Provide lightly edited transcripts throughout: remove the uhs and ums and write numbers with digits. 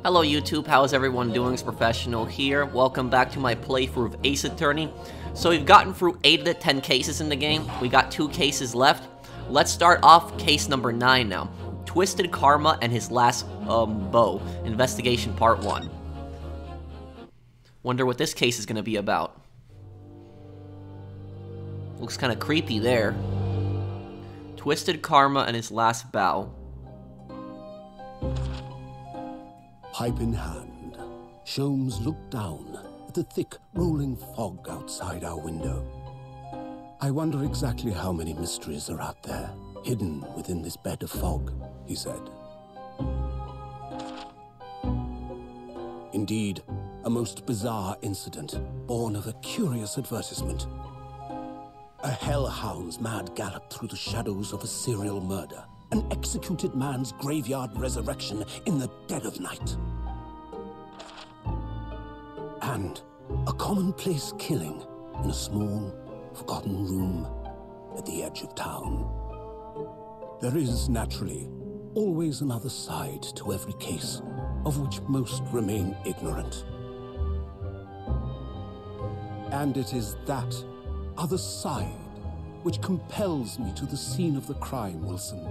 Hello YouTube, how's everyone doing? It's Professional here. Welcome back to my playthrough of Ace Attorney. So we've gotten through 8 of the 10 cases in the game. We got 2 cases left. Let's start off case number 9 now. Twisted Karma and His Last Bow. Investigation Part 1. Wonder what this case is going to be about. Looks kind of creepy there. Twisted Karma and His Last Bow. Pipe in hand, Sholmes looked down at the thick, rolling fog outside our window. I wonder exactly how many mysteries are out there, hidden within this bed of fog, he said. Indeed, a most bizarre incident, born of a curious advertisement. A hellhound's mad gallop through the shadows of a serial murder. An executed man's graveyard resurrection in the dead of night. And a commonplace killing in a small, forgotten room at the edge of town. There is, naturally, always another side to every case, of which most remain ignorant. And it is that other side which compels me to the scene of the crime, Wilson.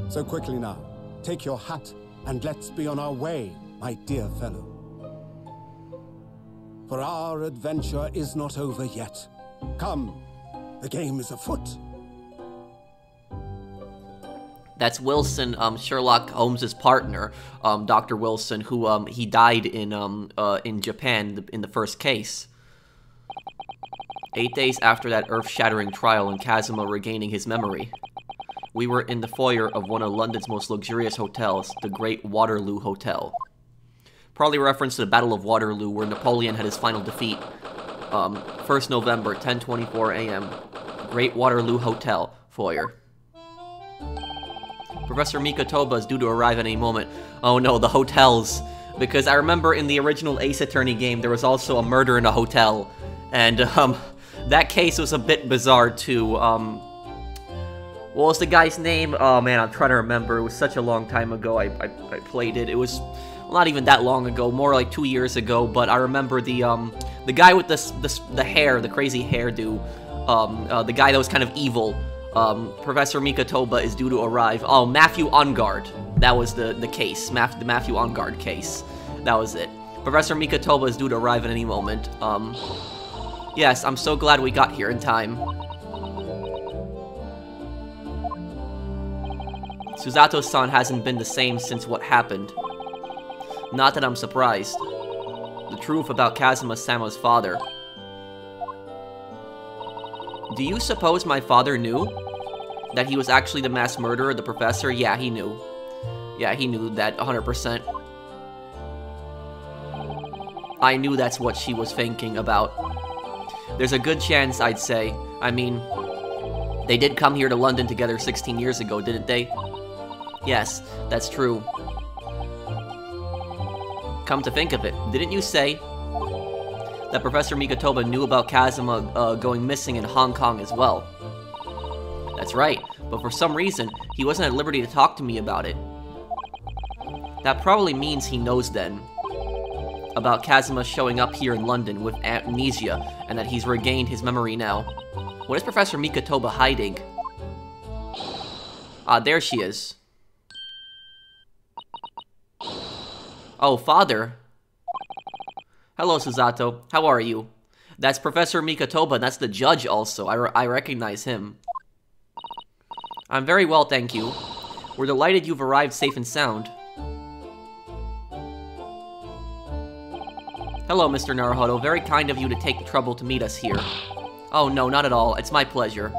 So quickly now, take your hat and let's be on our way, my dear fellow. For our adventure is not over yet. Come, the game is afoot. That's Wilson, Sherlock Holmes' partner, Dr. Wilson, who he died in Japan in the first case. 8 days after that earth-shattering trial and Kazuma regaining his memory. We were in the foyer of one of London's most luxurious hotels, the Great Waterloo Hotel. Probably reference to the Battle of Waterloo, where Napoleon had his final defeat. 1st November, 10:24 a.m. Great Waterloo Hotel, foyer. Professor Mikotoba is due to arrive at any moment. Oh no, the hotels. Because I remember in the original Ace Attorney game, there was also a murder in a hotel. And, that case was a bit bizarre, too. What was the guy's name? Oh man, I'm trying to remember. It was such a long time ago I played it. It was well, not even that long ago, more like 2 years ago. But I remember the guy with the hair, the crazy hairdo, the guy that was kind of evil. Professor Mikotoba is due to arrive. Oh, Matthew Ongard. That was the case. The Matthew Ongard case. That was it. Professor Mikotoba is due to arrive at any moment. Yes, I'm so glad we got here in time. Susato-san hasn't been the same since what happened. Not that I'm surprised. The truth about Kazuma-sama's father. Do you suppose my father knew that he was actually the mass murderer, the professor? Yeah, he knew. Yeah, he knew that 100%. I knew that's what she was thinking about. There's a good chance, I'd say. I mean, they did come here to London together 16 years ago, didn't they? Yes, that's true. Come to think of it, didn't you say that Professor Mikotoba knew about Kazuma going missing in Hong Kong as well? That's right, but for some reason, he wasn't at liberty to talk to me about it. That probably means he knows then about Kazuma showing up here in London with amnesia, and that he's regained his memory now. What is Professor Mikotoba hiding? Ah, there she is. Oh, Father. Hello, Susato. How are you? That's Professor Mikotoba, that's the judge also. I recognize him. I'm very well, thank you. We're delighted you've arrived safe and sound. Hello, Mr. Naruhodo. Very kind of you to take the trouble to meet us here. Oh, no, not at all. It's my pleasure.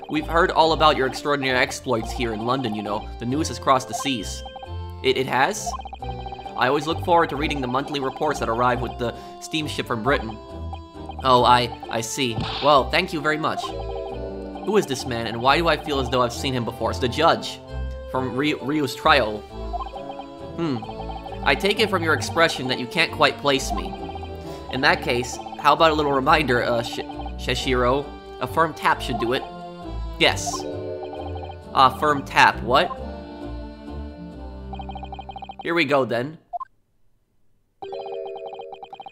We've heard all about your extraordinary exploits here in London, you know. The news has crossed the seas. It has? I always look forward to reading the monthly reports that arrive with the steamship from Britain. Oh, I see. Well, thank you very much. Who is this man, and why do I feel as though I've seen him before? It's the judge from Ryu's trial. I take it from your expression that you can't quite place me. In that case, how about a little reminder, Shishiro? A firm tap should do it. Yes. Firm tap, what? Here we go, then.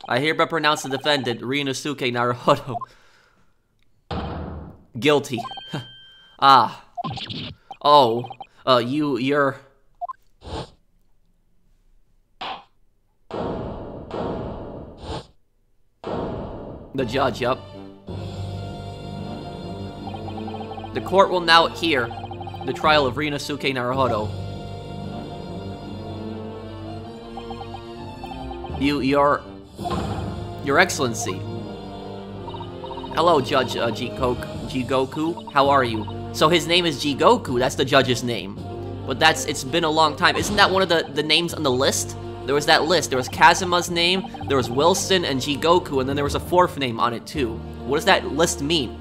I hereby pronounce the defendant, Ryunosuke Naruhodo, guilty. Ah. Oh. You're... The judge, yup. The court will now hear the trial of Ryunosuke Naruhodo. Your Excellency. Hello, Judge Jigoku. How are you? So his name is Jigoku, that's the judge's name. But it's been a long time. Isn't that one of the names on the list? There was that list. There was Kazuma's name, there was Wilson and Jigoku, and then there was a fourth name on it too. What does that list mean?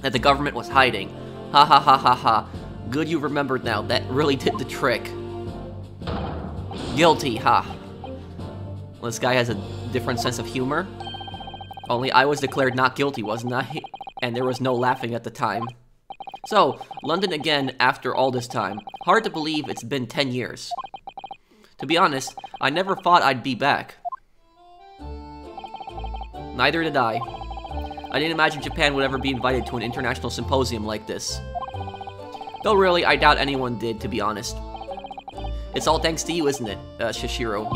That the government was hiding. Ha ha ha ha ha. Good you remembered now. That really did the trick. Guilty, ha. Well, this guy has a different sense of humor. Only I was declared not guilty, wasn't I? And there was no laughing at the time. So, London again after all this time. Hard to believe it's been 10 years. To be honest, I never thought I'd be back. Neither did I. I didn't imagine Japan would ever be invited to an international symposium like this. Though really, I doubt anyone did, to be honest. It's all thanks to you, isn't it, Shishiro?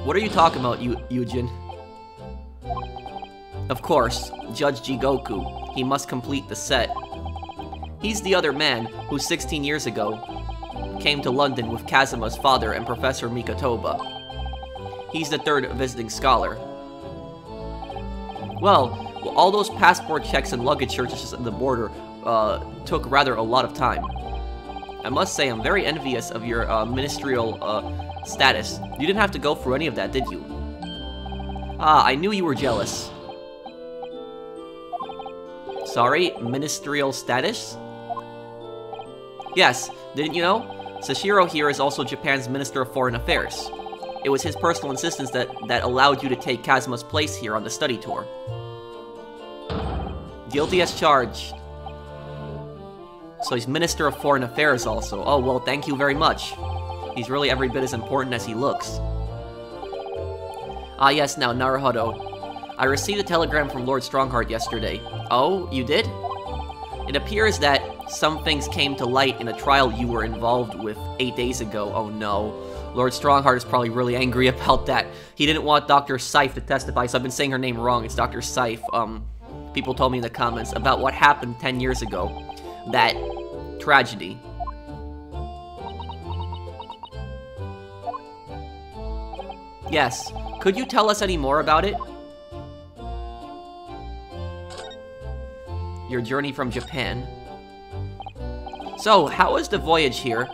What are you talking about, Yujin? Of course, Judge Jigoku. He must complete the set. He's the other man who 16 years ago came to London with Kazuma's father and Professor Mikotoba. He's the third visiting scholar. Well, all those passport checks and luggage searches at the border took rather a lot of time. I must say I'm very envious of your ministerial status. You didn't have to go through any of that, did you? Ah, I knew you were jealous. Sorry, ministerial status? Yes, didn't you know? Sashiro here is also Japan's Minister of Foreign Affairs. It was his personal insistence that allowed you to take Kazuma's place here on the study tour. Guilty as charged. So he's Minister of Foreign Affairs also. Oh, well, thank you very much. He's really every bit as important as he looks. Ah, yes, now, Naruhodo. I received a telegram from Lord Strongheart yesterday. Oh, you did? It appears that some things came to light in a trial you were involved with 8 days ago. Oh no. Lord Strongheart is probably really angry about that. He didn't want Dr. Seife to testify, so I've been saying her name wrong. It's Dr. Seife. People told me in the comments about what happened 10 years ago. That tragedy. Yes. Could you tell us any more about it? Your journey from Japan. So, how was the voyage here?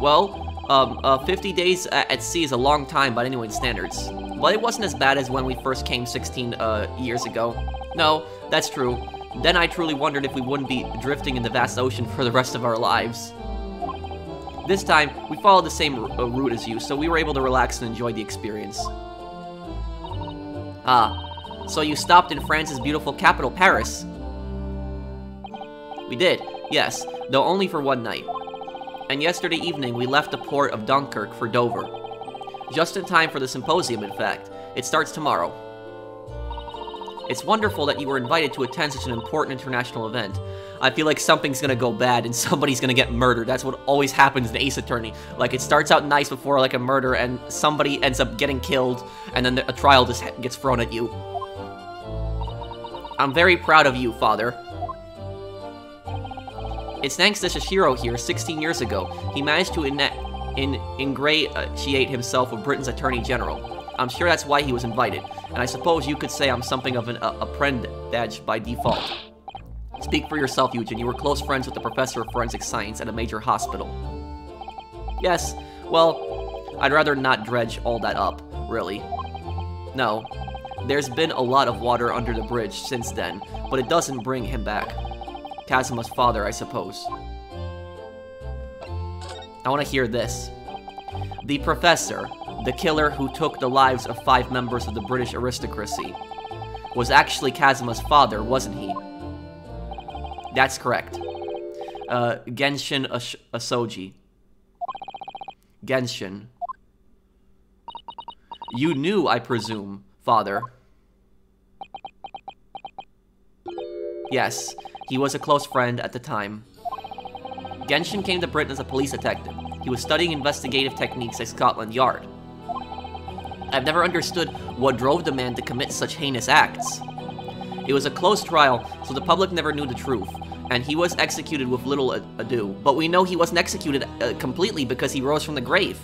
Well, 50 days at sea is a long time by anyone's standards. But it wasn't as bad as when we first came 16 years ago. No, that's true. Then I truly wondered if we wouldn't be drifting in the vast ocean for the rest of our lives. This time, we followed the same route as you, so we were able to relax and enjoy the experience. Ah, so you stopped in France's beautiful capital, Paris. We did, yes, though only for one night. And yesterday evening, we left the port of Dunkirk for Dover. Just in time for the symposium, in fact. It starts tomorrow. It's wonderful that you were invited to attend such an important international event. I feel like something's gonna go bad and somebody's gonna get murdered. That's what always happens in Ace Attorney. Like, it starts out nice before, like, a murder, and somebody ends up getting killed, and then a trial just gets thrown at you. I'm very proud of you, Father. It's thanks to Shishiro here 16 years ago. He managed to ingratiate himself with Britain's Attorney General. I'm sure that's why he was invited, and I suppose you could say I'm something of an apprendage by default. Speak for yourself, Eugene. You were close friends with the professor of forensic science at a major hospital. Yes, well, I'd rather not dredge all that up, really. No, there's been a lot of water under the bridge since then, but it doesn't bring him back. Kazuma's father, I suppose. I want to hear this. The professor, the killer who took the lives of 5 members of the British aristocracy, was actually Kazuma's father, wasn't he? That's correct. Genshin Asoji. Genshin. You knew, I presume, Father. Yes, he was a close friend at the time. Genshin came to Britain as a police detective. He was studying investigative techniques at Scotland Yard. I've never understood what drove the man to commit such heinous acts. It was a closed trial, so the public never knew the truth, and he was executed with little ado. But we know he wasn't executed completely because he rose from the grave.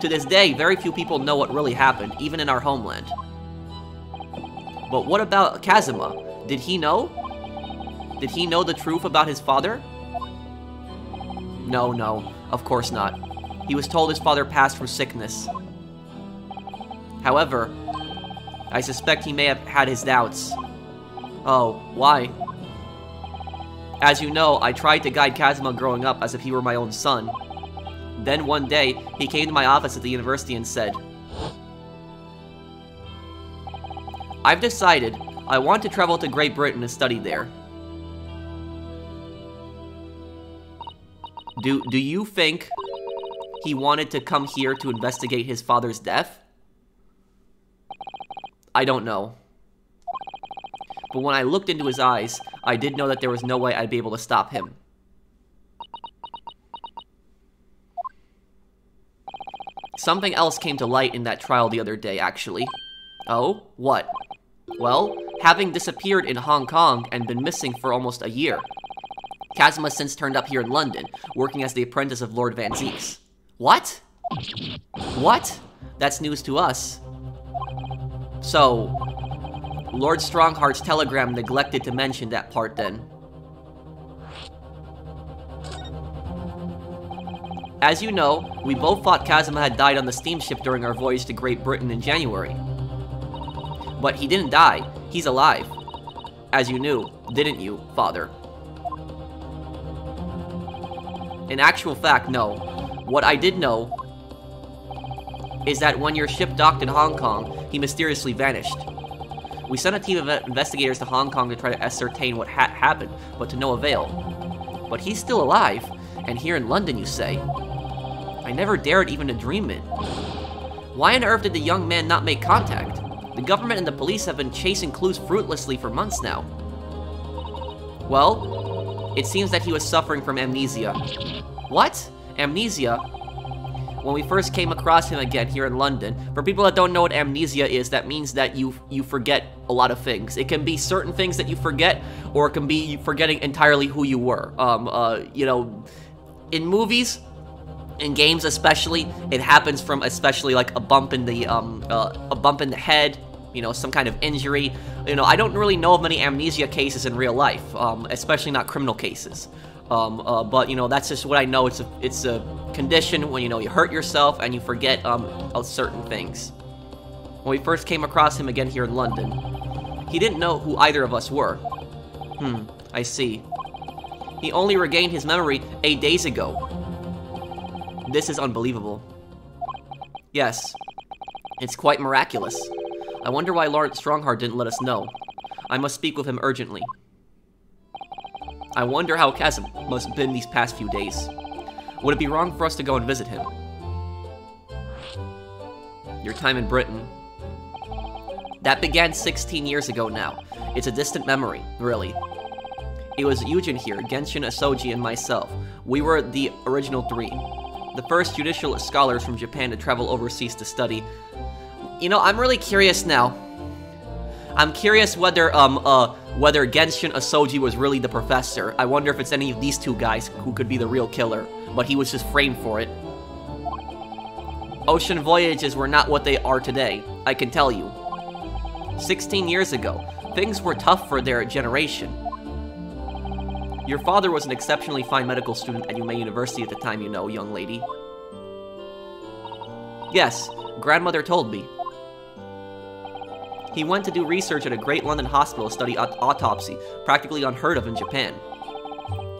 To this day, very few people know what really happened, even in our homeland. But what about Kazuma? Did he know? Did he know the truth about his father? No, of course not. He was told his father passed through sickness. However, I suspect he may have had his doubts. Oh, why? As you know, I tried to guide Kazuma growing up as if he were my own son. Then one day, he came to my office at the university and said, I've decided I want to travel to Great Britain and study there. Do you think he wanted to come here to investigate his father's death? I don't know. But when I looked into his eyes, I did know that there was no way I'd be able to stop him. Something else came to light in that trial the other day, actually. Oh? What? Well, having disappeared in Hong Kong and been missing for almost a year, Kazuma since turned up here in London, working as the apprentice of Lord Van Zieks. What? What? That's news to us. So, Lord Strongheart's telegram neglected to mention that part then. As you know, we both thought Kazuma had died on the steamship during our voyage to Great Britain in January. But he didn't die. He's alive. As you knew, didn't you, Father? In actual fact, no. What I did know is that when your ship docked in Hong Kong, he mysteriously vanished. We sent a team of investigators to Hong Kong to try to ascertain what happened, but to no avail. But he's still alive, and here in London, you say. I never dared even to dream it. Why on earth did the young man not make contact? The government and the police have been chasing clues fruitlessly for months now. Well, it seems that he was suffering from amnesia. What? Amnesia? When we first came across him again here in London, for people that don't know what amnesia is, that means that you forget a lot of things. It can be certain things that you forget, or it can be you forgetting entirely who you were. You know, in movies, in games especially, it happens from especially like a bump in the head, you know, some kind of injury. You know, I don't really know of many amnesia cases in real life, especially not criminal cases. But you know, that's just what I know. It's a condition when, you know, you hurt yourself and you forget certain things. When we first came across him again here in London, he didn't know who either of us were. I see. He only regained his memory 8 days ago. This is unbelievable. Yes, it's quite miraculous. I wonder why Lord Strongheart didn't let us know. I must speak with him urgently. I wonder how Kazuma must have been these past few days. Would it be wrong for us to go and visit him? Your time in Britain. That began 16 years ago now. It's a distant memory, really. It was Yujin here, Genshin, Asoji, and myself. We were the original 3. The first judicial scholars from Japan to travel overseas to study. You know, I'm really curious now. I'm curious whether Genshin Asoji was really the professor. I wonder if it's any of these two guys who could be the real killer, but he was just framed for it. Ocean voyages were not what they are today, I can tell you. 16 years ago, things were tough for their generation. Your father was an exceptionally fine medical student at Yume University at the time, you know, young lady. Yes, grandmother told me. He went to do research at a great London hospital to study autopsy, practically unheard of in Japan.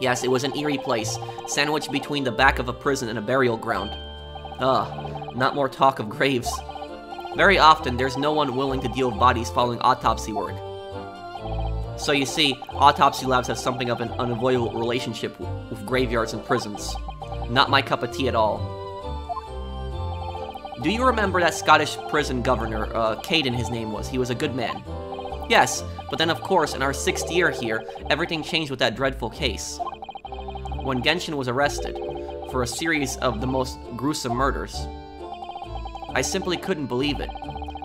Yes, it was an eerie place, sandwiched between the back of a prison and a burial ground. Not more talk of graves. Very often, there's no one willing to deal with bodies following autopsy work. So you see, autopsy labs have something of an unavoidable relationship with graveyards and prisons. Not my cup of tea at all. Do you remember that Scottish prison governor, Caden his name was? He was a good man. Yes, but then of course, in our 6th year here, everything changed with that dreadful case. When Genshin was arrested for a series of the most gruesome murders. I simply couldn't believe it.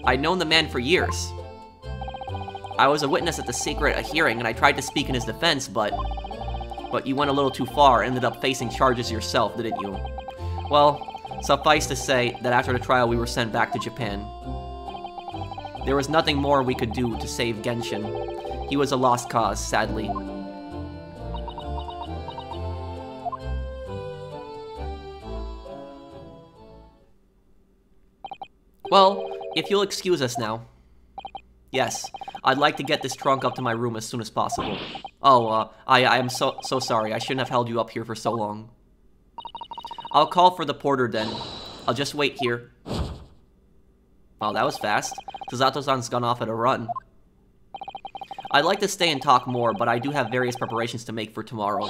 I'd known the man for years. I was a witness at the secret hearing, and I tried to speak in his defense, but you went a little too far and ended up facing charges yourself, didn't you? Well, suffice to say that after the trial we were sent back to Japan. There was nothing more we could do to save Genshin. He was a lost cause, sadly. Well, if you'll excuse us now. Yes, I'd like to get this trunk up to my room as soon as possible. Oh, I am so sorry. I shouldn't have held you up here for so long. I'll call for the porter then. I'll just wait here. Wow, that was fast. Susato-san's gone off at a run. I'd like to stay and talk more, but I do have various preparations to make for tomorrow.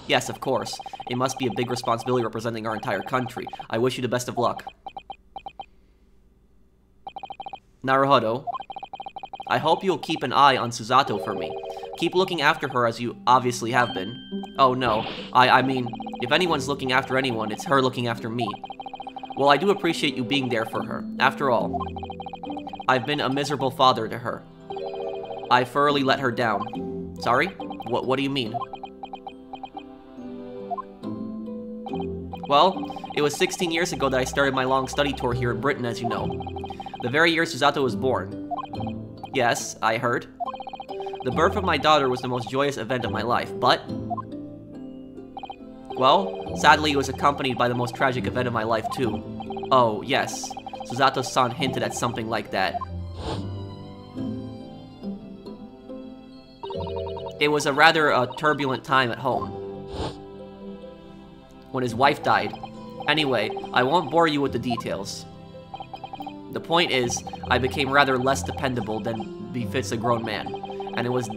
Yes, of course. It must be a big responsibility representing our entire country. I wish you the best of luck. Naruhodo, I hope you'll keep an eye on Susato for me. Keep looking after her as you obviously have been. Oh no, I mean, if anyone's looking after anyone, it's her looking after me. Well, I do appreciate you being there for her. After all, I've been a miserable father to her. I thoroughly let her down. Sorry? What do you mean? Well, it was 16 years ago that I started my long study tour here in Britain, as you know. The very year Susato was born. Yes, I heard. The birth of my daughter was the most joyous event of my life, but... well, sadly it was accompanied by the most tragic event of my life too. Oh, yes. Susato-san hinted at something like that. It was a rather turbulent time at home. When his wife died. Anyway, I won't bore you with the details. The point is, I became rather less dependable than befits a grown man, and it was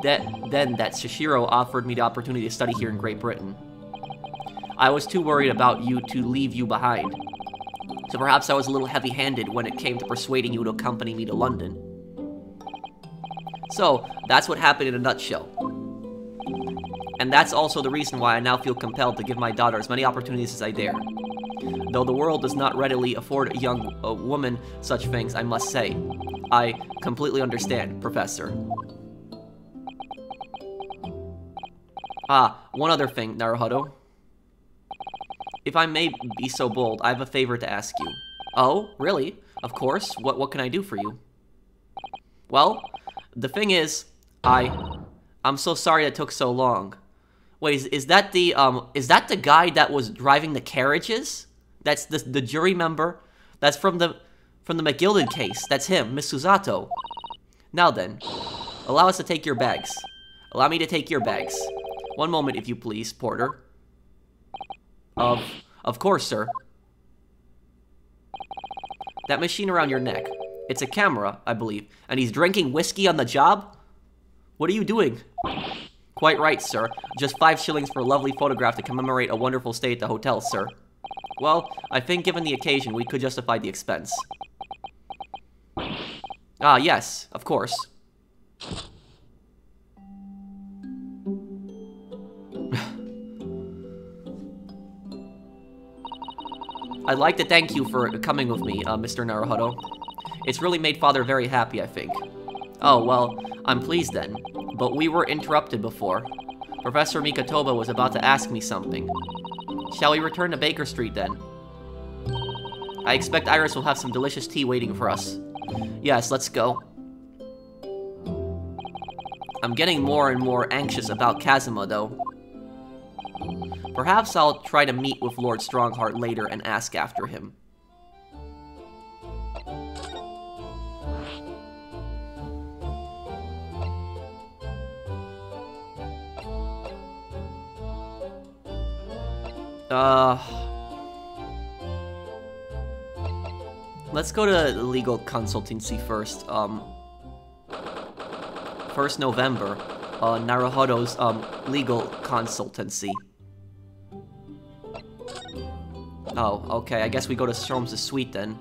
then that Shishiro offered me the opportunity to study here in Great Britain. I was too worried about you to leave you behind, so perhaps I was a little heavy-handed when it came to persuading you to accompany me to London. So, that's what happened in a nutshell. And that's also the reason why I now feel compelled to give my daughter as many opportunities as I dare. Though the world does not readily afford a young woman such things, I must say. I completely understand, Professor. Ah, one other thing, Naruhodo. If I may be so bold, I have a favor to ask you. Oh, really? Of course. What can I do for you? Well, the thing is, I'm so sorry it took so long. Wait, is that the guy that was driving the carriages? That's the jury member? That's from the McGilded case. That's him, Miss Susato. Now then, allow us to take your bags. Allow me to take your bags. One moment, if you please, porter. Of course, sir. That machine around your neck. It's a camera, I believe. And he's drinking whiskey on the job? What are you doing? Quite right, sir. Just 5 shillings for a lovely photograph to commemorate a wonderful stay at the hotel, sir. Well, I think given the occasion, we could justify the expense. Ah, yes, of course. I'd like to thank you for coming with me, Mr. Naruhodo. It's really made Father very happy, I think. Oh, well, I'm pleased then. But we were interrupted before. Professor Mikotoba was about to ask me something. Shall we return to Baker Street then? I expect Iris will have some delicious tea waiting for us. Yes, let's go. I'm getting more and more anxious about Kazuma, though. Perhaps I'll try to meet with Lord Strongheart later and ask after him. Let's go to legal consultancy first. 1st November, Naruhodo's, legal consultancy. Oh, okay, I guess we go to Sholmes' suite then.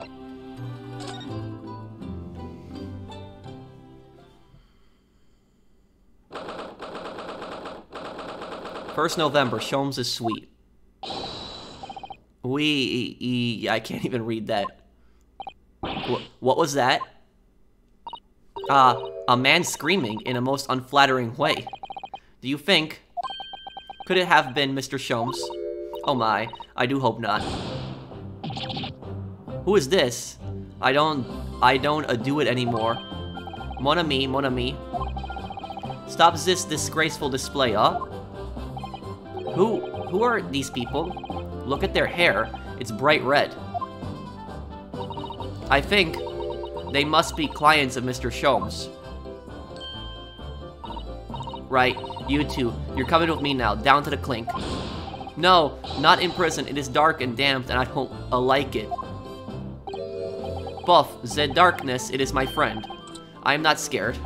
First November, Sholmes' suite. I can't even read that. What was that? A man screaming in a most unflattering way. Do you think? Could it have been Mr. Sholmes? Oh my, I do hope not. Who is this? I don't do it anymore. Mon ami, mon ami. Stop this disgraceful display, huh? Who are these people? Look at their hair. It's bright red. I think they must be clients of Mr. Sholmes. Right, you two. You're coming with me now, down to the clink. No, not in prison. It is dark and damp, and I don't like it. Buff, the darkness, it is my friend. I am not scared.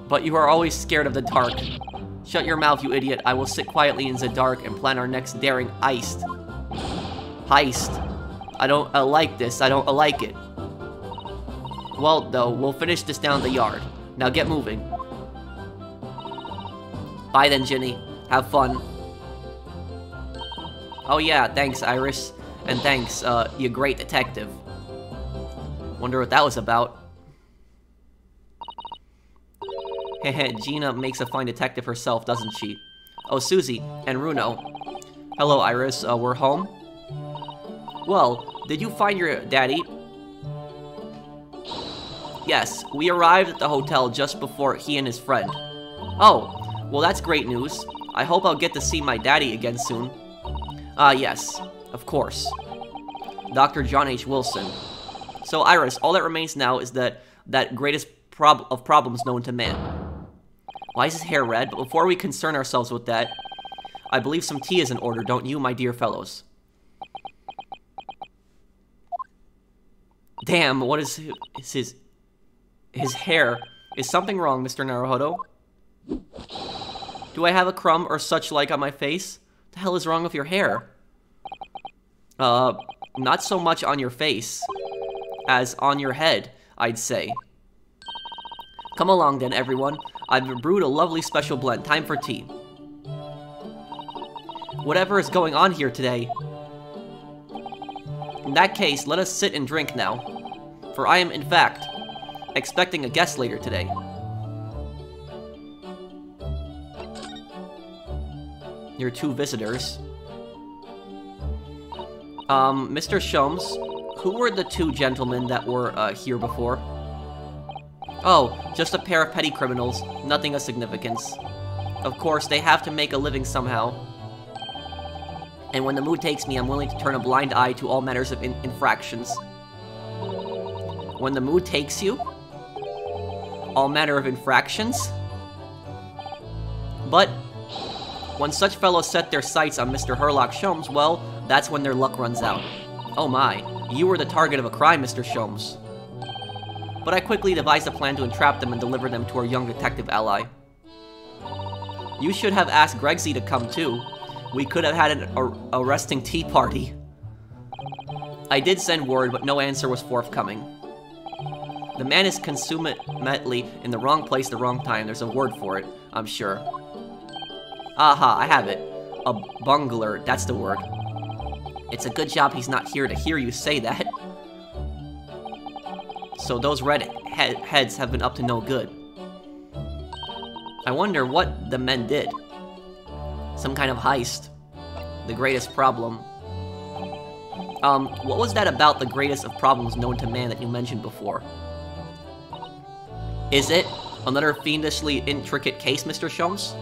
But you are always scared of the dark. Shut your mouth, you idiot. I will sit quietly in the dark and plan our next daring heist. Heist. I don't like this. I don't like it. Well, though, we'll finish this down the yard. Now get moving. Bye then, Ginny. Have fun. Oh yeah, thanks, Iris. And thanks, you great detective. Wonder what that was about. Heh, Gina makes a fine detective herself, doesn't she? Oh, Susie, and Runo. Hello, Iris, we're home? Well, did you find your daddy? Yes, we arrived at the hotel just before he and his friend. Oh, well that's great news. I hope I'll get to see my daddy again soon. Yes, of course. Dr. John H. Wilson. So, Iris, all that remains now is that greatest of problems known to man. Why is his hair red? But before we concern ourselves with that, I believe some tea is in order, don't you, my dear fellows? Damn, what is his hair? Is something wrong, Mr. Naruhodo? Do I have a crumb or such like on my face? The hell is wrong with your hair? Not so much on your face as on your head, I'd say. Come along then, everyone. I've brewed a lovely special blend. Time for tea. Whatever is going on here today? In that case, let us sit and drink now. For I am, in fact, expecting a guest later today. Your two visitors. Mr. Sholmes, who were the two gentlemen that were, here before? Oh, just a pair of petty criminals, nothing of significance. Of course, they have to make a living somehow. And when the mood takes me, I'm willing to turn a blind eye to all matters of infractions. When the mood takes you? All manner of infractions? But when such fellows set their sights on Mr. Herlock Sholmes, well, that's when their luck runs out. Oh my, you were the target of a crime, Mr. Sholmes. But I quickly devised a plan to entrap them and deliver them to our young detective ally. You should have asked Gregsy to come too. We could have had an arresting tea party. I did send word, but no answer was forthcoming. The man is consummately in the wrong place, the wrong time. There's a word for it, I'm sure. Aha, I have it. A bungler, that's the word. It's a good job he's not here to hear you say that. So those red heads have been up to no good. I wonder what the men did. Some kind of heist. The greatest problem. What was that about the greatest of problems known to man that you mentioned before? Is it another fiendishly intricate case, Mr. Sholmes?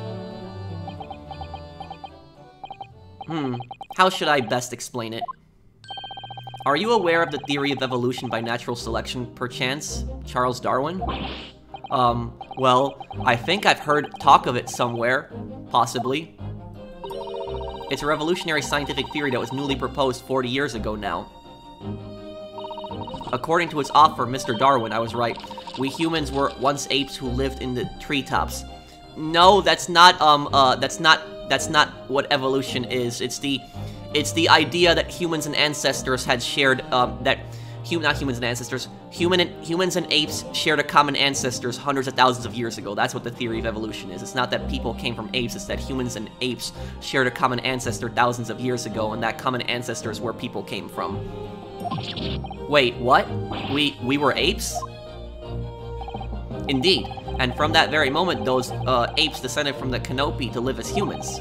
How should I best explain it? Are you aware of the theory of evolution by natural selection, perchance? Charles Darwin? Well, I think I've heard talk of it somewhere. Possibly. It's a revolutionary scientific theory that was newly proposed 40 years ago now. According to its author, Mr. Darwin, I was right. We humans were once apes who lived in the treetops. No, that's not That's not what evolution is. It's the idea that humans and ancestors had shared, humans and apes shared a common ancestors hundreds of thousands of years ago. That's what the theory of evolution is. It's not that people came from apes, it's that humans and apes shared a common ancestor thousands of years ago, and that common ancestor is where people came from. Wait, what? We were apes? Indeed, and from that very moment, those apes descended from the canopy to live as humans.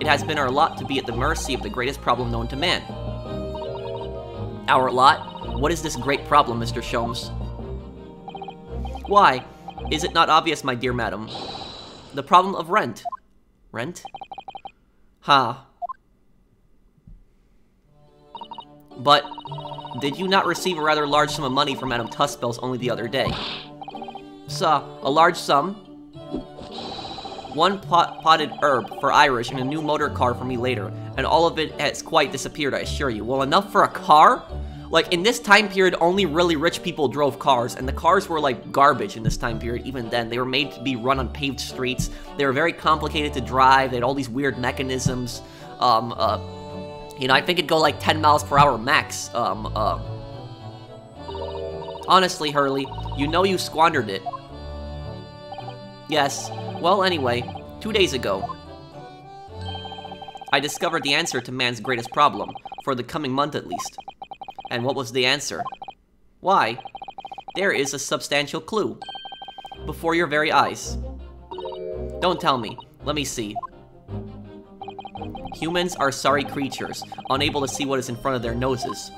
It has been our lot to be at the mercy of the greatest problem known to man. Our lot? What is this great problem, Mr. Sholmes? Why, is it not obvious, my dear madam? The problem of rent. Rent? Ha. But, did you not receive a rather large sum of money from Madame Tussbells only the other day? Sir, a large sum? One potted herb for Irish and a new motor car for me later, and all of it has quite disappeared, I assure you. Well, enough for a car? Like, in this time period, only really rich people drove cars, and the cars were like garbage in this time period, even then. They were made to be run on paved streets. They were very complicated to drive. They had all these weird mechanisms. You know, I think it'd go like 10 miles per hour max. Honestly, Hurley, you know you squandered it. Yes. Well, anyway, 2 days ago, I discovered the answer to man's greatest problem, for the coming month at least. And what was the answer? Why, there is a substantial clue. Before your very eyes. Don't tell me. Let me see. Humans are sorry creatures, unable to see what is in front of their noses.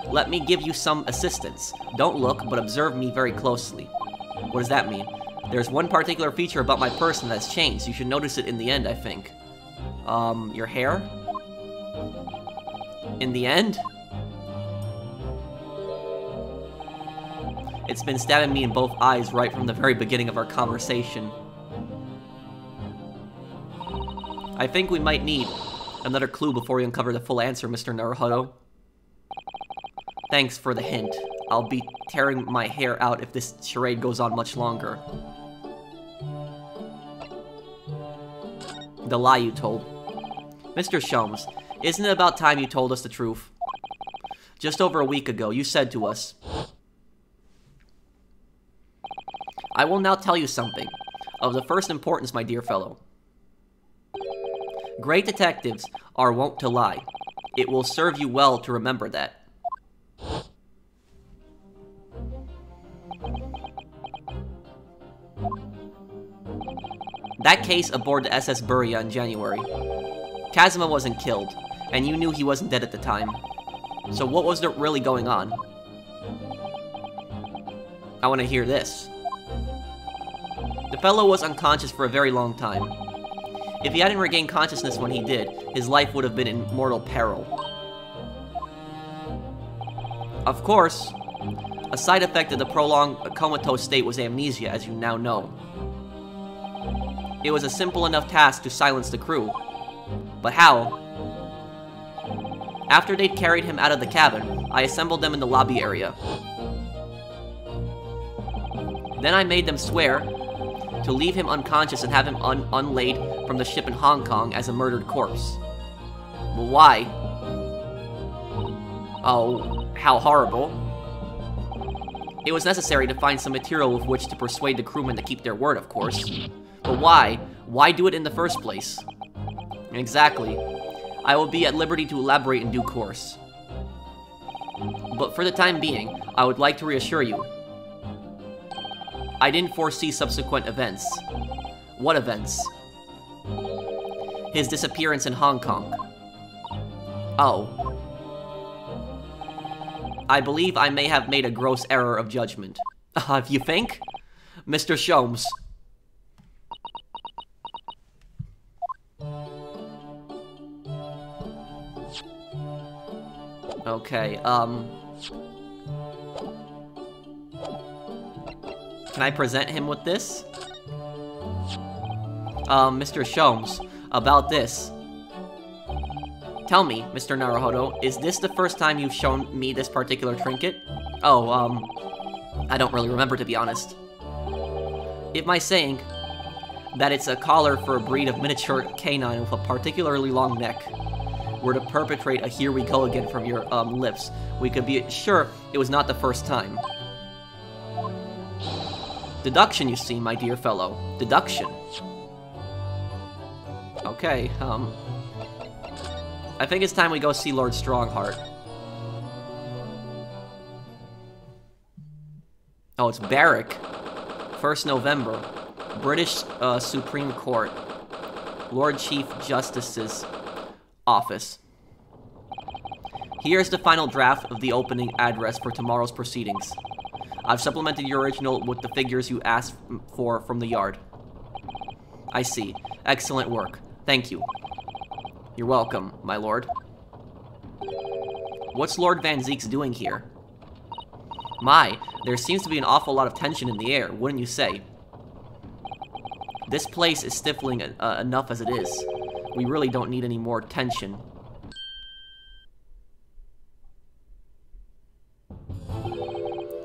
Let me give you some assistance. Don't look, but observe me very closely. What does that mean? There's one particular feature about my person that's changed. You should notice it in the end, I think. Your hair? In the end? It's been stabbing me in both eyes right from the very beginning of our conversation. I think we might need another clue before we uncover the full answer, Mr. Naruhodo. Thanks for the hint. I'll be tearing my hair out if this charade goes on much longer. The lie you told. Mr. Sholmes, isn't it about time you told us the truth? Just over a week ago, you said to us, I will now tell you something of the first importance, my dear fellow. Great detectives are wont to lie. It will serve you well to remember that. That case aboard the SS Buria in January. Kazuma wasn't killed, and you knew he wasn't dead at the time. So what was there really going on? I want to hear this. The fellow was unconscious for a very long time. If he hadn't regained consciousness when he did, his life would have been in mortal peril. Of course, a side effect of the prolonged comatose state was amnesia, as you now know. It was a simple enough task to silence the crew. But how? After they'd carried him out of the cabin, I assembled them in the lobby area. Then I made them swear to leave him unconscious and have him unlaid from the ship in Hong Kong as a murdered corpse. Well, why? Oh, how horrible. It was necessary to find some material with which to persuade the crewmen to keep their word, of course. But why? Why do it in the first place? Exactly. I will be at liberty to elaborate in due course. But for the time being, I would like to reassure you. I didn't foresee subsequent events. What events? His disappearance in Hong Kong. Oh. I believe I may have made a gross error of judgment. You think? Mr. Sholmes. Okay, can I present him with this? Mr. Sholmes, about this. Tell me, Mr. Naruhodo, is this the first time you've shown me this particular trinket? Oh, I don't really remember, to be honest. If my saying, that it's a collar for a breed of miniature canine with a particularly long neck were to perpetrate a "here we go again" from your lips, we could be sure it was not the first time. Deduction, you see, my dear fellow. Deduction. Okay, I think it's time we go see Lord Strongheart. Oh, it's Barrack. 1st November. British Supreme Court. Lord Chief Justice's office. Here's the final draft of the opening address for tomorrow's proceedings. I've supplemented your original with the figures you asked for from the yard. I see. Excellent work. Thank you. You're welcome, my lord. What's Lord Van Zeek's doing here? My, there seems to be an awful lot of tension in the air, wouldn't you say? This place is stifling enough as it is. We really don't need any more tension.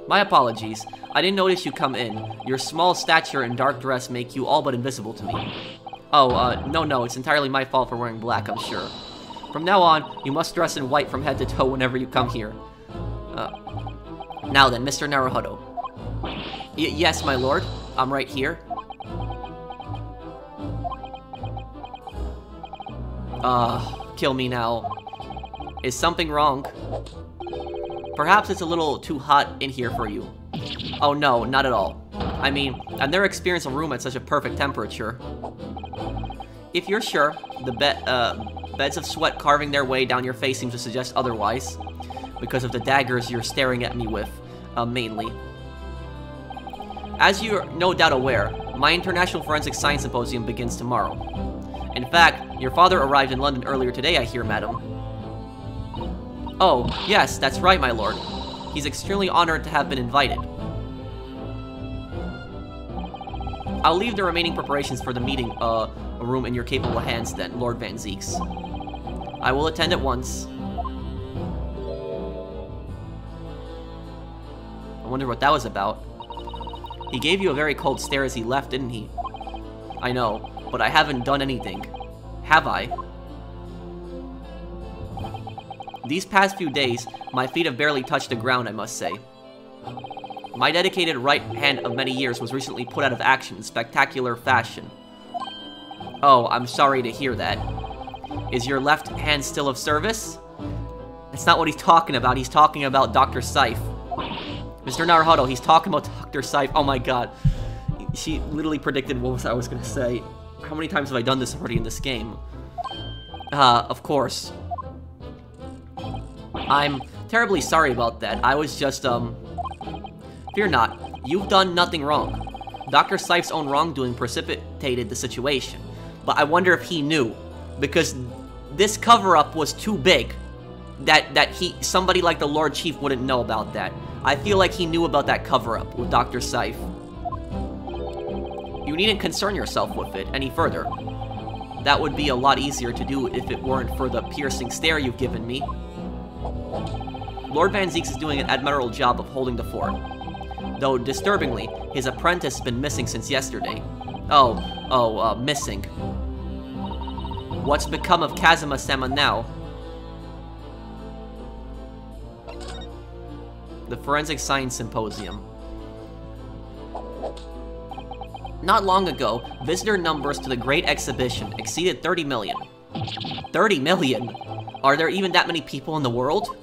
My apologies. I didn't notice you come in. Your small stature and dark dress make you all but invisible to me. Oh, no, it's entirely my fault for wearing black, I'm sure. From now on, you must dress in white from head to toe whenever you come here. Now then, Mr. Naruhodo. Yes, my lord. I'm right here. Kill me now. Is something wrong? Perhaps it's a little too hot in here for you. Oh no, not at all. I mean, I've never experienced a room at such a perfect temperature. If you're sure, the beds of sweat carving their way down your face seem to suggest otherwise, because of the daggers you're staring at me with, mainly. As you're no doubt aware, my International Forensic Science Symposium begins tomorrow. In fact, your father arrived in London earlier today, I hear, madam. Oh, yes, that's right, my lord. He's extremely honored to have been invited. I'll leave the remaining preparations for the meeting room in your capable hands then, Lord Van Zeek's. I will attend at once. I wonder what that was about. He gave you a very cold stare as he left, didn't he? I know, but I haven't done anything. Have I? These past few days, my feet have barely touched the ground, I must say. My dedicated right hand of many years was recently put out of action in spectacular fashion. Oh, I'm sorry to hear that. Is your left hand still of service? That's not what he's talking about. He's talking about Dr. Scythe. Mr. Naruhodo, he's talking about Dr. Scythe. Oh my god. She literally predicted what I was gonna say. How many times have I done this already in this game? Of course. I'm terribly sorry about that. I was just, Fear not. You've done nothing wrong. Dr. Scythe's own wrongdoing precipitated the situation. But I wonder if he knew. Because this cover-up was too big. That somebody like the Lord Chief wouldn't know about that. I feel like he knew about that cover-up with Dr. Scythe. You needn't concern yourself with it any further. That would be a lot easier to do if it weren't for the piercing stare you've given me. Lord Van Zeek is doing an admirable job of holding the fort. Though, disturbingly, his apprentice has been missing since yesterday. Missing. What's become of Kazuma-sama now? The Forensic Science Symposium. Not long ago, visitor numbers to the Great Exhibition exceeded 30 million. 30 million? Are there even that many people in the world?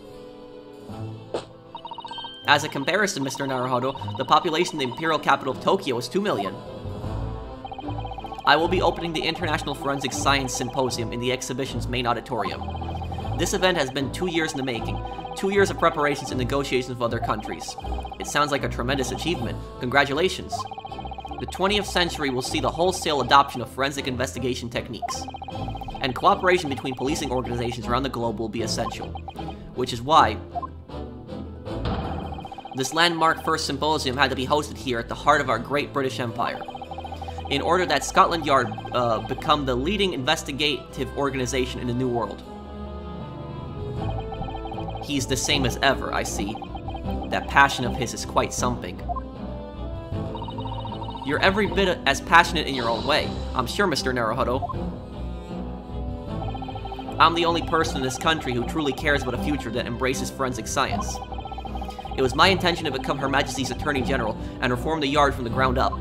As a comparison, Mr. Naruhodo, the population of the imperial capital of Tokyo is 2 million. I will be opening the International Forensic Science Symposium in the exhibition's main auditorium. This event has been 2 years in the making. 2 years of preparations and negotiations with other countries. It sounds like a tremendous achievement. Congratulations. The 20th century will see the wholesale adoption of forensic investigation techniques. And cooperation between policing organizations around the globe will be essential. Which is why this landmark first symposium had to be hosted here at the heart of our great British Empire. In order that Scotland Yard become the leading investigative organization in the New World. He's the same as ever, I see. That passion of his is quite something. You're every bit as passionate in your own way. I'm sure, Mr. Naruhodo. I'm the only person in this country who truly cares about a future that embraces forensic science. It was my intention to become Her Majesty's Attorney General and reform the Yard from the ground up.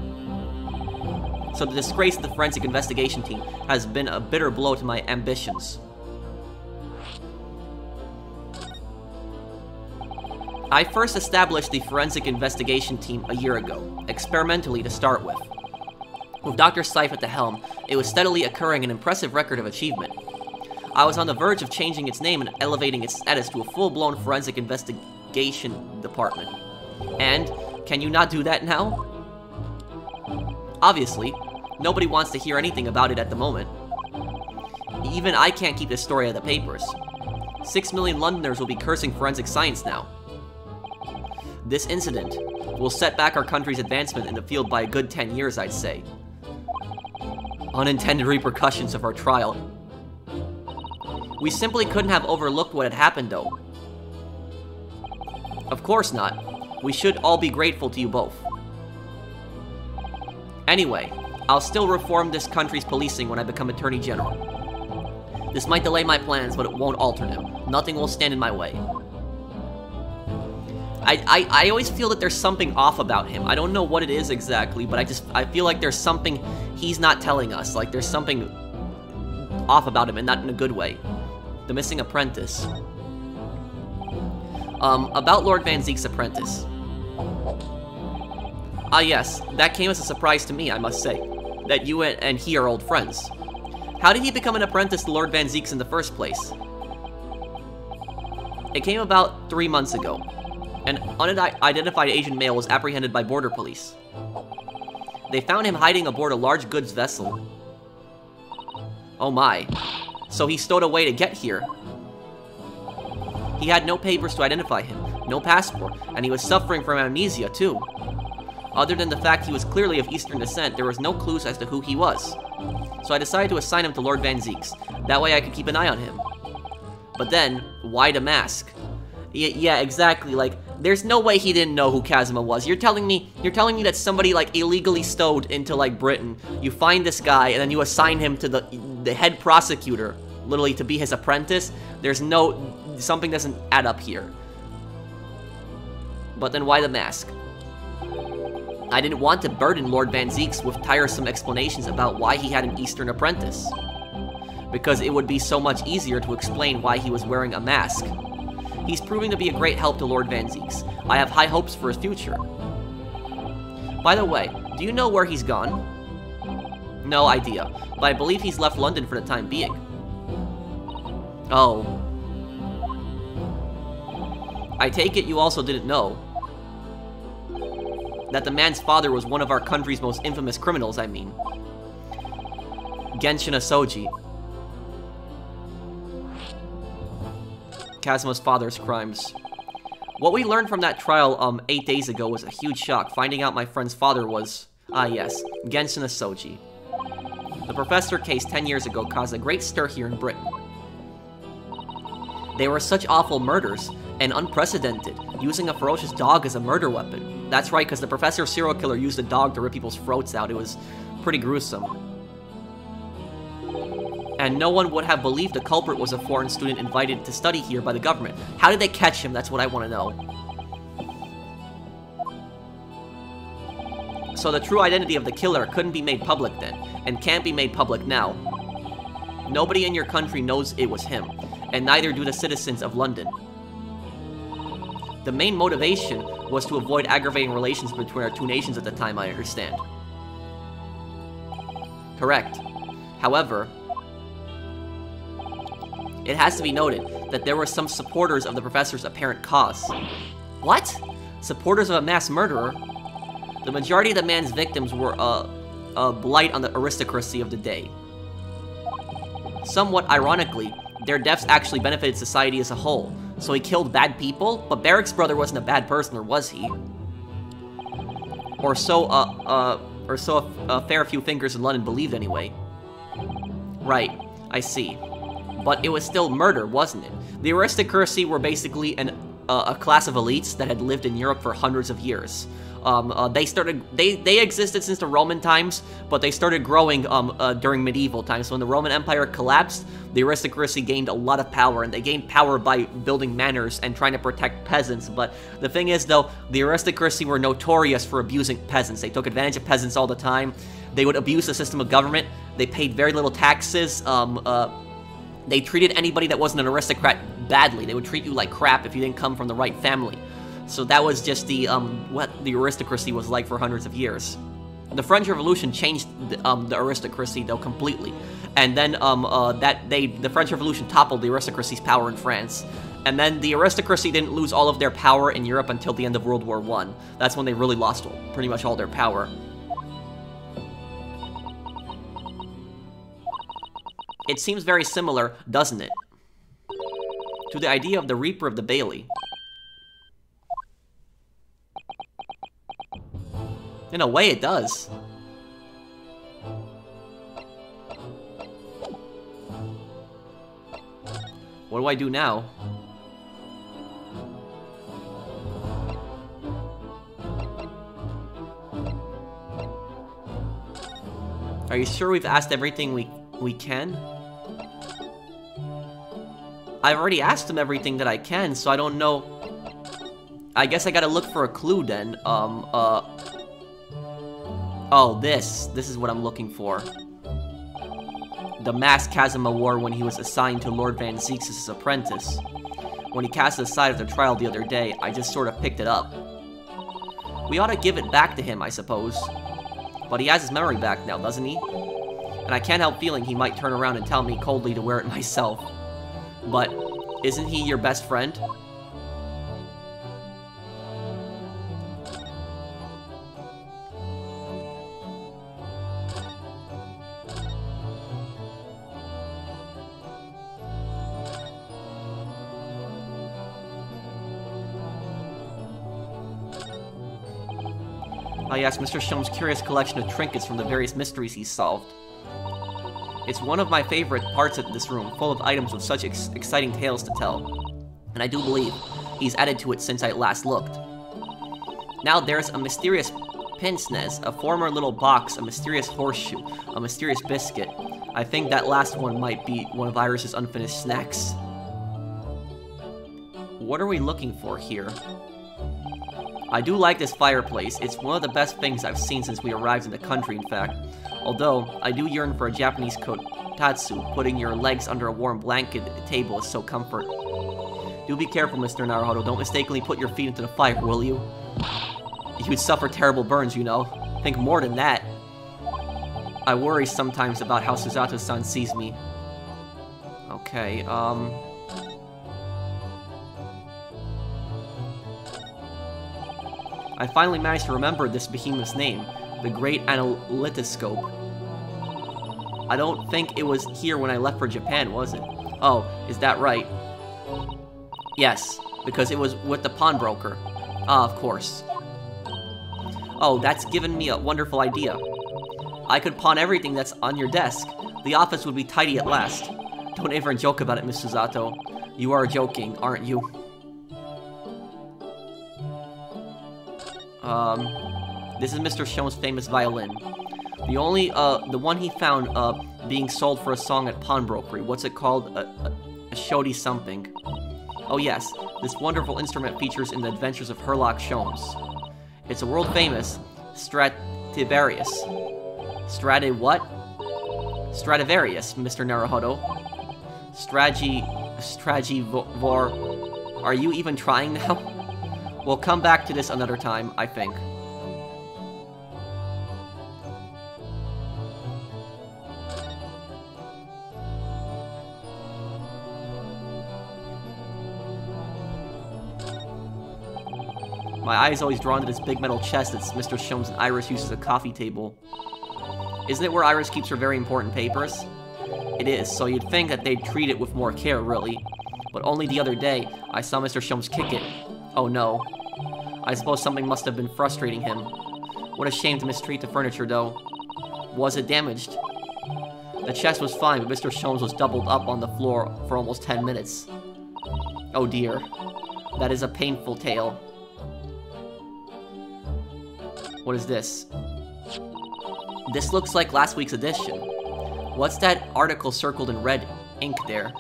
So the disgrace of the forensic investigation team has been a bitter blow to my ambitions. I first established the forensic investigation team a year ago, experimentally to start with. With Dr. Seif at the helm, it was steadily occurring an impressive record of achievement. I was on the verge of changing its name and elevating its status to a full-blown forensic investigation department. And, can you not do that now? Obviously, nobody wants to hear anything about it at the moment. Even I can't keep this story out of the papers. 6 million Londoners will be cursing forensic science now. This incident will set back our country's advancement in the field by a good 10 years, I'd say. Unintended repercussions of our trial. We simply couldn't have overlooked what had happened, though. Of course not. We should all be grateful to you both. Anyway, I'll still reform this country's policing when I become Attorney General. This might delay my plans, but it won't alter them. Nothing will stand in my way. I always feel that there's something off about him. I don't know what it is exactly, but I feel like there's something he's not telling us. Like, there's something off about him, and not in a good way. The Missing Apprentice. About Lord Van Zeek's apprentice. Ah yes, that came as a surprise to me, I must say. That you and he are old friends. How did he become an apprentice to Lord Van Zeek's in the first place? It came about 3 months ago. An unidentified Asian male was apprehended by border police. They found him hiding aboard a large goods vessel. Oh my. So he stowed away to get here. He had no papers to identify him, no passport, and he was suffering from amnesia too. Other than the fact he was clearly of Eastern descent, there was no clues as to who he was. So I decided to assign him to Lord Van Zeek's. That way I could keep an eye on him. But then, why the mask? Yeah, exactly, like, there's no way he didn't know who Kazuma was. You're telling me that somebody, like, illegally stowed into, like, Britain, you find this guy, and then you assign him to the head prosecutor, literally, to be his apprentice? Something doesn't add up here. But then why the mask? I didn't want to burden Lord Van Zeek's with tiresome explanations about why he had an Eastern apprentice. Because it would be so much easier to explain why he was wearing a mask. He's proving to be a great help to Lord Van Zeek's. I have high hopes for his future. By the way, do you know where he's gone? No idea, but I believe he's left London for the time being. Oh. I take it you also didn't know that the man's father was one of our country's most infamous criminals, I mean. Genshin Asoji. Kazuma's father's crimes. What we learned from that trial 8 days ago was a huge shock. Finding out my friend's father was, yes, Genshin Asoji. The professor case 10 years ago caused a great stir here in Britain. They were such awful murders, and unprecedented, using a ferocious dog as a murder weapon. That's right, because the professor's serial killer used a dog to rip people's throats out. It was pretty gruesome. And no one would have believed the culprit was a foreign student invited to study here by the government. How did they catch him? That's what I want to know. So the true identity of the killer couldn't be made public then, and can't be made public now. Nobody in your country knows it was him, and neither do the citizens of London. The main motivation was to avoid aggravating relations between our two nations at the time, I understand. Correct. However, it has to be noted that there were some supporters of the professor's apparent cause. What? Supporters of a mass murderer? The majority of the man's victims were a blight on the aristocracy of the day. Somewhat ironically, their deaths actually benefited society as a whole. So he killed bad people? But Barrick's brother wasn't a bad person, or was he? Or so a fair few thinkers in London believed anyway. Right, I see. But it was still murder, wasn't it? The aristocracy were basically a class of elites that had lived in Europe for hundreds of years. They existed since the Roman times, but they started growing during medieval times. So when the Roman Empire collapsed, the aristocracy gained a lot of power, and they gained power by building manors and trying to protect peasants. But the thing is, though, the aristocracy were notorious for abusing peasants. They took advantage of peasants all the time. They would abuse the system of government. They paid very little taxes. They treated anybody that wasn't an aristocrat badly. They would treat you like crap if you didn't come from the right family. So that was just the what the aristocracy was like for hundreds of years. The French Revolution changed the aristocracy though completely, and then the French Revolution toppled the aristocracy's power in France, and then the aristocracy didn't lose all of their power in Europe until the end of World War I. That's when they really lost pretty much all their power. It seems very similar, doesn't it, to the idea of the Reaper of the Bailey. In a way, it does. What do I do now? Are you sure we've asked everything we can? I've already asked him everything that I can, so I don't know. I guess I gotta look for a clue then. Oh, this is what I'm looking for. The masked Kazuma wore when he was assigned to Lord Van Zeeks' apprentice. When he cast it aside at the trial the other day, I just sort of picked it up. We ought to give it back to him, I suppose. But he has his memory back now, doesn't he? And I can't help feeling he might turn around and tell me coldly to wear it myself. But isn't he your best friend? I asked Mr. Shome's curious collection of trinkets from the various mysteries he's solved. It's one of my favorite parts of this room, full of items with such exciting tales to tell. And I do believe he's added to it since I last looked. Now there's a mysterious pince-nez, a former little box, a mysterious horseshoe, a mysterious biscuit. I think that last one might be one of Iris's unfinished snacks. What are we looking for here? I do like this fireplace. It's one of the best things I've seen since we arrived in the country, in fact. Although, I do yearn for a Japanese kotatsu. Putting your legs under a warm blanket at the table is so comfort. Do be careful, Mr. Naruhodo. Don't mistakenly put your feet into the fire, will you? You would suffer terrible burns, you know. Think more than that. I worry sometimes about how Susato-san sees me. Okay, I finally managed to remember this behemoth's name, the Great Analytoscope. I don't think it was here when I left for Japan, was it? Oh, is that right? Yes, because it was with the pawnbroker. Ah, of course. Oh, that's given me a wonderful idea. I could pawn everything that's on your desk. The office would be tidy at last. Don't ever joke about it, Miss Susato. You are joking, aren't you? This is Mr. Shone's famous violin. The one he found, being sold for a song at pawnbrokery. What's it called? A shoddy something. Oh yes, this wonderful instrument features in the adventures of Herlock Sholmes. It's a world-famous Stradivarius. What? Stradivarius, Mr. Naruhodo. Stragivor. Are you even trying now? We'll come back to this another time, I think. My eye is always drawn to this big metal chest that Mr. Shomes and Iris uses as a coffee table. Isn't it where Iris keeps her very important papers? It is, so you'd think that they'd treat it with more care, really. But only the other day, I saw Mr. Shomes kick it. Oh no. I suppose something must have been frustrating him. What a shame to mistreat the furniture, though. Was it damaged? The chest was fine, but Mr. Shomes was doubled up on the floor for almost 10 minutes. Oh dear. That is a painful tale. What is this? This looks like last week's edition. What's that article circled in red ink there?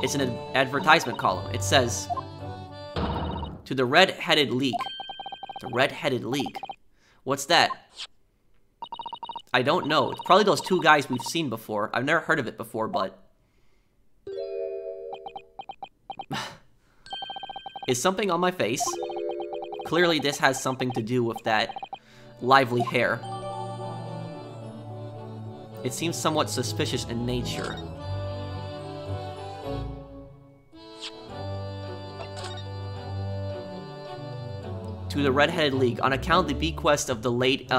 It's an advertisement column. It says, "To the Red-Headed League." The Red-Headed League. What's that? I don't know. It's probably those two guys we've seen before. I've never heard of it before, but... Is something on my face? Clearly this has something to do with that lively hair. It seems somewhat suspicious in nature. To the Red-Headed League, on account of the bequest of the late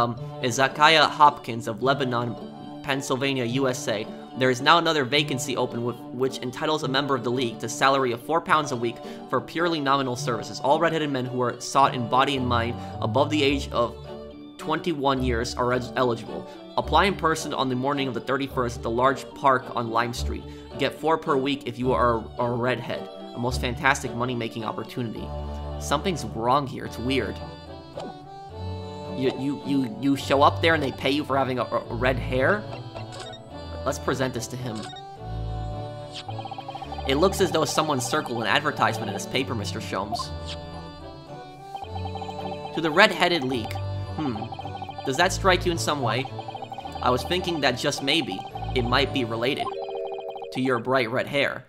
Ezekiah Hopkins of Lebanon, Pennsylvania, USA, there is now another vacancy open which entitles a member of the League to salary of £4 a week for purely nominal services. All red-headed men who are sought in body and mind above the age of 21 years are eligible. Apply in person on the morning of the 31st at the large park on Lime Street. Get 4 per week if you are a redhead. A most fantastic money-making opportunity. Something's wrong here. It's weird. You show up there and they pay you for having a red hair? Let's present this to him. It looks as though someone circled an advertisement in this paper, Mr. Sholmes. To the Red-Headed League. Does that strike you in some way? I was thinking that just maybe it might be related to your bright red hair.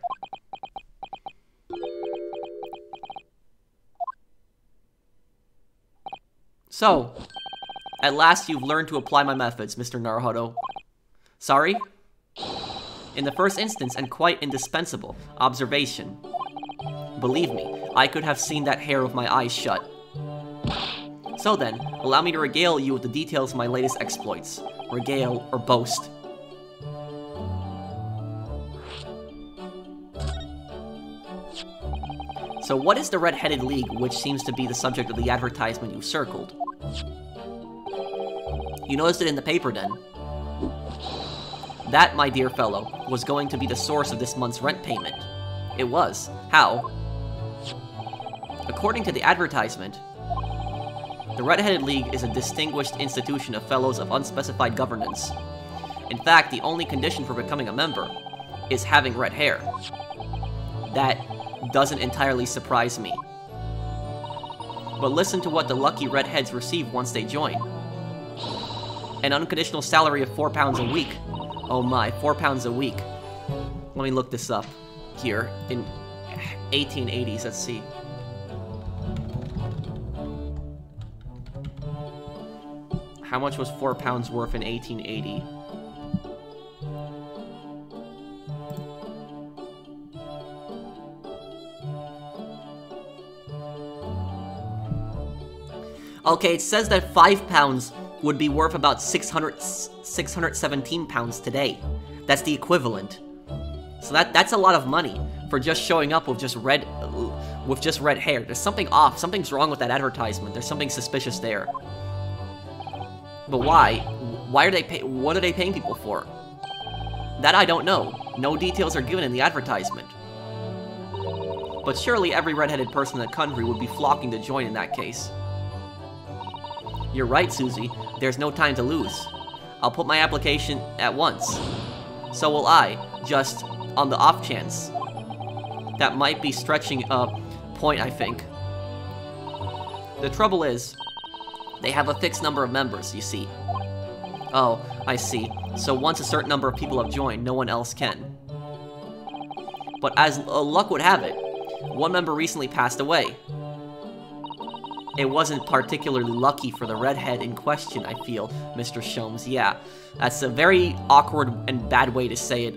So, at last you've learned to apply my methods, Mr. Naruhodo. Sorry? In the first instance, and quite indispensable, observation. Believe me, I could have seen that hair with my eyes shut. So then, allow me to regale you with the details of my latest exploits. Regale or boast. So what is the Red-Headed League, which seems to be the subject of the advertisement you circled? You noticed it in the paper, then? That, my dear fellow, was going to be the source of this month's rent payment. It was. How? According to the advertisement, the Red-Headed League is a distinguished institution of fellows of unspecified governance. In fact, the only condition for becoming a member is having red hair. That doesn't entirely surprise me. But listen to what the lucky redheads receive once they join. An unconditional salary of £4 a week. Oh my, £4 a week. Let me look this up here in 1880s, let's see. How much was £4 worth in 1880? Okay, it says that £5 would be worth about 617 pounds today. That's the equivalent. So that's a lot of money for just showing up with just red hair. There's something off. Something's wrong with that advertisement. There's something suspicious there. But why? Why are they what are they paying people for? That I don't know. No details are given in the advertisement. But surely every redheaded person in the country would be flocking to join in that case. You're right, Susie. There's no time to lose. I'll put my application at once. So will I, just on the off chance. That might be stretching a point, I think. The trouble is, they have a fixed number of members, you see. Oh, I see. So once a certain number of people have joined, no one else can. But as luck would have it, one member recently passed away. It wasn't particularly lucky for the redhead in question, I feel, Mr. Sholmes. Yeah, that's a very awkward and bad way to say it.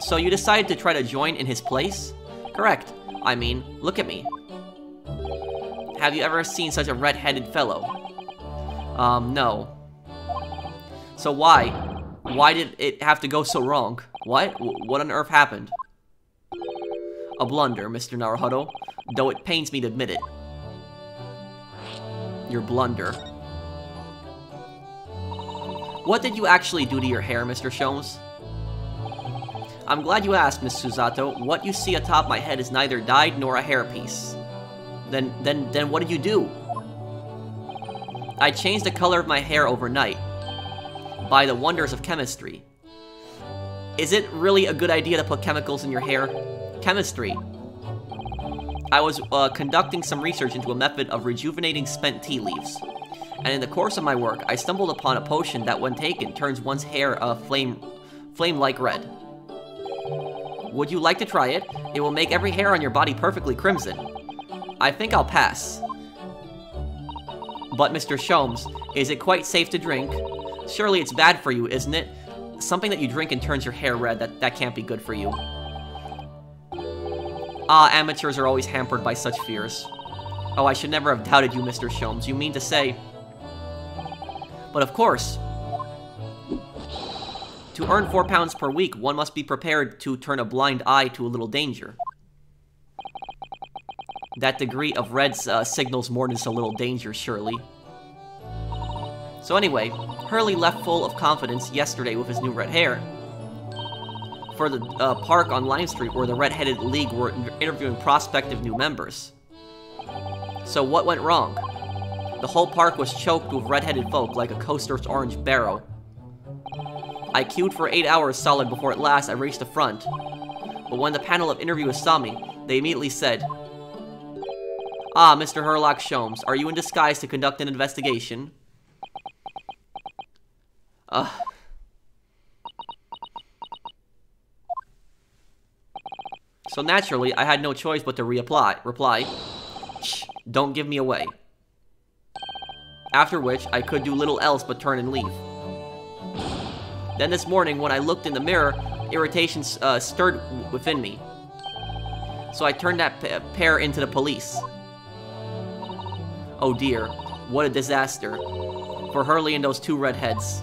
So you decided to try to join in his place? Correct. I mean, look at me. Have you ever seen such a red-headed fellow? No. So why? Why did it have to go so wrong? What? What on earth happened? A blunder, Mr. Naruhodo, though it pains me to admit it. Your blunder. What did you actually do to your hair, Mr. Sholmes? I'm glad you asked, Miss Susato. What you see atop my head is neither dyed nor a hairpiece. Then what did you do? I changed the color of my hair overnight. By the wonders of chemistry. Is it really a good idea to put chemicals in your hair? Chemistry. I was conducting some research into a method of rejuvenating spent tea leaves. And in the course of my work, I stumbled upon a potion that, when taken, turns one's hair flame-like red. Would you like to try it? It will make every hair on your body perfectly crimson. I think I'll pass. But Mr. Sholmes, is it quite safe to drink? Surely it's bad for you, isn't it? Something that you drink and turns your hair red, that can't be good for you. Ah, amateurs are always hampered by such fears. Oh, I should never have doubted you, Mr. Sholmes. You mean to say... But of course. To earn 4 pounds per week, one must be prepared to turn a blind eye to a little danger. That degree of red signals more than just a little danger, surely. So anyway, Hurley left full of confidence yesterday with his new red hair for the park on Lime Street, where the Red-Headed League were interviewing prospective new members. So what went wrong? The whole park was choked with red-headed folk like a coaster's orange barrow. I queued for 8 hours solid before at last I reached the front. But when the panel of interviewers saw me, they immediately said, "Ah, Mr. Herlock Sholmes, are you in disguise to conduct an investigation?" So naturally, I had no choice but to reply, "Shh, don't give me away." After which, I could do little else but turn and leave. Then this morning, when I looked in the mirror, irritation stirred within me. So I turned that pair into the police. Oh dear, what a disaster. For Hurley and those 2 redheads.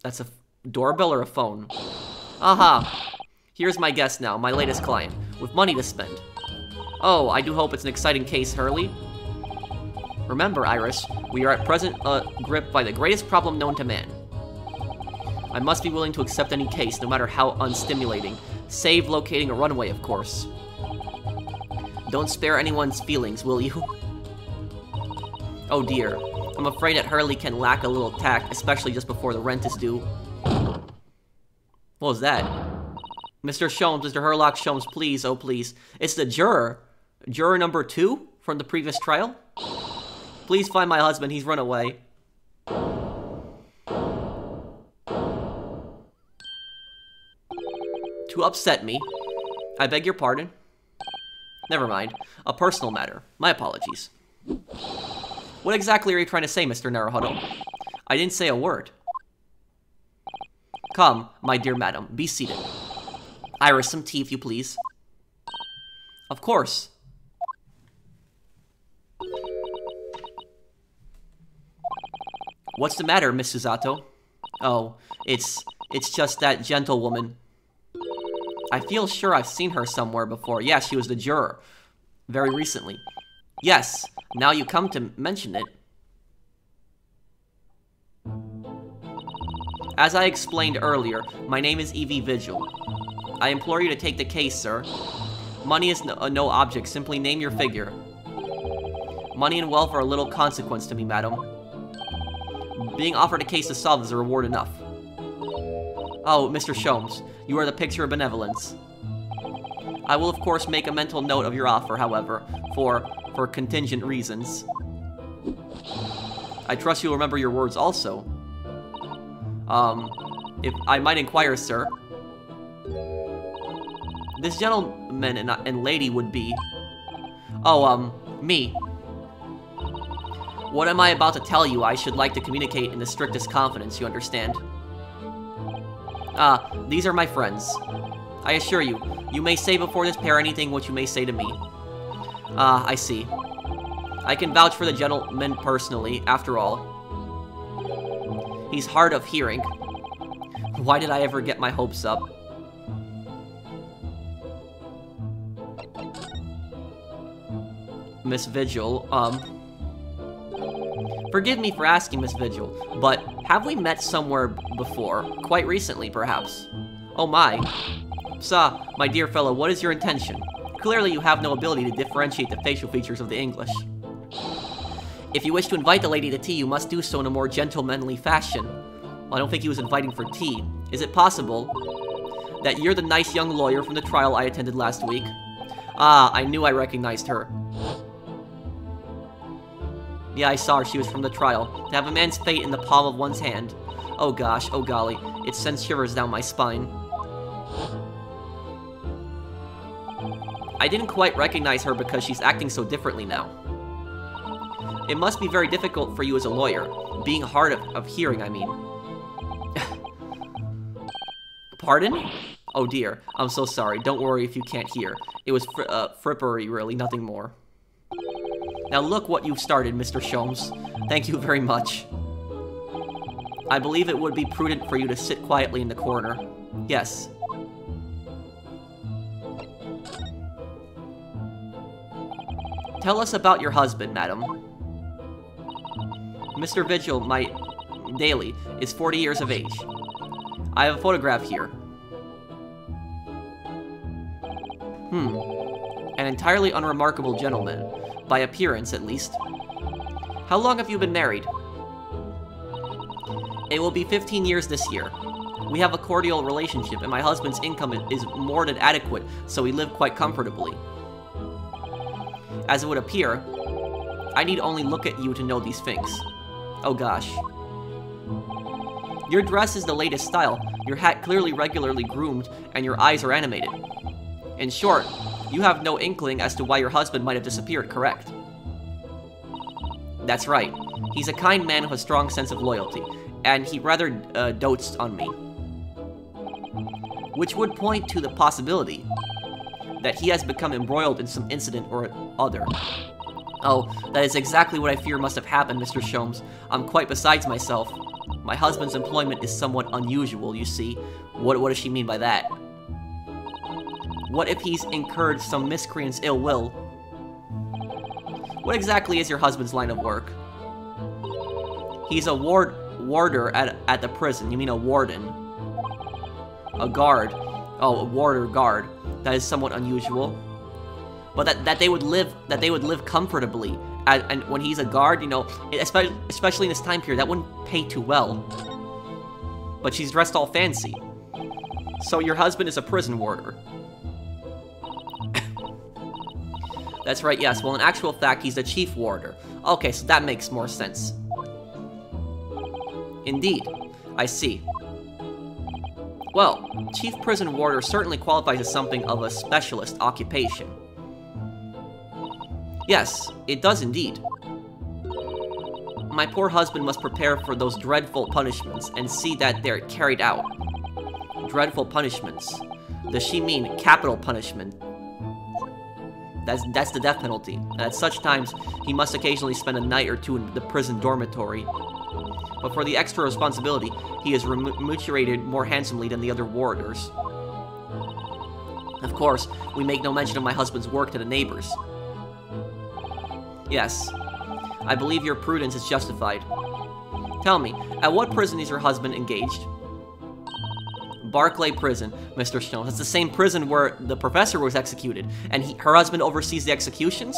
That's a doorbell or a phone? Aha! Here's my guest now, my latest client, with money to spend. Oh, I do hope it's an exciting case, Hurley. Remember, Iris, we are at present gripped by the greatest problem known to man. I must be willing to accept any case, no matter how unstimulating, save locating a runway, of course. Don't spare anyone's feelings, will you? Oh dear, I'm afraid that Hurley can lack a little tact, especially just before the rent is due. What was that? Mr. Sholmes, Mr. Herlock Sholmes, please, oh please. It's the juror. Juror number 2 from the previous trial? Please find my husband, he's run away. To upset me. I beg your pardon. Never mind. A personal matter. My apologies. What exactly are you trying to say, Mr. Naruhodo? I didn't say a word. Come, my dear madam, be seated. Iris, some tea, if you please. Of course. What's the matter, Miss Susato? Oh, it's just that gentlewoman. I feel sure I've seen her somewhere before. Yeah, she was the juror. Very recently. Yes, now you come to mention it. As I explained earlier, my name is Evie Vigil. I implore you to take the case, sir. Money is no object, simply name your figure. Money and wealth are of little consequence to me, madam. Being offered a case to solve is a reward enough. Oh, Mr. Sholmes, you are the picture of benevolence. I will of course make a mental note of your offer, however, for contingent reasons. I trust you'll remember your words also. If I might inquire, sir. This gentleman and lady would be... Oh, me. What am I about to tell you? I should like to communicate in the strictest confidence, you understand? These are my friends. I assure you, you may say before this pair anything which you may say to me. I see. I can vouch for the gentleman personally, after all. He's hard of hearing. Why did I ever get my hopes up? Miss Vigil, Forgive me for asking, Miss Vigil, but have we met somewhere before? Quite recently, perhaps? Oh my. Sa, my dear fellow, what is your intention? Clearly you have no ability to differentiate the facial features of the English. If you wish to invite the lady to tea, you must do so in a more gentlemanly fashion. Well, I don't think he was inviting for tea. Is it possible that you're the nice young lawyer from the trial I attended last week? Ah, I knew I recognized her. Yeah, I saw her. She was from the trial. To have a man's fate in the palm of one's hand. Oh gosh, oh golly. It sends shivers down my spine. I didn't quite recognize her because she's acting so differently now. It must be very difficult for you as a lawyer. Being hard of hearing, I mean. Pardon? Oh dear, I'm so sorry. Don't worry if you can't hear. It was frippery, really, nothing more. Now look what you've started, Mr. Sholmes. Thank you very much. I believe it would be prudent for you to sit quietly in the corner. Yes. Tell us about your husband, madam. Mr. Vigil, my Daly, is 40 years of age. I have a photograph here. An entirely unremarkable gentleman. By appearance, at least. How long have you been married? It will be 15 years this year. We have a cordial relationship, and my husband's income is more than adequate, so we live quite comfortably. As it would appear, I need only look at you to know these things. Oh gosh. Your dress is the latest style, your hat clearly regularly groomed, and your eyes are animated. In short, you have no inkling as to why your husband might have disappeared, correct? That's right. He's a kind man with a strong sense of loyalty, and he rather dotes on me. Which would point to the possibility that he has become embroiled in some incident or other. Oh, that is exactly what I fear must have happened, Mr. Sholmes. I'm quite besides myself. My husband's employment is somewhat unusual, you see. What does she mean by that? What if he's incurred some miscreant's ill will? What exactly is your husband's line of work? He's a warder at the prison. You mean a warden? A guard. Oh, a warder guard. That is somewhat unusual. But that they would live comfortably. And when he's a guard, you know, especially in this time period, that wouldn't pay too well. But she's dressed all fancy. So your husband is a prison warder. That's right, yes. Well, in actual fact, he's the chief warder. Okay, so that makes more sense. Indeed. I see. Well, chief prison warder certainly qualifies as something of a specialist occupation. Yes, it does indeed. My poor husband must prepare for those dreadful punishments and see that they're carried out. Dreadful punishments. Does she mean capital punishment? That's the death penalty, and at such times, he must occasionally spend a night or two in the prison dormitory. But for the extra responsibility, he is remunerated more handsomely than the other warders. Of course, we make no mention of my husband's work to the neighbors. Yes, I believe your prudence is justified. Tell me, at what prison is your husband engaged? Barclay Prison, Mr. Snow. That's the same prison where the professor was executed, and her husband oversees the executions?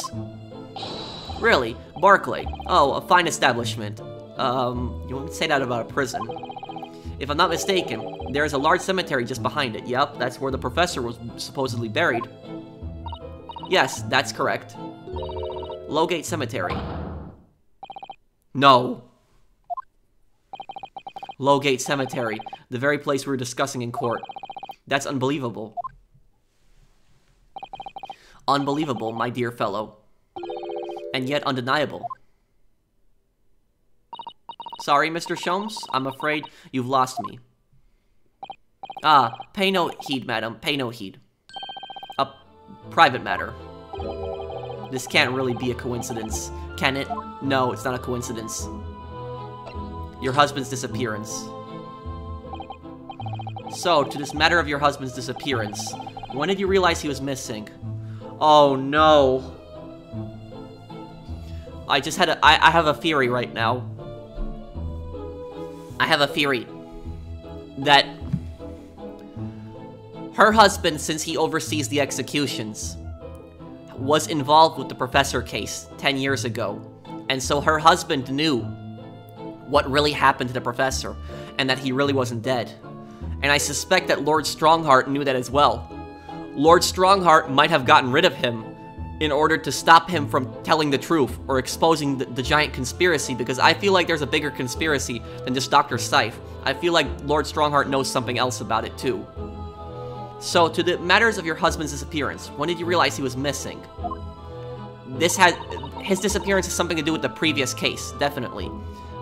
Really? Barclay? Oh, a fine establishment. You wouldn't say that about a prison. If I'm not mistaken, there is a large cemetery just behind it. Yep, that's where the professor was supposedly buried. Yes, that's correct. Lowgate Cemetery. No. Lowgate Cemetery, the very place we were discussing in court. That's unbelievable. Unbelievable, my dear fellow. And yet undeniable. Sorry, Mr. Sholmes, I'm afraid you've lost me. Ah, pay no heed, madam, pay no heed. A private matter. This can't really be a coincidence, can it? No, it's not a coincidence. Your husband's disappearance. So, to this matter of your husband's disappearance, when did you realize he was missing? Oh no. I just had I have a theory right now. I have a theory that her husband, since he oversees the executions, was involved with the professor case 10 years ago. And so her husband knew what really happened to the professor, and that he really wasn't dead. And I suspect that Lord Strongheart knew that as well. Lord Strongheart might have gotten rid of him in order to stop him from telling the truth or exposing the giant conspiracy, because I feel like there's a bigger conspiracy than just Dr. Scythe. I feel like Lord Strongheart knows something else about it too. So, to the matters of your husband's disappearance, when did you realize he was missing? His disappearance has something to do with the previous case, definitely.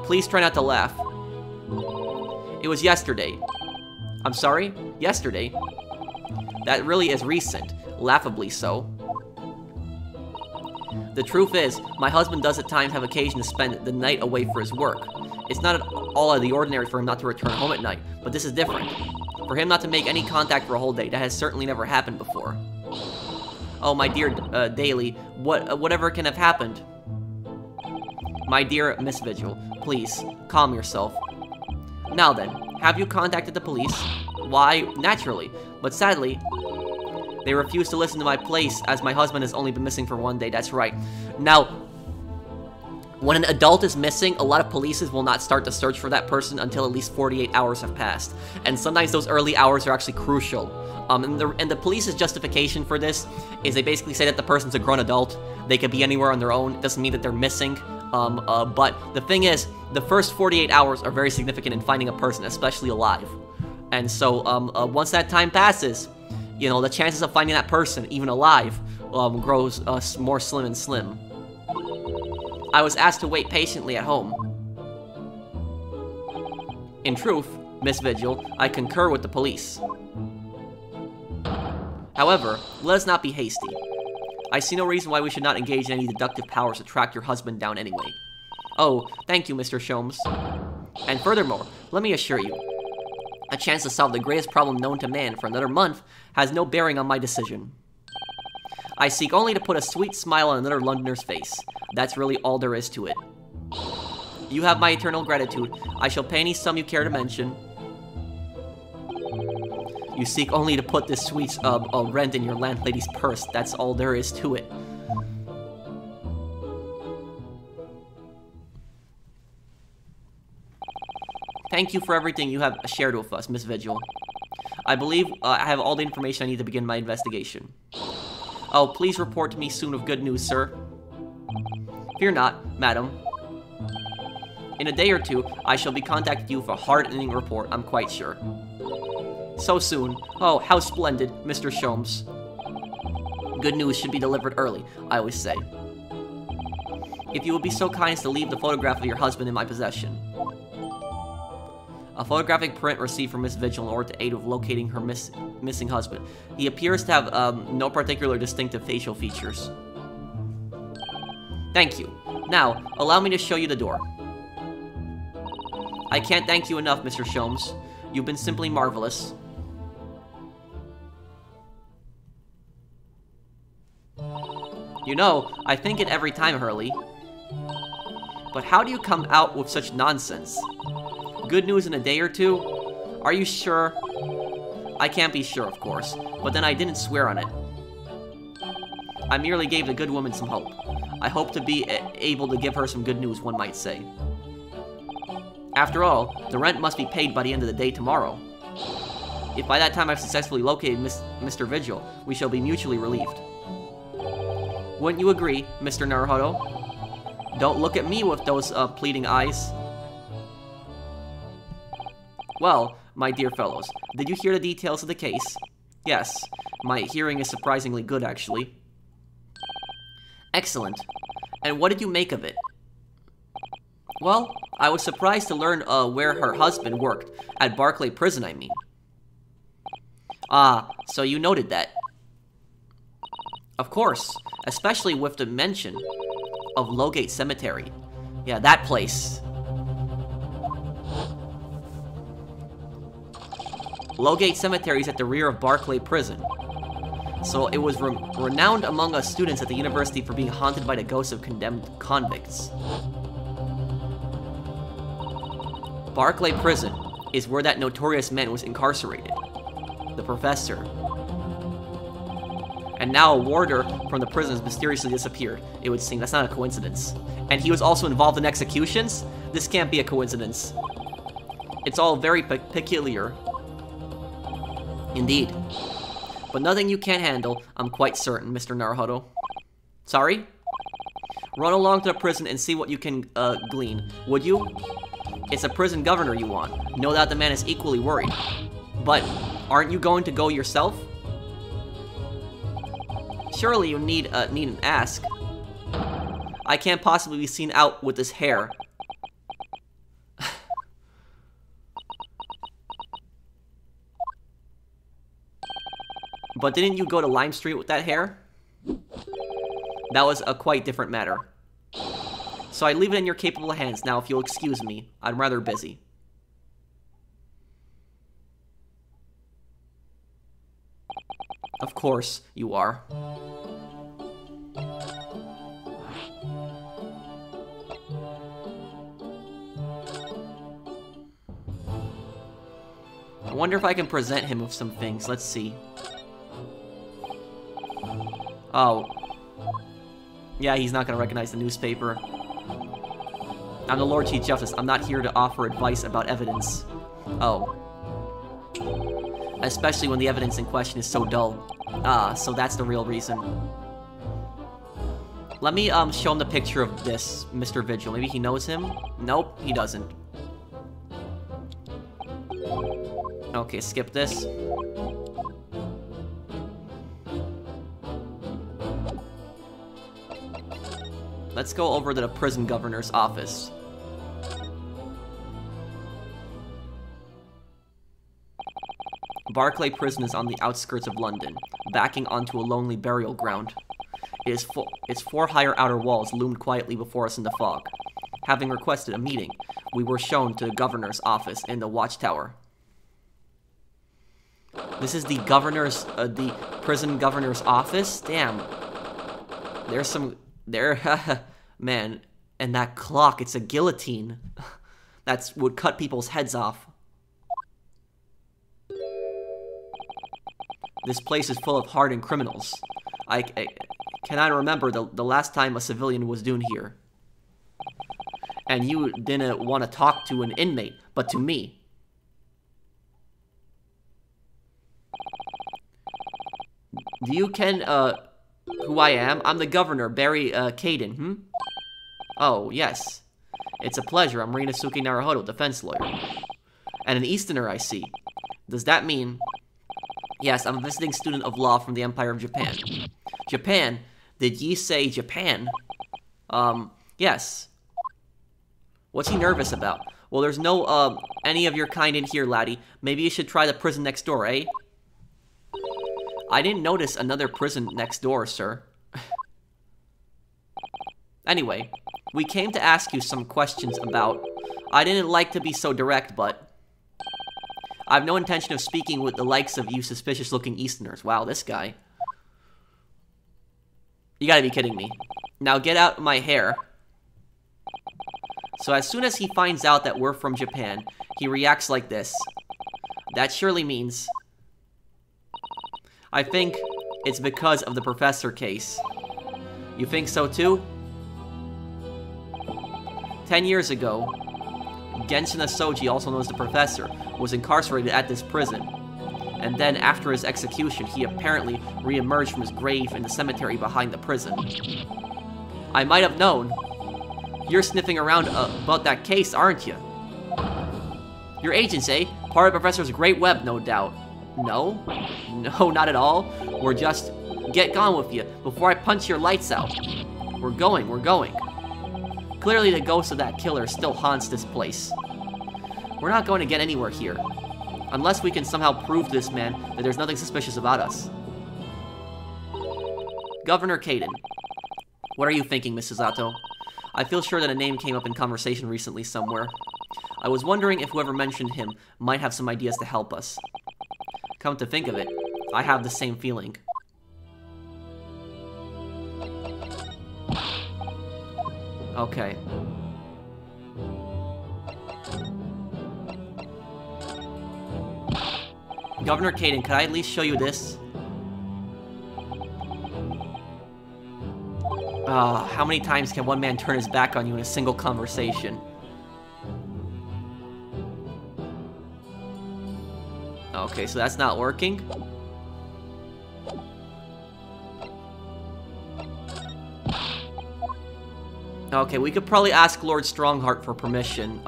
Please try not to laugh. It was yesterday. I'm sorry? Yesterday? That really is recent. Laughably so. The truth is, my husband does at times have occasion to spend the night away for his work. It's not at all out of the ordinary for him not to return home at night, but this is different. For him not to make any contact for a whole day, that has certainly never happened before. Oh, my dear Daly, whatever can have happened? My dear Miss Vigil, please, calm yourself. Now then, have you contacted the police? Why, naturally, but sadly, they refuse to listen to my place as my husband has only been missing for 1 day, that's right. Now, when an adult is missing, a lot of polices will not start to search for that person until at least 48 hours have passed. And sometimes those early hours are actually crucial. And the police's justification for this is they basically say that the person's a grown adult. They could be anywhere on their own. It doesn't mean that they're missing. But the thing is, the first 48 hours are very significant in finding a person, especially alive. And so, once that time passes, you know, the chances of finding that person, even alive, grows more slim and slim. I was asked to wait patiently at home. In truth, Miss Vigil, I concur with the police. However, let us not be hasty. I see no reason why we should not engage in any deductive powers to track your husband down anyway. Oh, thank you, Mr. Sholmes. And furthermore, let me assure you, a chance to solve the greatest problem known to man for another month has no bearing on my decision. I seek only to put a sweet smile on another Londoner's face. That's really all there is to it. You have my eternal gratitude. I shall pay any sum you care to mention. You seek only to put this sweet rent in your landlady's purse. That's all there is to it. Thank you for everything you have shared with us, Miss Vigil. I believe I have all the information I need to begin my investigation. Oh, please report to me soon with good news, sir. Fear not, madam. In a day or two, I shall be contacting you for a hard-hitting report, I'm quite sure. So soon. Oh, how splendid, Mr. Sholmes. Good news should be delivered early, I always say. If you would be so kind as to leave the photograph of your husband in my possession. A photographic print received from Miss Vigil in order to aid with locating her missing husband. He appears to have no particular distinctive facial features. Thank you. Now, allow me to show you the door. I can't thank you enough, Mr. Sholmes. You've been simply marvelous. You know, I think it every time, Hurley. But how do you come out with such nonsense? Good news in a day or two? Are you sure? I can't be sure, of course, but then I didn't swear on it. I merely gave the good woman some hope. I hope to be able to give her some good news, one might say. After all, the rent must be paid by the end of the day tomorrow. If by that time I've successfully located Mr. Vigil, we shall be mutually relieved. Wouldn't you agree, Mr. Naruhodo? Don't look at me with those pleading eyes. Well, my dear fellows, did you hear the details of the case? Yes, my hearing is surprisingly good, actually. Excellent. And what did you make of it? Well, I was surprised to learn where her husband worked. At Barclay Prison, I mean. Ah, so you noted that. Of course, especially with the mention of Lowgate Cemetery. Yeah, that place. Lowgate Cemetery is at the rear of Barclay Prison. So it was renowned among us students at the university for being haunted by the ghosts of condemned convicts. Barclay Prison is where that notorious man was incarcerated. The professor. And now a warder from the prison has mysteriously disappeared. It would seem that's not a coincidence. And he was also involved in executions? This can't be a coincidence. It's all very peculiar. Indeed. But nothing you can't handle, I'm quite certain, Mr. Naruhodo. Sorry? Run along to the prison and see what you can, glean, would you? It's a prison governor you want. No doubt the man is equally worried. But, aren't you going to go yourself? Surely you needn't ask. I can't possibly be seen out with this hair. But didn't you go to Lime Street with that hair? That was a quite different matter. So I leave it in your capable hands. Now, if you'll excuse me, I'm rather busy. Of course you are. I wonder if I can present him with some things. Let's see. Oh. Yeah, he's not gonna recognize the newspaper. I'm the Lord Chief Justice. I'm not here to offer advice about evidence. Oh. Especially when the evidence in question is so dull. Ah, so that's the real reason. Let me, show him the picture of this Mr. Vigil. Maybe he knows him? Nope, he doesn't. Okay, skip this. Let's go over to the prison governor's office. Barclay Prison is on the outskirts of London, backing onto a lonely burial ground. Its four higher outer walls loomed quietly before us in the fog. Having requested a meeting, we were shown to the governor's office in the watchtower. This is the prison governor's office? Damn. There's some... man, and that clock, it's a guillotine. That would cut people's heads off. This place is full of hardened criminals. I cannot remember the last time a civilian was doomed here. And you didn't want to talk to an inmate, but to me. Do you ken, who I am? I'm the governor, Barry, Caden, Oh, yes. It's a pleasure. I'm Ryunosuke Naruhodo, defense lawyer. And an Easterner, I see. Does that mean... Yes, I'm a visiting student of law from the Empire of Japan. Japan? Did ye say Japan? Yes. What's he nervous about? Well, there's no, any of your kind in here, laddie. Maybe you should try the prison next door, eh? I didn't notice another prison next door, sir. Anyway, we came to ask you some questions about... I didn't like to be so direct, but... I have no intention of speaking with the likes of you suspicious-looking Easterners. Wow, this guy. You gotta be kidding me. Now get out my hair. So as soon as he finds out that we're from Japan, he reacts like this. That surely means... I think it's because of the professor case. You think so too? 10 years ago, Genshin Asoji, also known as the Professor, was incarcerated at this prison. And then, after his execution, he apparently re-emerged from his grave in the cemetery behind the prison. I might have known. You're sniffing around about that case, aren't you? Your agents, eh? Part of the Professor's great web, no doubt. No? No, not at all. We're just... Get gone with you, before I punch your lights out. We're going. Clearly the ghost of that killer still haunts this place. We're not going to get anywhere here. Unless we can somehow prove to this man that there's nothing suspicious about us. Governor Caden. What are you thinking, Mrs. Zato? I feel sure that a name came up in conversation recently somewhere. I was wondering if whoever mentioned him might have some ideas to help us. Come to think of it, I have the same feeling. Okay. Governor Caden, could I at least show you this? How many times can one man turn his back on you in a single conversation? Okay, so that's not working. Okay, we could probably ask Lord Strongheart for permission.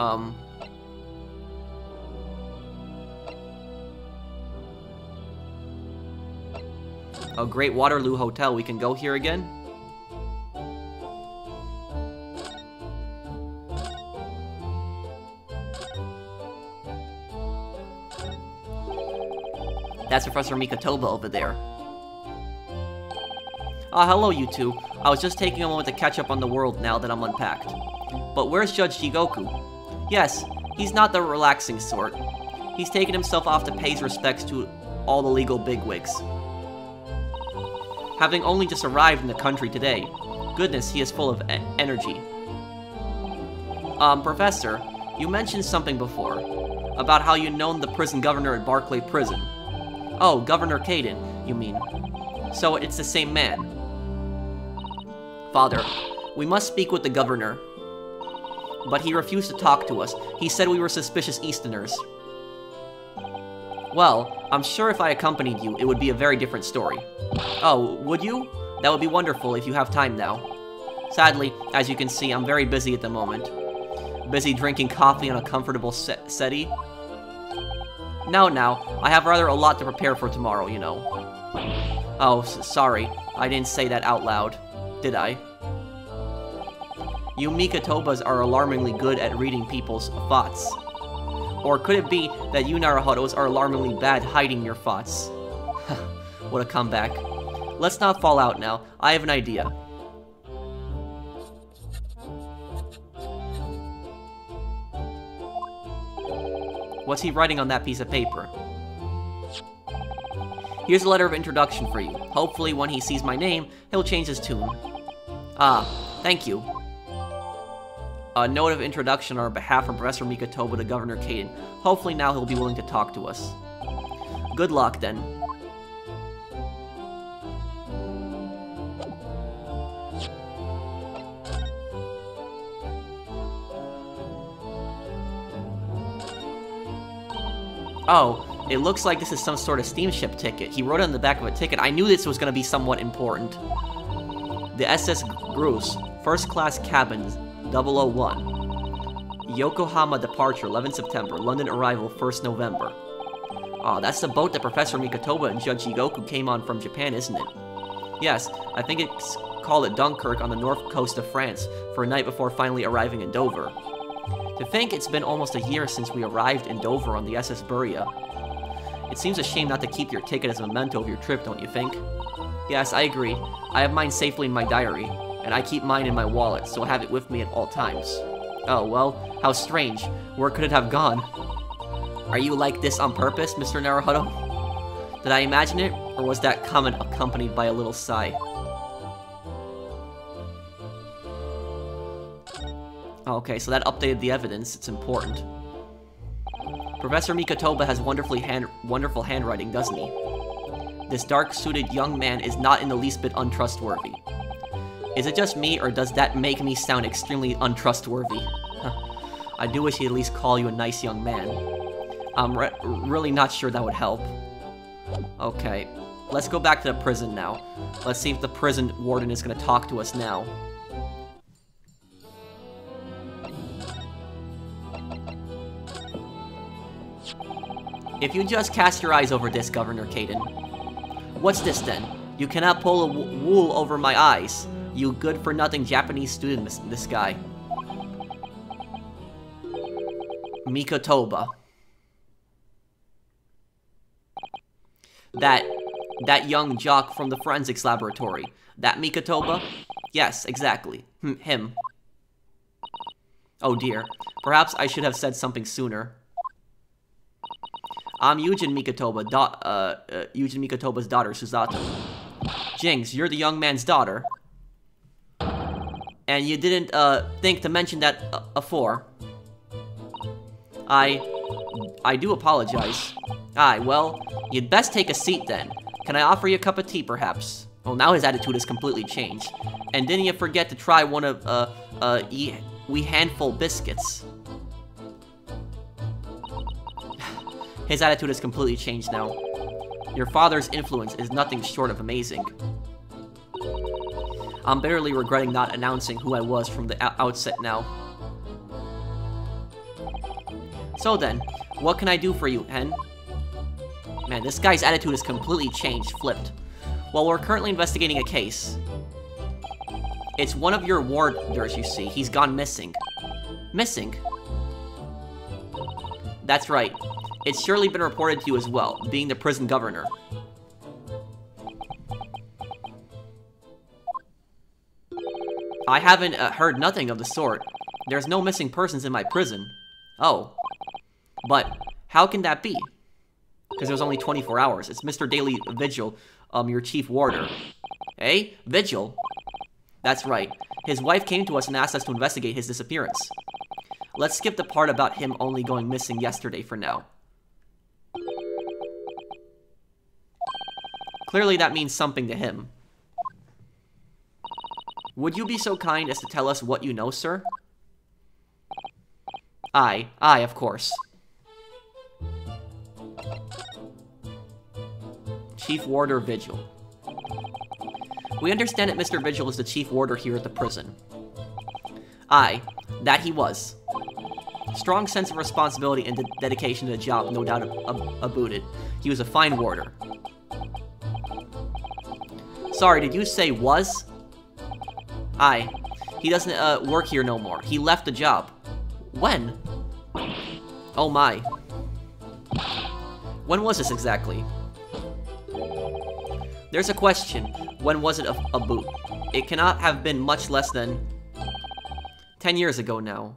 A Great Waterloo Hotel. We can go here again. That's Professor Mikotoba over there. Hello, you two. I was just taking a moment to catch up on the world now that I'm unpacked. But where's Judge Jigoku? Yes, he's not the relaxing sort. He's taken himself off to pay his respects to all the legal bigwigs. Having only just arrived in the country today, goodness, he is full of energy. Professor, you mentioned something before, about how you known the prison governor at Barclay Prison. Oh, Governor Caden, you mean. So it's the same man. Father, we must speak with the governor. But he refused to talk to us. He said we were suspicious Easterners. Well, I'm sure if I accompanied you, it would be a very different story. Oh, would you? That would be wonderful if you have time now. Sadly, as you can see, I'm very busy at the moment. Busy drinking coffee on a comfortable settee. Now, I have rather a lot to prepare for tomorrow, you know. Oh, sorry, I didn't say that out loud, did I? You Mikotobas are alarmingly good at reading people's thoughts. Or could it be that you Naruhodos are alarmingly bad hiding your thoughts? What a comeback. Let's not fall out now, I have an idea. What's he writing on that piece of paper? Here's a letter of introduction for you. Hopefully, when he sees my name, he'll change his tune. Thank you. A note of introduction on behalf from Professor Mikotoba to Governor Caden. Hopefully now he'll be willing to talk to us. Good luck, then. Oh, it looks like this is some sort of steamship ticket. He wrote it on the back of a ticket. I knew this was going to be somewhat important. The SS Bruce, first class cabin, 001. Yokohama departure, 11 September. London arrival, 1st November. Oh, that's the boat that Professor Mikotoba and Judge Jigoku came on from Japan, isn't it? Yes, I think it's called at Dunkirk on the north coast of France for a night before finally arriving in Dover. To think it's been almost a year since we arrived in Dover on the SS Buria. It seems a shame not to keep your ticket as a memento of your trip, don't you think? Yes, I agree. I have mine safely in my diary, and I keep mine in my wallet, so I have it with me at all times. Oh, well, how strange. Where could it have gone? Are you like this on purpose, Mr. Naruhodo? Did I imagine it, or was that comment accompanied by a little sigh? Okay, so that updated the evidence. It's important. Professor Mikotoba has wonderful handwriting, doesn't he? This dark-suited young man is not in the least bit untrustworthy. Is it just me, or does that make me sound extremely untrustworthy? I do wish he'd at least call you a nice young man. I'm really not sure that would help. Okay, let's go back to the prison now. Let's see if the prison warden is going to talk to us now. If you just cast your eyes over this, Governor Caden. What's this then? You cannot pull a wool over my eyes. You good-for-nothing Japanese student, this guy. Mikotoba. That young jock from the forensics laboratory. That Mikotoba? Yes, exactly. Him. Oh dear. Perhaps I should have said something sooner. I'm Yujin Mikotoba, Yujin Mikotoba's daughter, Suzato. Jinx, you're the young man's daughter. And you didn't, think to mention that, afore. I do apologize. Aye, well, you'd best take a seat then. Can I offer you a cup of tea, perhaps? Well, now his attitude has completely changed. And didn't you forget to try one of, wee handful biscuits? His attitude has completely changed now. Your father's influence is nothing short of amazing. I'm bitterly regretting not announcing who I was from the outset now. So then, what can I do for you, Hen? Man, this guy's attitude has completely changed, flipped. Well, we're currently investigating a case. It's one of your warders, you see. He's gone missing. Missing? That's right. It's surely been reported to you as well, being the prison governor. I haven't heard nothing of the sort. There's no missing persons in my prison. Oh. But how can that be? Because it was only 24 hours. It's Mr. Daily Vigil, your chief warder. Eh? Vigil? That's right. His wife came to us and asked us to investigate his disappearance. Let's skip the part about him only going missing yesterday for now. Clearly that means something to him. Would you be so kind as to tell us what you know, sir? Aye, of course. Chief Warder Vigil. We understand that Mr. Vigil is the chief warder here at the prison. Aye, that he was. Strong sense of responsibility and dedication to the job, no doubt about it. He was a fine warder. Sorry, did you say was? Aye. He doesn't work here no more. He left the job. When? Oh my. When was this exactly? There's a question. When was it a boot? It cannot have been much less than 10 years ago now.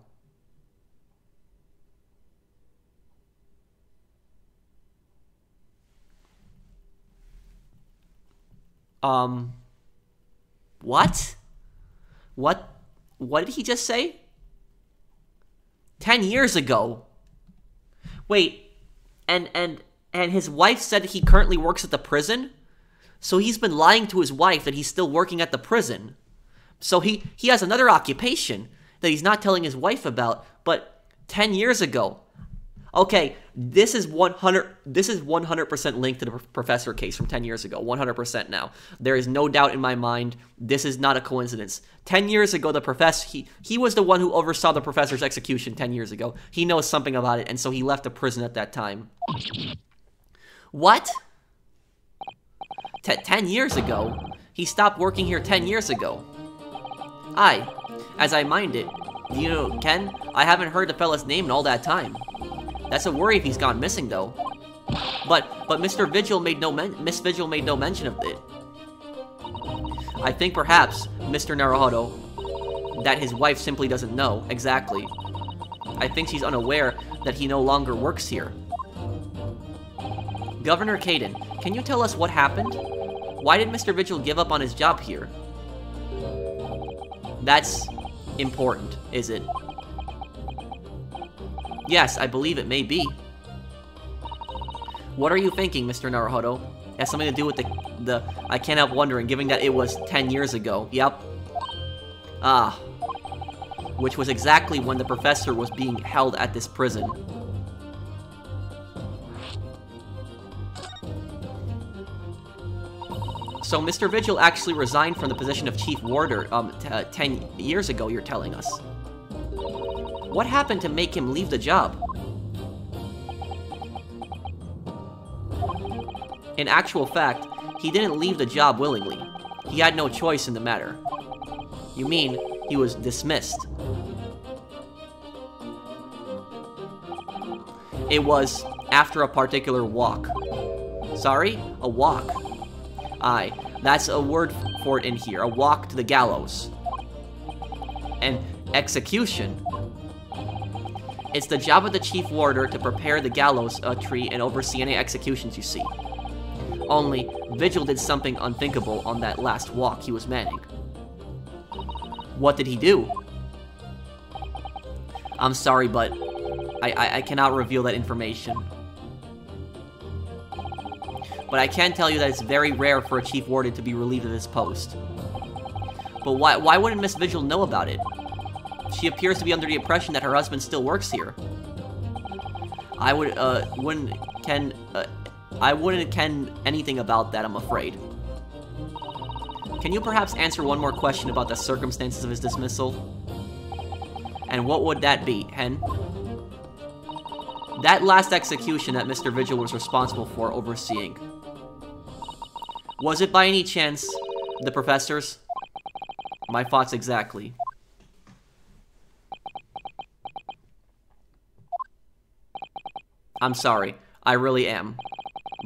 What? What did he just say? 10 years ago? Wait, and his wife said he currently works at the prison? So he's been lying to his wife that he's still working at the prison. So he has another occupation that he's not telling his wife about, but 10 years ago. Okay, this is 100% linked to the professor case from 10 years ago. 100% now. There is no doubt in my mind this is not a coincidence. 10 years ago, the professor, he was the one who oversaw the professor's execution 10 years ago. He knows something about it, and so he left the prison at that time. What? 10 years ago? He stopped working here 10 years ago. Aye, as I mind it. You know, Ken, I haven't heard the fella's name in all that time. That's a worry if he's gone missing, though. But Mr. Vigil made Miss Vigil made no mention of it. I think perhaps, Mr. Naruhodo, that his wife simply doesn't know exactly. I think she's unaware that he no longer works here. Governor Caden, can you tell us what happened? Why did Mr. Vigil give up on his job here? That's important, is it? Yes, I believe it may be. What are you thinking, Mr. Naruhodo? It has something to do with the I can't help wondering, given that it was 10 years ago. Yep. Ah. Which was exactly when the professor was being held at this prison. So Mr. Vigil actually resigned from the position of Chief Warder 10 years ago, you're telling us. What happened to make him leave the job? In actual fact, he didn't leave the job willingly. He had no choice in the matter. You mean he was dismissed? It was after a particular walk. Sorry? A walk. Aye, that's a word for it in here. A walk to the gallows. And execution. It's the job of the chief warder to prepare the gallows tree and oversee any executions you see. Only, Vigil did something unthinkable on that last walk he was manning. What did he do? I'm sorry, but I cannot reveal that information. But I can tell you that it's very rare for a Chief Warden to be relieved of his post. But why wouldn't Miss Vigil know about it? She appears to be under the impression that her husband still works here. I wouldn't ken anything about that, I'm afraid. Can you perhaps answer one more question about the circumstances of his dismissal? And what would that be, Hen? That last execution that Mr. Vigil was responsible for overseeing. Was it by any chance the professor's? My thoughts exactly. I'm sorry. I really am.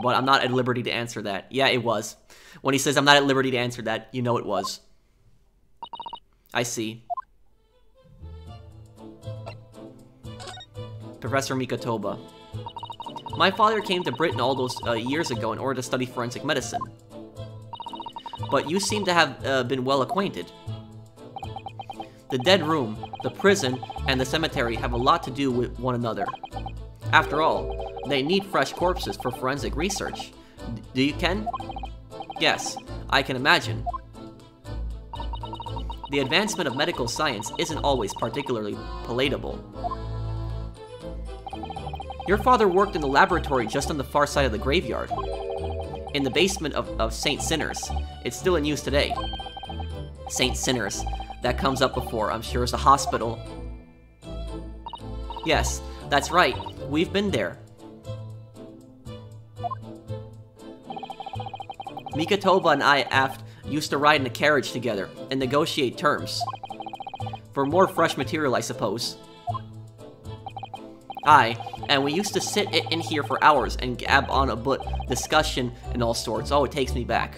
But I'm not at liberty to answer that. Yeah, it was. When he says I'm not at liberty to answer that, you know it was. I see. Professor Mikotoba. My father came to Britain all those years ago in order to study forensic medicine. But you seem to have been well acquainted. The dead room, the prison, and the cemetery have a lot to do with one another. After all, they need fresh corpses for forensic research. Do you, Ken? Yes, I can imagine. The advancement of medical science isn't always particularly palatable. Your father worked in the laboratory just on the far side of the graveyard. In the basement of St. Sinners. It's still in use today. St. Sinners. That comes up before, I'm sure, as a hospital. Yes, that's right. We've been there. Mikotoba and I, Aft, used to ride in a carriage together and negotiate terms. For more fresh material, I suppose. Aye, and we used to sit in here for hours and gab on about discussion and all sorts. Oh, it takes me back.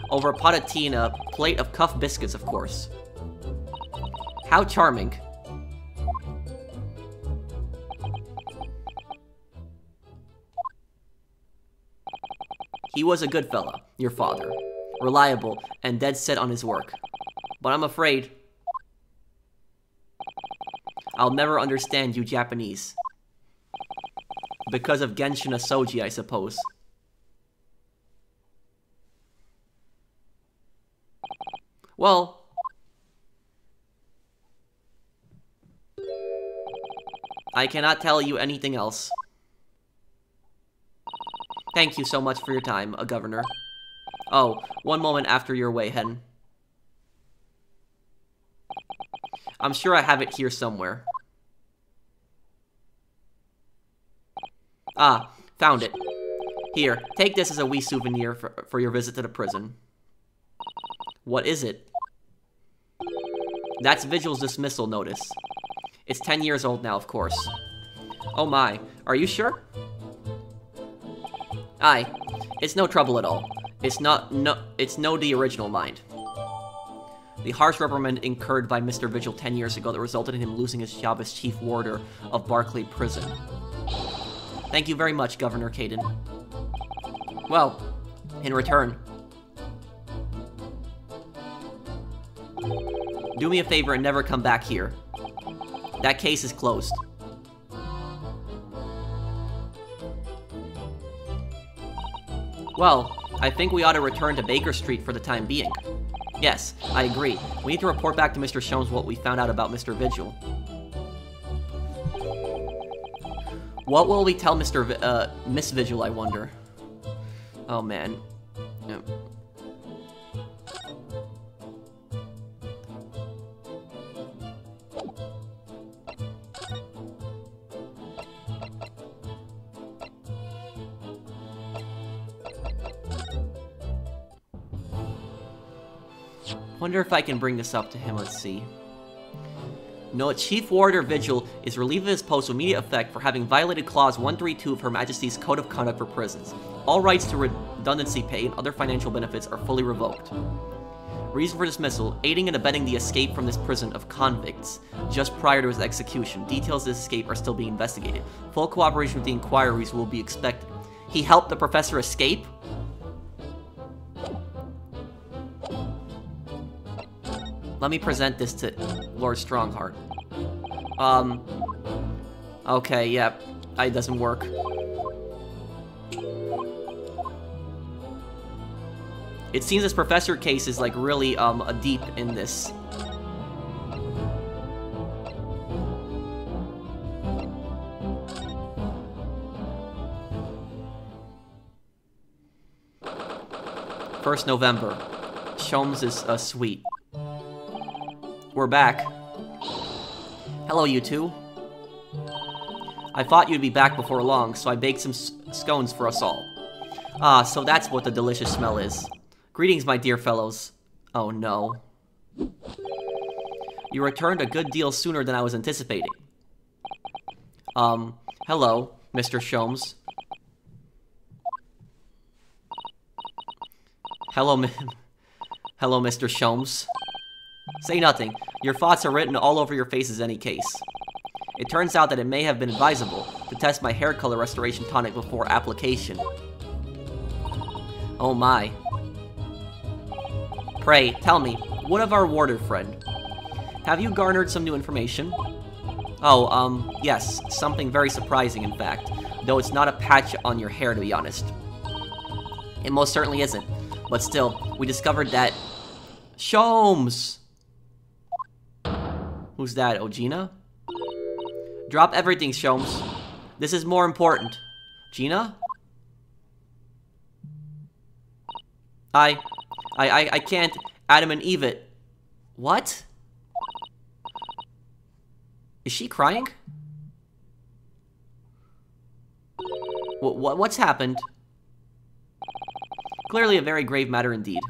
Over a pot of tea and a plate of cuff biscuits, of course. How charming. He was a good fella, your father. Reliable and dead set on his work. But I'm afraid I'll never understand you Japanese. Because of Genshin Asoji, I suppose. Well, I cannot tell you anything else. Thank you so much for your time, Governor. Oh, one moment after you're away, Hen. I'm sure I have it here somewhere. Ah, found it. Here, take this as a wee souvenir for your visit to the prison. What is it? That's Vigil's dismissal notice. It's 10 years old now, of course. Oh my, are you sure? Aye, it's no trouble at all. It's no the original mind. The harsh reprimand incurred by Mr. Vigil 10 years ago that resulted in him losing his job as Chief Warder of Barclay Prison. Thank you very much, Governor Caden. Well, in return, do me a favor and never come back here. That case is closed. Well, I think we ought to return to Baker Street for the time being. Yes, I agree. We need to report back to Mr. Shones what we found out about Mr. Vigil. What will we tell Miss Vigil, I wonder? Oh, man. Yeah. Wonder if I can bring this up to him. Let's see. No, Chief Warder Vigil is relieved of his post with immediate effect for having violated Clause 132 of Her Majesty's Code of Conduct for Prisons. All rights to redundancy pay and other financial benefits are fully revoked. Reason for dismissal: aiding and abetting the escape from this prison of convicts just prior to his execution. Details of this escape are still being investigated. Full cooperation with the inquiries will be expected. He helped the professor escape? let me present this to Lord Strongheart. Okay, yeah, it doesn't work. It seems this professor case is, like, really, deep in this. First November. Sholmes' suite. We're back. Hello, you two. I thought you'd be back before long, so I baked some scones for us all. Ah, so that's what the delicious smell is. Greetings, my dear fellows. Oh, no. You returned a good deal sooner than I was anticipating. Hello, Mr. Sholmes. Hello, Mr. Sholmes. Say nothing. Your thoughts are written all over your faces any case. It turns out that it may have been advisable to test my hair color restoration tonic before application. Oh my. Pray, tell me, what of our warder friend? Have you garnered some new information? Oh, yes, something very surprising, in fact. Though it's not a patch on your hair, to be honest. It most certainly isn't. But still, we discovered that... Sholmes! Who's that, Ogina? Drop everything, Sholmes. This is more important. Gina? I can't. Adam and Eve it. What? Is she crying? What's happened? Clearly a very grave matter indeed.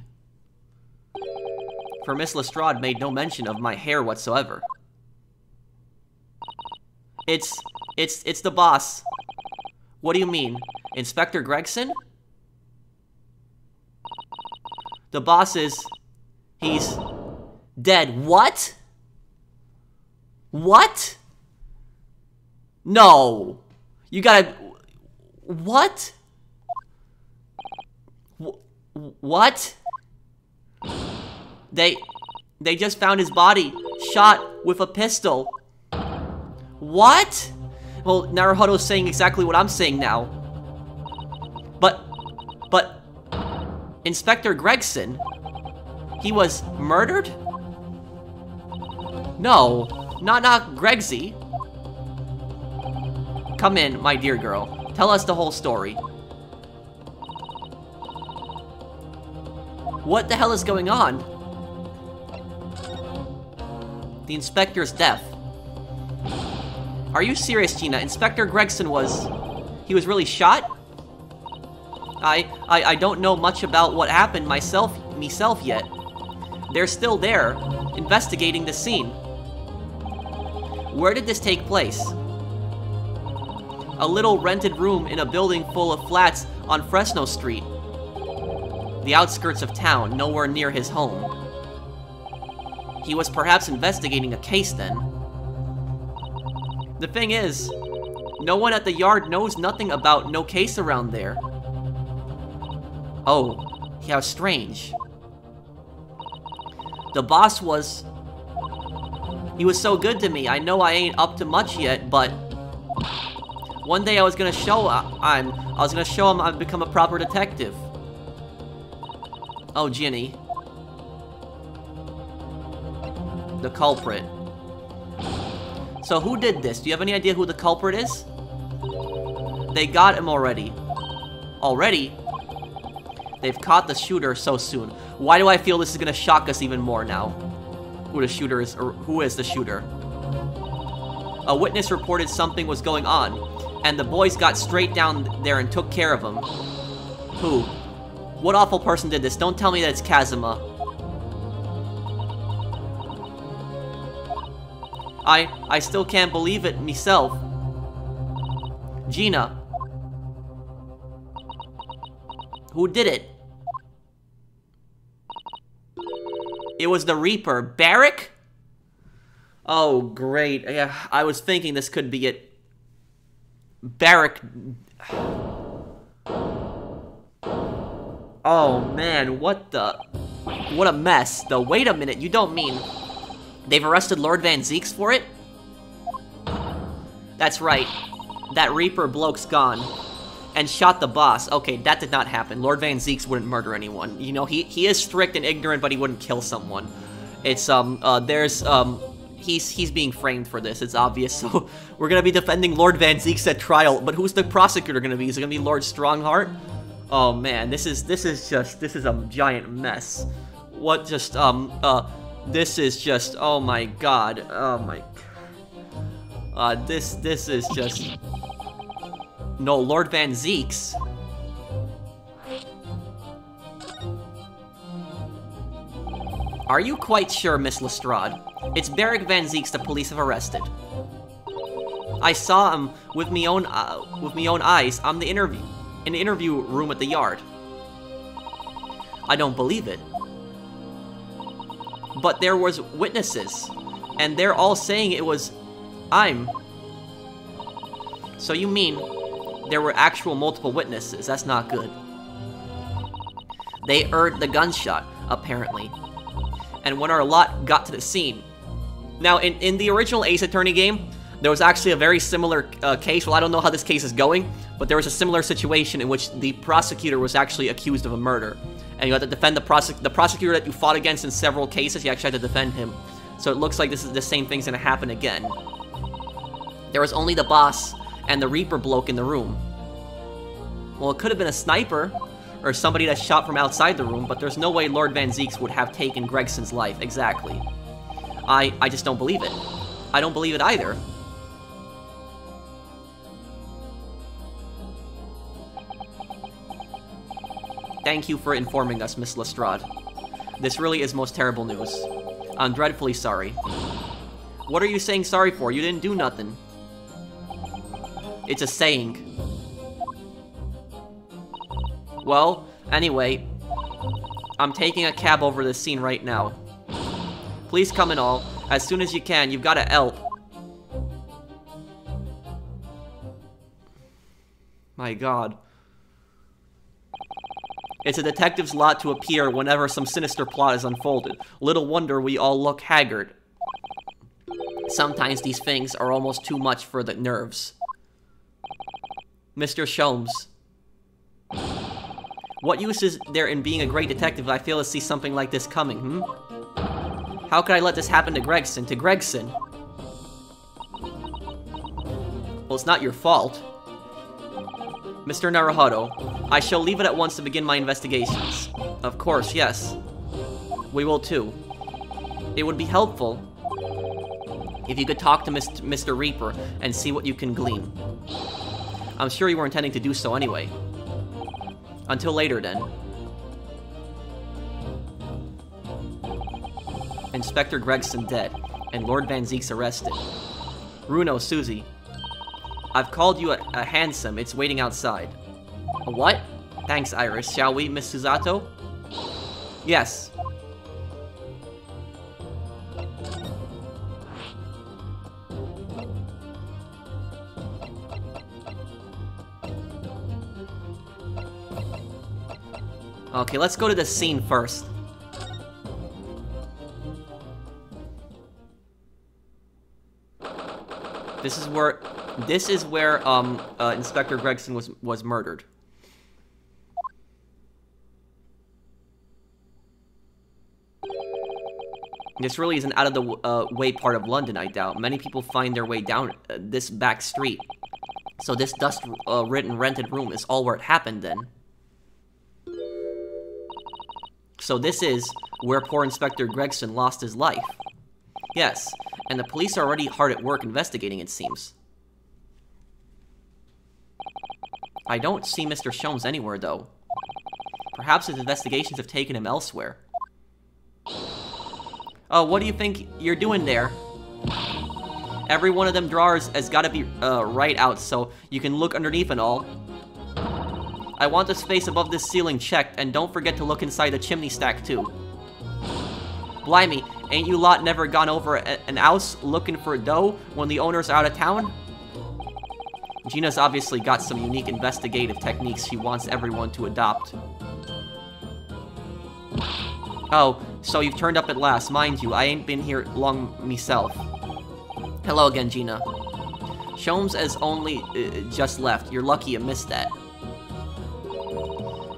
For Miss Lestrade made no mention of my hair whatsoever. It's the boss. What do you mean? Inspector Gregson? The boss is... He's... dead. What? What? No. You gotta... What? What? They just found his body, shot with a pistol. What? Well, Naruhodo's saying exactly what I'm saying now. But... Inspector Gregson? He was murdered? No, not Gregsy. Come in, my dear girl. Tell us the whole story. What the hell is going on? The inspector's death. Are you serious, Gina? Inspector Gregson was... He was really shot? I don't know much about what happened myself yet. They're still there, investigating the scene. Where did this take place? A little rented room in a building full of flats on Fresno Street. The outskirts of town, nowhere near his home. He was perhaps investigating a case then. The thing is, no one at the yard knows nothing about no case around there. Oh, how strange. The boss was... He was so good to me. I know I ain't up to much yet, but... One day I was gonna show him I've become a proper detective. Oh, Ginny. The culprit. So who did this? Do you have any idea who the culprit is? They got him already. Already? They've caught the shooter so soon. Why do I feel this is gonna shock us even more now? Who the shooter is, or who is the shooter? A witness reported something was going on, and the boys got straight down there and took care of him. Who? What awful person did this? Don't tell me that it's Kazuma. I still can't believe it myself. Gina. Who did it? It was the Reaper. Barrick? Oh, great. Yeah, I was thinking this could be it. Barrick. Oh, man, what a mess. Though, wait a minute, you don't mean... They've arrested Lord Van Zeeks for it? That's right. That Reaper bloke's gone. And shot the boss. Okay, that did not happen. Lord Van Zeeks wouldn't murder anyone. You know, he is strict and ignorant, but he wouldn't kill someone. It's, he's being framed for this, it's obvious, so we're gonna be defending Lord Van Zeeks at trial, but who's the prosecutor gonna be? Is it gonna be Lord Strongheart? Oh man, this is a giant mess. What just, this is just, oh my god, oh my, this is just, no, Lord Van Zeeks. Are you quite sure, Miss Lestrade? It's Barrick Van Zeeks the police have arrested. I saw him with me own eyes in the interview room at the yard. I don't believe it. But there was witnesses, and they're all saying it was I'm. So you mean there were actual multiple witnesses? That's not good. They heard the gunshot, apparently. And when our lot got to the scene. Now, in the original Ace Attorney game, there was actually a very similar case. Well, I don't know how this case is going, but there was a similar situation in which the prosecutor was actually accused of a murder. And you had to defend the prosecutor that you fought against in several cases. You actually had to defend him. So it looks like this is the same thing's gonna happen again. There was only the boss and the Reaper bloke in the room. Well, it could have been a sniper, or somebody that shot from outside the room, but there's no way Lord Van Zeeks would have taken Gregson's life, exactly. I just don't believe it. I don't believe it either. Thank you for informing us, Miss Lestrade. This really is most terrible news. I'm dreadfully sorry. What are you saying sorry for? You didn't do nothing. It's a saying. Well, anyway, I'm taking a cab over this scene right now. Please come in all, as soon as you can. You've got to help. My god. It's a detective's lot to appear whenever some sinister plot is unfolded. Little wonder we all look haggard. Sometimes these things are almost too much for the nerves. Mr. Sholmes. What use is there in being a great detective if I fail to see something like this coming, How could I let this happen to Gregson? To Gregson? Well, it's not your fault. Mr. Naruhodo, I shall leave it at once to begin my investigations. Of course, yes. We will too. It would be helpful if you could talk to Mr. Reaper and see what you can glean. I'm sure you were intending to do so anyway. Until later, then. Inspector Gregson dead, and Lord Van Zeeks arrested. Runo, Susie. I've called you a hansom. It's waiting outside. A what? Thanks, Iris. Shall we, Miss Susato? Yes. Okay, let's go to the scene first. This is where Inspector Gregson was murdered. This really isn't out of the way part of London, I doubt. Many people find their way down this back street. So this dust-ridden rented room is all where it happened then. So this is where poor Inspector Gregson lost his life. Yes, and the police are already hard at work investigating, it seems. I don't see Mr. Sholmes anywhere, though. Perhaps his investigations have taken him elsewhere. Oh, what do you think you're doing there? Every one of them drawers has got to be right out so you can look underneath and all. I want the space above this ceiling checked, and don't forget to look inside the chimney stack, too. Blimey, ain't you lot never gone over an house looking for dough when the owners are out of town? Gina's obviously got some unique investigative techniques she wants everyone to adopt. Oh, So you've turned up at last. Mind you, I ain't been here long myself. Hello again, Gina. Sholmes has only just left. You're lucky you missed that.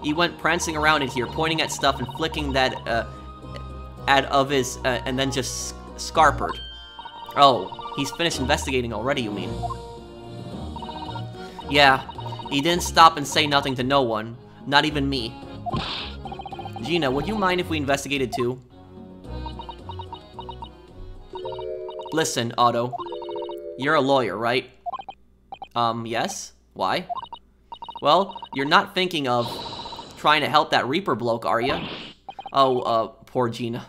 He went prancing around in here, pointing at stuff and flicking that ad of his, and then just scarpered. Oh, he's finished investigating already, you mean? Yeah, he didn't stop and say nothing to no one, not even me. Gina, would you mind if we investigated too? Listen, Otto. You're a lawyer, right? Yes? Why? Well, you're not thinking of trying to help that Reaper bloke, are you? Oh, poor Gina.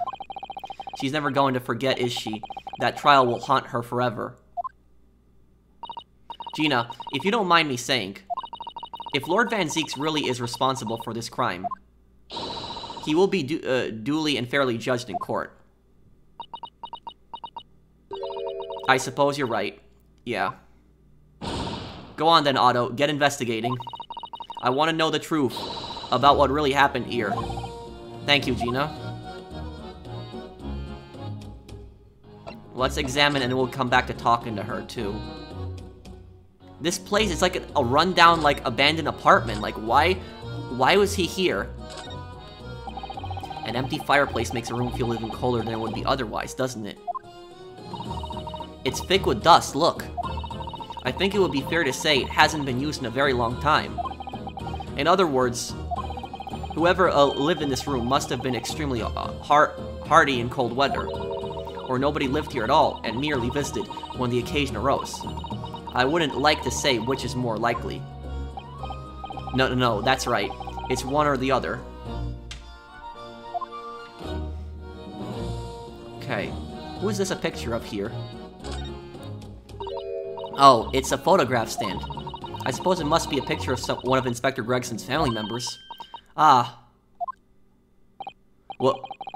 She's never going to forget, is she? That trial will haunt her forever. Gina, if you don't mind me saying, if Lord Van Zieks really is responsible for this crime, he will be duly and fairly judged in court. I suppose you're right. Yeah. Go on then, Otto. Get investigating. I want to know the truth about what really happened here. Thank you, Gina. Let's examine and we'll come back to talking to her, too. This place is like a rundown, like, abandoned apartment. Like, why was he here? An empty fireplace makes a room feel even colder than it would be otherwise, doesn't it? It's thick with dust, look. I think it would be fair to say it hasn't been used in a very long time. In other words, whoever lived in this room must have been extremely hardy in cold weather. Or nobody lived here at all, and merely visited when the occasion arose. I wouldn't like to say which is more likely. No, that's right. It's one or the other. Okay, who is this a picture of here? Oh, it's a photograph stand. I suppose it must be a picture of one of Inspector Gregson's family members. Ah.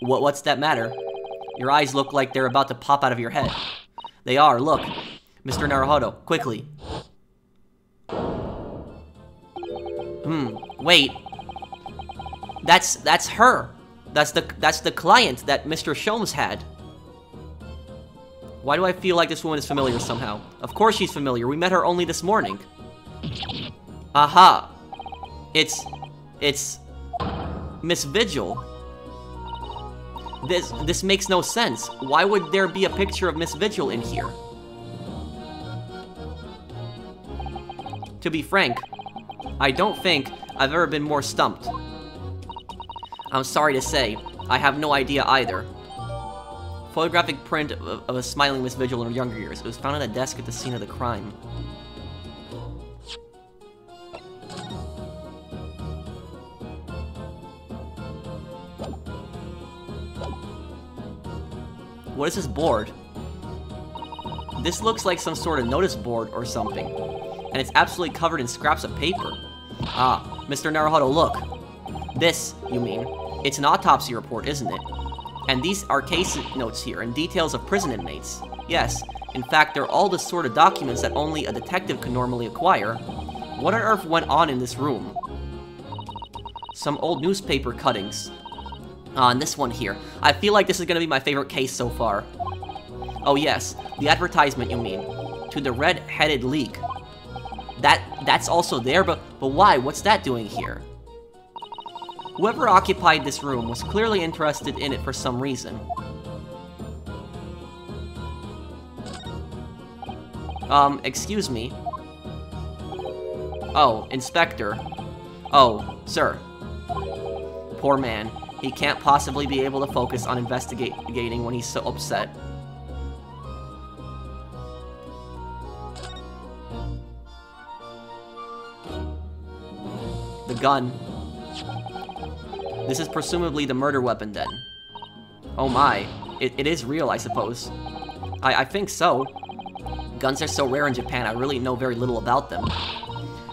What's that matter? Your eyes look like they're about to pop out of your head. They are, look. Mr. Naruhodo, quickly. Wait. That's her. That's the client that Mr. Sholmes had. Why do I feel like this woman is familiar somehow? Of course she's familiar. We met her only this morning. Aha. It's Miss Vigil. This makes no sense. Why would there be a picture of Miss Vigil in here? To be frank, I don't think I've ever been more stumped. I'm sorry to say, I have no idea either. Photographic print of a smiling Miss Vigil in her younger years. It was found on a desk at the scene of the crime. What is this board? This looks like some sort of notice board or something. And it's absolutely covered in scraps of paper. Ah, Mr. Naruhodo, look. This, you mean. It's an autopsy report, isn't it? And these are case notes here and details of prison inmates. Yes, in fact, they're all the sort of documents that only a detective can normally acquire. What on earth went on in this room? Some old newspaper cuttings. And this one here. I feel like this is gonna be my favorite case so far. Oh yes, the advertisement you mean. To the Red-Headed League. That's also there, but why? What's that doing here? Whoever occupied this room was clearly interested in it for some reason. Excuse me. Oh, Inspector. Oh, sir. Poor man. He can't possibly be able to focus on investigating when he's so upset. The gun. This is presumably the murder weapon, then. Oh my. It is real, I suppose. I think so. Guns are so rare in Japan, I really know very little about them.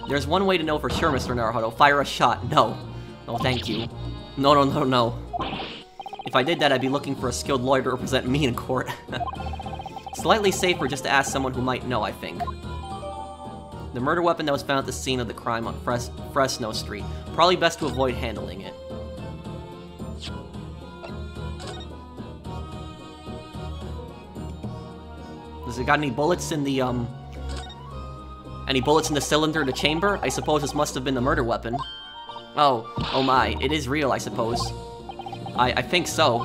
There's one way to know for sure, Mr. Naruhodo. Fire a shot. No. No, thank you. No. If I did that, I'd be looking for a skilled lawyer to represent me in court. Slightly safer just to ask someone who might know, I think. The murder weapon that was found at the scene of the crime on Fresno Street. Probably best to avoid handling it. suppose. It got any bullets in the, Any bullets in the cylinder in the chamber? I suppose this must have been the murder weapon. Oh my, it is real, I suppose. I think so.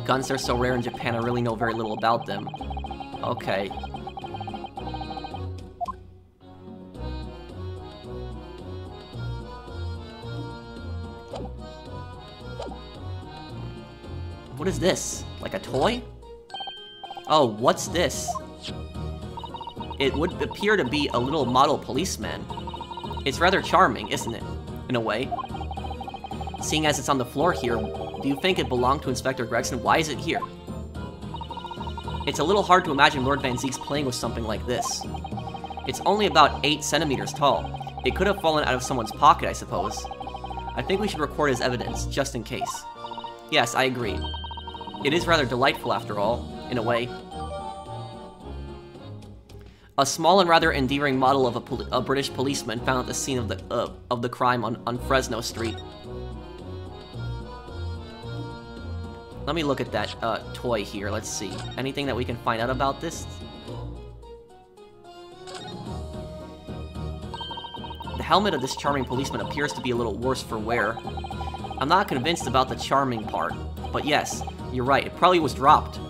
Guns are so rare in Japan, I really know very little about them. Okay. What is this? Like a toy? Oh, what's this? It would appear to be a little model policeman. It's rather charming, isn't it? In a way. Seeing as it's on the floor here, do you think it belonged to Inspector Gregson? Why is it here? It's a little hard to imagine Lord Van Zeek's playing with something like this. It's only about 8 centimeters tall. It could have fallen out of someone's pocket, I suppose. I think we should record as evidence, just in case. Yes, I agree. It is rather delightful, after all, in a way. A small and rather endearing model of a British policeman found at the scene of the crime on Fresno Street. Let me look at that toy here. Let's see. Anything that we can find out about this? The helmet of this charming policeman appears to be a little worse for wear. I'm not convinced about the charming part, but yes, you're right. It probably was dropped.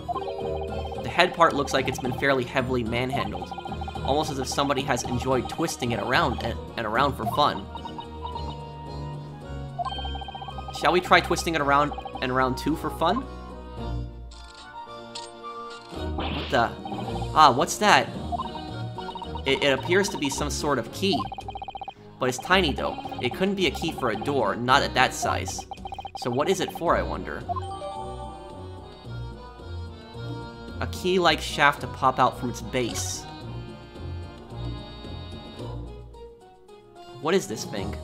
The head part looks like it's been fairly heavily manhandled, almost as if somebody has enjoyed twisting it around and around for fun. Shall we try twisting it around and around too for fun? What the? Ah, what's that? It appears to be some sort of key. But it's tiny though. It couldn't be a key for a door, not at that size. So what is it for, I wonder? A key-like shaft to pop out from its base. What is this thing?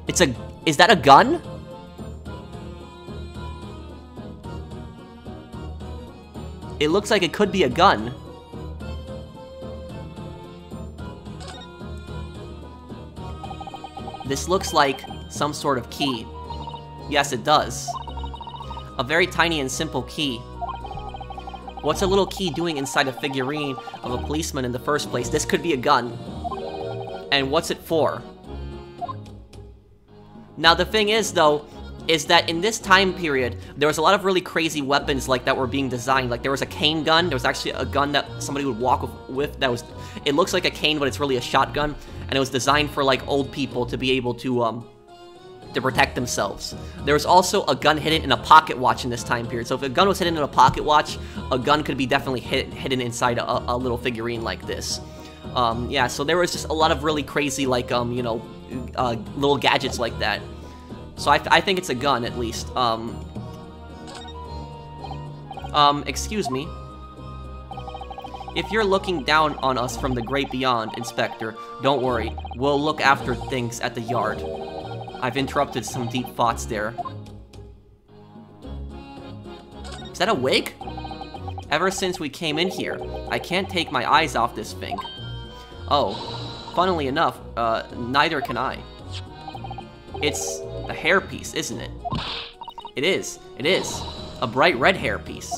It's a... Is that a gun? It looks like it could be a gun. This looks like some sort of key. Yes, it does. A very tiny and simple key. What's a little key doing inside a figurine of a policeman in the first place? This could be a gun. And what's it for? Now the thing is, though, is that in this time period, there was a lot of really crazy weapons like that were being designed. Like there was a cane gun. There was actually a gun that somebody would walk with that was... It looks like a cane, but it's really a shotgun. And it was designed for like old people to be able to protect themselves. There was also a gun hidden in a pocket watch in this time period. So if a gun was hidden in a pocket watch, a gun could be definitely hidden inside a little figurine like this. Yeah, so there was just a lot of really crazy, like, you know, little gadgets like that. So I think it's a gun, at least. Excuse me. If you're looking down on us from the great beyond, Inspector, don't worry. We'll look after things at the yard. I've interrupted some deep thoughts there. Is that a wig? Ever since we came in here, I can't take my eyes off this thing. Oh, funnily enough, neither can I. It's a hairpiece, isn't it? It is. A bright red hairpiece.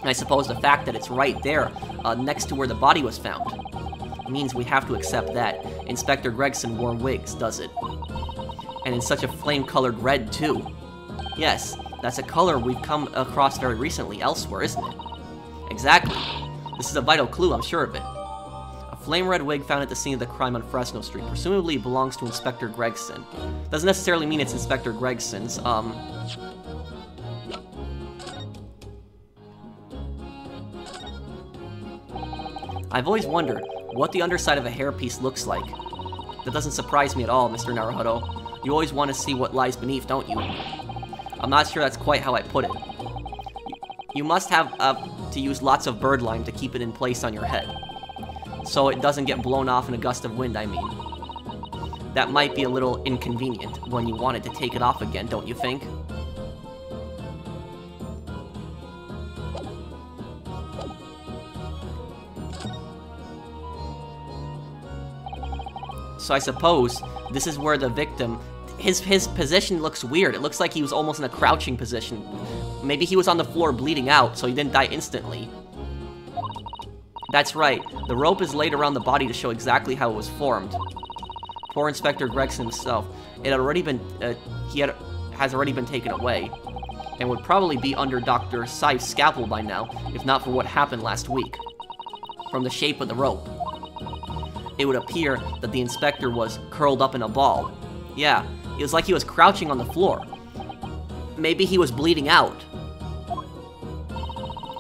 And I suppose the fact that it's right there, next to where the body was found, means we have to accept that. Inspector Gregson wore wigs, does it? And in such a flame-colored red, too. Yes, that's a color we've come across very recently elsewhere, isn't it? Exactly. This is a vital clue, I'm sure of it. A flame-red wig found at the scene of the crime on Fresno Street. Presumably belongs to Inspector Gregson. Doesn't necessarily mean it's Inspector Gregson's, I've always wondered what the underside of a hairpiece looks like. That doesn't surprise me at all, Mr. Naruhodo. You always want to see what lies beneath, don't you? I'm not sure that's quite how I put it. You must have to use lots of bird lime to keep it in place on your head. So it doesn't get blown off in a gust of wind, I mean. That might be a little inconvenient when you wanted to take it off again, don't you think? So I suppose this is where the victim... His position looks weird. It looks like he was almost in a crouching position. Maybe he was on the floor bleeding out, so he didn't die instantly. That's right. The rope is laid around the body to show exactly how it was formed. Poor Inspector Gregson himself. It had already been, has already been taken away, and would probably be under Dr. Seiff's scalpel by now, if not for what happened last week. From the shape of the rope, it would appear that the inspector was curled up in a ball. Yeah, it was like he was crouching on the floor. Maybe he was bleeding out.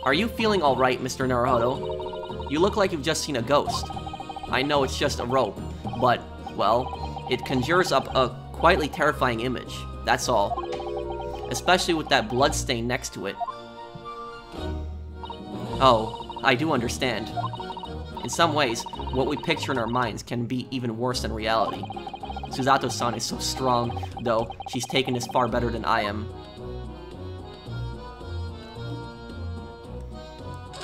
Are you feeling alright, Mr. Naruhodo? You look like you've just seen a ghost. I know it's just a rope, but, well, it conjures up a quietly terrifying image, that's all. Especially with that blood stain next to it. Oh, I do understand. In some ways, what we picture in our minds can be even worse than reality. Susato-san is so strong, though she's taken this far better than I am.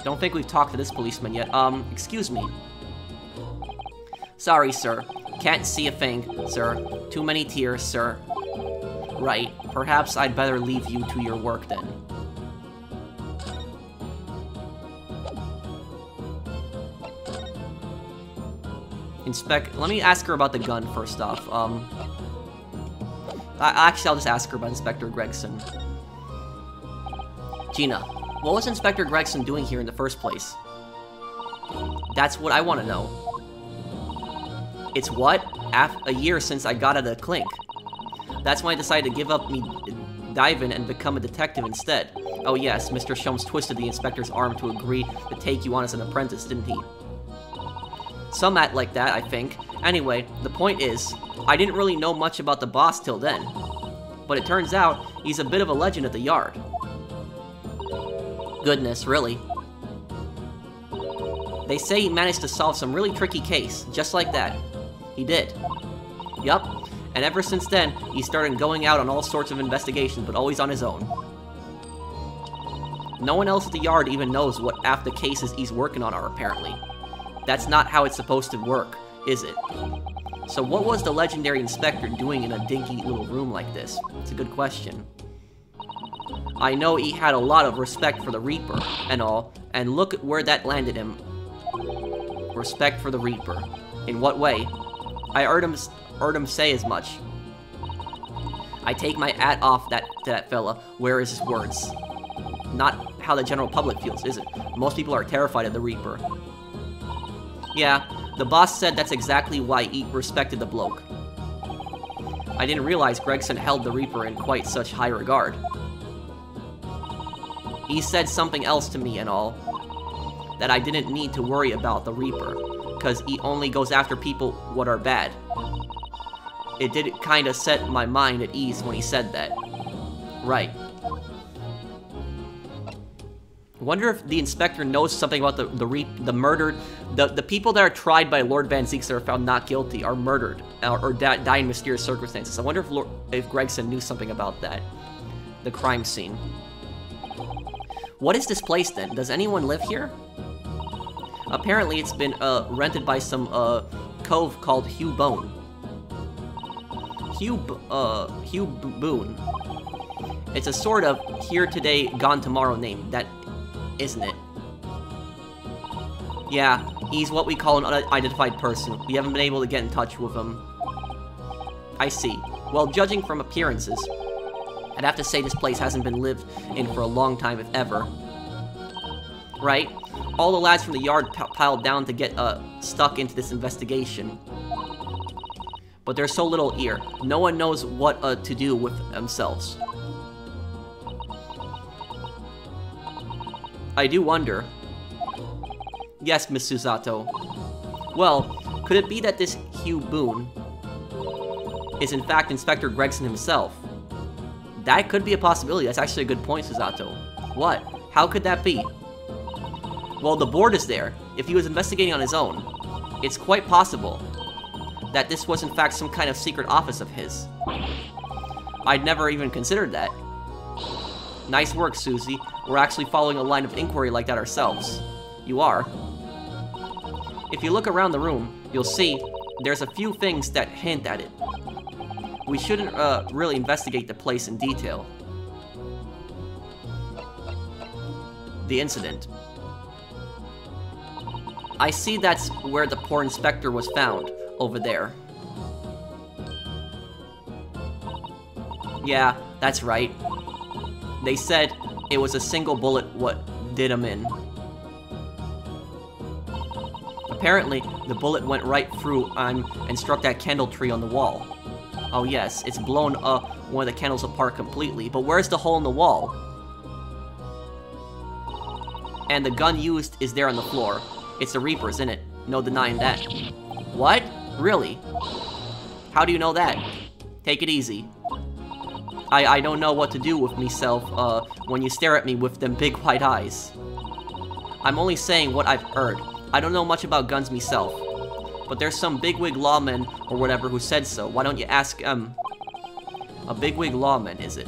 Don't think we've talked to this policeman yet. Excuse me. Sorry, sir. Can't see a thing, sir. Too many tears, sir. Right. Perhaps I'd better leave you to your work then. Let me ask her about the gun first off. Actually, I'll just ask her about Inspector Gregson. Gina, what was Inspector Gregson doing here in the first place? That's what I want to know. It's what? A year since I got out of the clink. That's when I decided to give up me diving and become a detective instead. Oh yes, Mr. Sholmes twisted the inspector's arm to agree to take you on as an apprentice, didn't he? Some act like that, I think. Anyway, the point is, I didn't really know much about the boss till then. But it turns out, he's a bit of a legend at the yard. Goodness, really. They say he managed to solve some really tricky case, just like that. He did. Yup, and ever since then, he started going out on all sorts of investigations, but always on his own. No one else at the yard even knows what half the cases he's working on are, apparently. That's not how it's supposed to work, is it? So what was the legendary inspector doing in a dinky little room like this? It's a good question. I know he had a lot of respect for the Reaper and all, and look at where that landed him. Respect for the Reaper. In what way? I heard him say as much. I take my hat off to that fella. Where is his words? Not how the general public feels, is it? Most people are terrified of the Reaper. Yeah, the boss said that's exactly why he respected the bloke. I didn't realize Gregson held the Reaper in quite such high regard. He said something else to me and all, that I didn't need to worry about the Reaper, because he only goes after people what are bad. It did kinda set my mind at ease when he said that. Right. Wonder if the inspector knows something about the murdered... The people that are tried by Lord Van Zieks that are found not guilty are murdered, or die in mysterious circumstances. I wonder if Gregson knew something about that. The crime scene. What is this place then? Does anyone live here? Apparently it's been rented by some cove called Hugh Bone. Hugh Boone. It's a sort of here today, gone tomorrow name, that isn't it? Yeah, he's what we call an unidentified person. We haven't been able to get in touch with him. I see. Well, judging from appearances, I'd have to say this place hasn't been lived in for a long time, if ever. Right? All the lads from the yard piled down to get stuck into this investigation. But there's so little here. No one knows what to do with themselves. I do wonder. Yes, Miss Susato. Well, could it be that this Hugh Boone is in fact Inspector Gregson himself? That could be a possibility. That's actually a good point, Susato. What? How could that be? Well, the board is there. If he was investigating on his own, it's quite possible that this was in fact some kind of secret office of his. I'd never even considered that. Nice work, Susie. We're actually following a line of inquiry like that ourselves. You are. If you look around the room, you'll see there's a few things that hint at it. We shouldn't really investigate the place in detail. The incident. I see that's where the poor inspector was found, over there. Yeah, that's right. They said it was a single bullet what did him in. Apparently, the bullet went right through and struck that candle tree on the wall. Oh yes, it's blown one of the candles apart completely, but where's the hole in the wall? And the gun used is there on the floor. It's the Reaper's, isn't it? No denying that. What? Really? How do you know that? Take it easy. I don't know what to do with myself, when you stare at me with them big white eyes. I'm only saying what I've heard. I don't know much about guns myself. But there's some bigwig lawman or whatever who said so. Why don't you ask, a bigwig lawman, is it?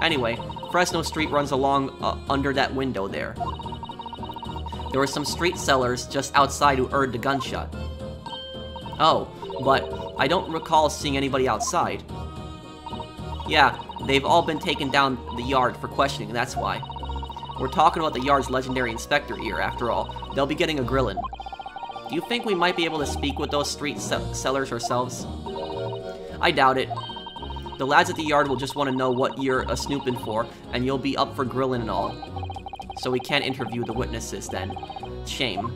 Anyway, Fresno Street runs along, under that window there. There were some street sellers just outside who heard the gunshot. Oh, but I don't recall seeing anybody outside. Yeah, they've all been taken down the yard for questioning, that's why. We're talking about the yard's legendary inspector here, after all. They'll be getting a grillin'. Do you think we might be able to speak with those street sellers ourselves? I doubt it. The lads at the yard will just want to know what you're snooping for, and you'll be up for grillin' and all. So we can't interview the witnesses then. Shame.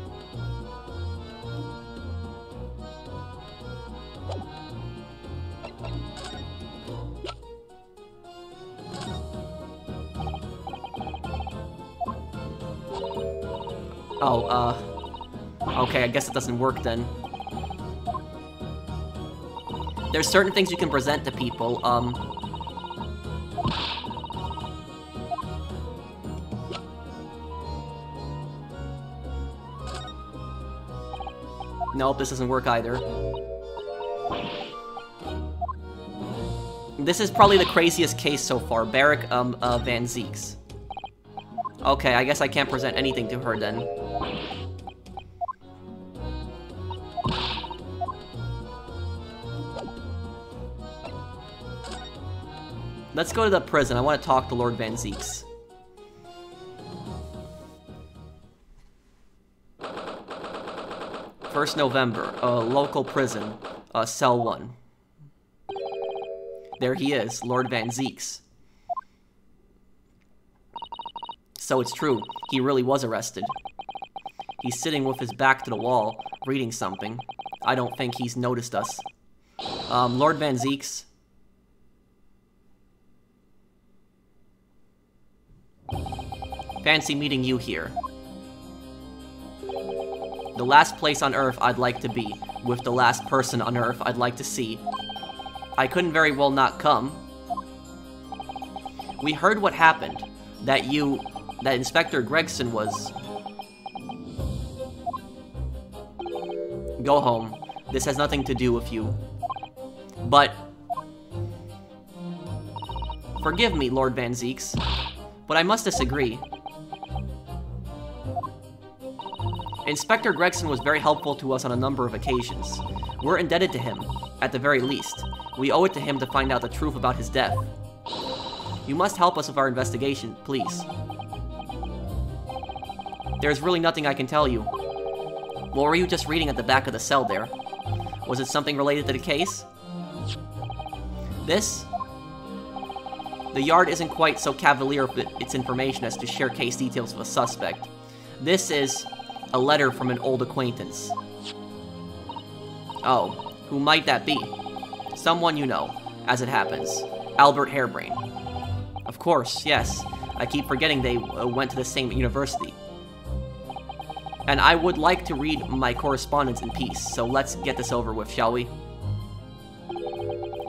Oh, okay, I guess it doesn't work then. There's certain things you can present to people, Nope, this doesn't work either. This is probably the craziest case so far, Barrick, Van Zeeks. Okay, I guess I can't present anything to her then. Let's go to the prison. I want to talk to Lord Van Zeeks. First November, local prison, cell 1. There he is, Lord Van Zeeks. So it's true, he really was arrested. He's sitting with his back to the wall, reading something. I don't think he's noticed us. Lord Van Zeeks. Fancy meeting you here. The last place on Earth I'd like to be, with the last person on Earth I'd like to see. I couldn't very well not come. We heard what happened, that Inspector Gregson was... Go home. This has nothing to do with you. But... Forgive me, Lord Van Zeeks, but I must disagree. Inspector Gregson was very helpful to us on a number of occasions. We're indebted to him, at the very least. We owe it to him to find out the truth about his death. You must help us with our investigation, please. There's really nothing I can tell you. What were you just reading at the back of the cell there? Was it something related to the case? This? The yard isn't quite so cavalier with its information as to share case details of a suspect. This is a letter from an old acquaintance. Oh, who might that be? Someone you know, as it happens. Albert Harebrain. Of course, yes. I keep forgetting they went to the same university. And I would like to read my correspondence in peace, so let's get this over with, shall we?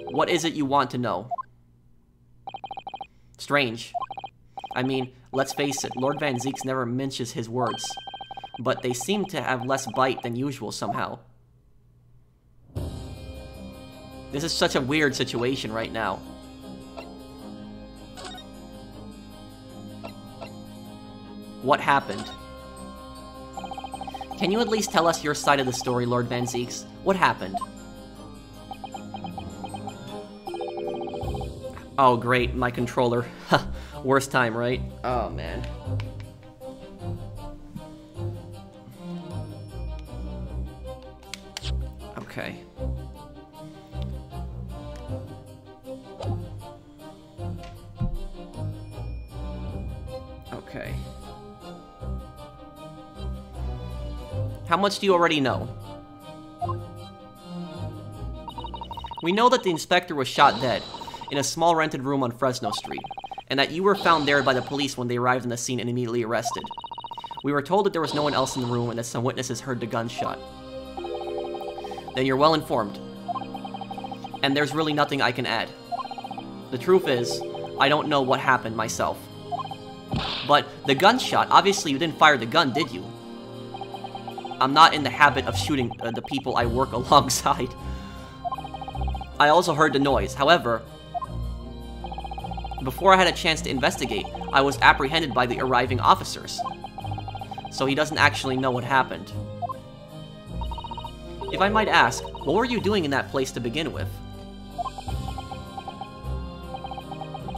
What is it you want to know? Strange. I mean, let's face it, Lord Van Zeeks never minces his words. But they seem to have less bite than usual somehow. This is such a weird situation right now. What happened? Can you at least tell us your side of the story, Lord Van Zeeks? What happened? Oh great, my controller. Worst time, right? Oh man. Okay. Okay. How much do you already know? We know that the inspector was shot dead in a small rented room on Fresno Street, and that you were found there by the police when they arrived on the scene and immediately arrested. We were told that there was no one else in the room and that some witnesses heard the gunshot. Then you're well informed. And there's really nothing I can add. The truth is, I don't know what happened myself. But the gunshot, obviously you didn't fire the gun, did you? I'm not in the habit of shooting the people I work alongside. I also heard the noise. However, before I had a chance to investigate, I was apprehended by the arriving officers. So he doesn't actually know what happened. If I might ask, what were you doing in that place to begin with?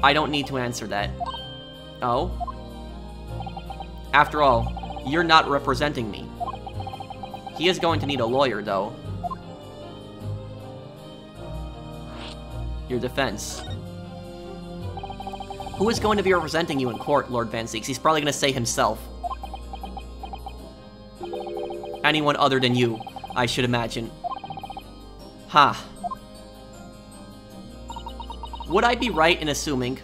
I don't need to answer that. Oh? After all, you're not representing me. He is going to need a lawyer, though. Your defense. Who is going to be representing you in court, Lord Van Zieks? He's probably going to say himself. Anyone other than you, I should imagine. Ha. Would I be right in assuming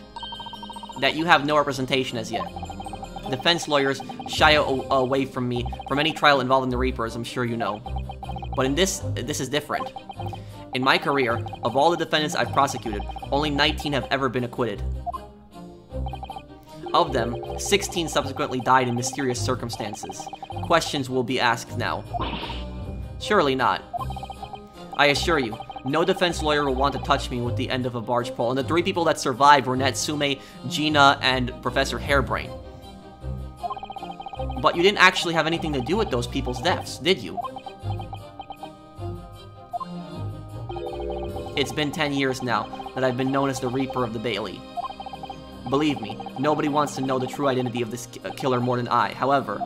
that you have no representation as yet? Defense lawyers shy away from me from any trial involving the Reaper, as I'm sure you know. But in this is different. In my career, of all the defendants I've prosecuted, only 19 have ever been acquitted. Of them, 16 subsequently died in mysterious circumstances. Questions will be asked now. Surely not. I assure you, no defense lawyer will want to touch me with the end of a barge pole, and the 3 people that survived were Natsume, Gina, and Professor Hairbrain. But you didn't actually have anything to do with those people's deaths, did you? It's been 10 years now that I've been known as the Reaper of the Bailey. Believe me, nobody wants to know the true identity of this killer more than I. However,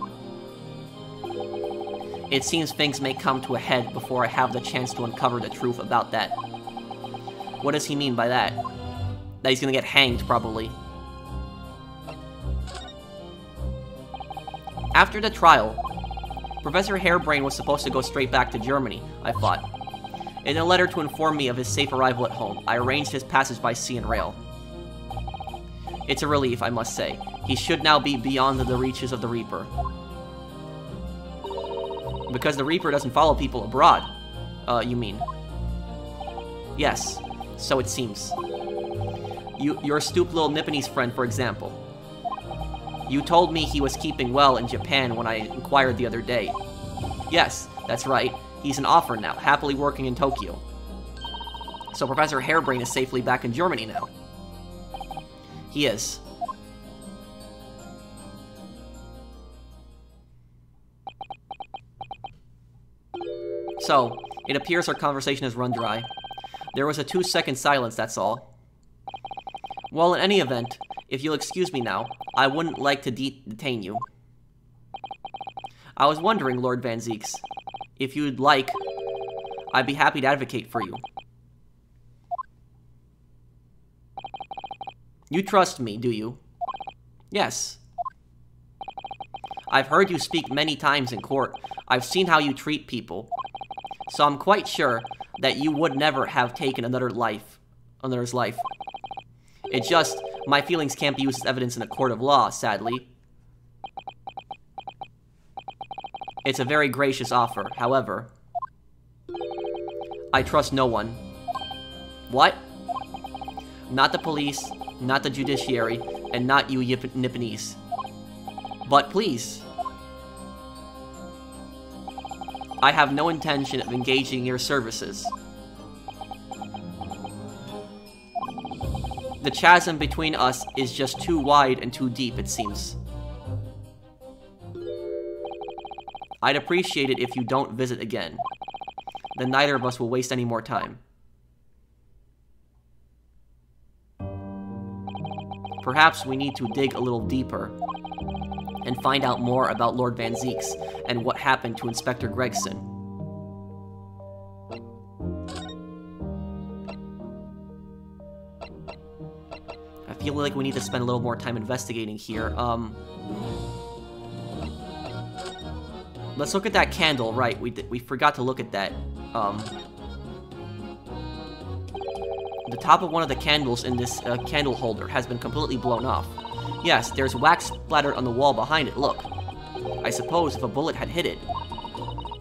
it seems things may come to a head before I have the chance to uncover the truth about that. What does he mean by that? That he's gonna get hanged, probably. After the trial, Professor Hairbrain was supposed to go straight back to Germany, I thought. In a letter to inform me of his safe arrival at home, I arranged his passage by sea and rail. It's a relief, I must say. He should now be beyond the reaches of the Reaper. Because the Reaper doesn't follow people abroad, you mean? Yes, so it seems. Your stupid little Nipponese friend, for example. You told me he was keeping well in Japan when I inquired the other day. Yes, that's right. He's an author now, happily working in Tokyo. So Professor Hairbrain is safely back in Germany now. He is. So, it appears our conversation has run dry. There was a 2-second silence, that's all. Well, in any event, if you'll excuse me now, I wouldn't like to detain you. I was wondering, Lord Van Zieks, if you'd like, I'd be happy to advocate for you. You trust me, do you? Yes. I've heard you speak many times in court. I've seen how you treat people. So I'm quite sure that you would never have taken another's life. It's just, my feelings can't be used as evidence in a court of law, sadly. It's a very gracious offer, however. I trust no one. What? Not the police, not the judiciary, and not you Nipponese. But please. I have no intention of engaging in your services. The chasm between us is just too wide and too deep, it seems. I'd appreciate it if you don't visit again. Then neither of us will waste any more time. Perhaps we need to dig a little deeper and find out more about Lord Van Zieks and what happened to Inspector Gregson. feel like we need to spend a little more time investigating here. Let's look at that candle. Right, we forgot to look at that. The top of one of the candles in this candle holder has been completely blown off. Yes, there's wax splattered on the wall behind it, look. I suppose if a bullet had hit it.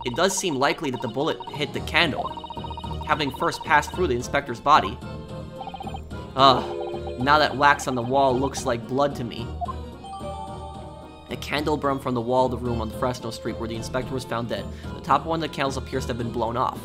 It does seem likely that the bullet hit the candle, having first passed through the inspector's body. Now that wax on the wall looks like blood to me. A candle burned from the wall of the room on Fresno Street where the inspector was found dead. The top of one of the candles appears to have been blown off.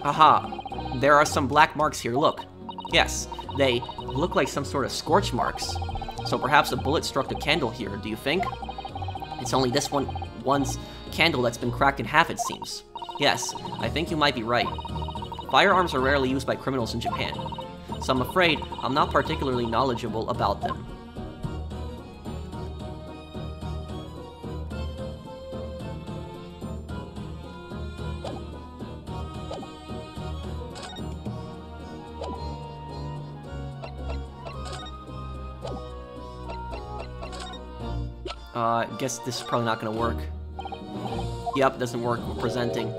Aha! There are some black marks here, look. Yes, they look like some sort of scorch marks. So perhaps a bullet struck the candle here, do you think? It's only this one's candle that's been cracked in half, it seems. Yes, I think you might be right. Firearms are rarely used by criminals in Japan, so I'm afraid I'm not particularly knowledgeable about them. I guess this is probably not gonna work. Yep, doesn't work. We're presenting.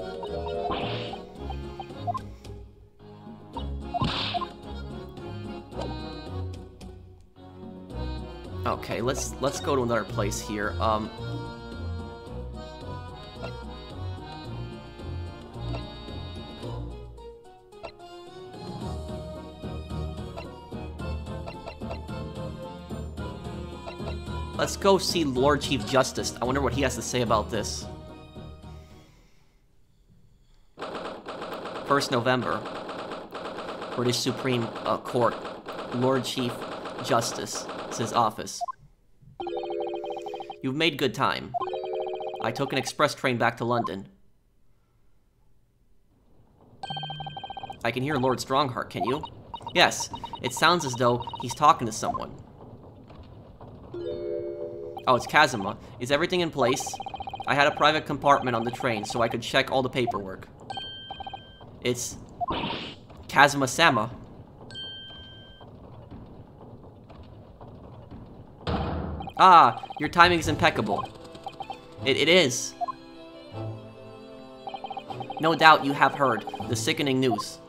Okay, let's go to another place here. Let's go see Lord Chief Justice. I wonder what he has to say about this. 1st November. British Supreme Court. Lord Chief Justice. It's his office. You've made good time. I took an express train back to London. I can hear Lord Strongheart, can you? Yes, it sounds as though he's talking to someone. Oh, it's Kazuma. Is everything in place? I had a private compartment on the train so I could check all the paperwork. It's Kazuma-sama. Ah, your timing is impeccable. It is. No doubt you have heard the sickening news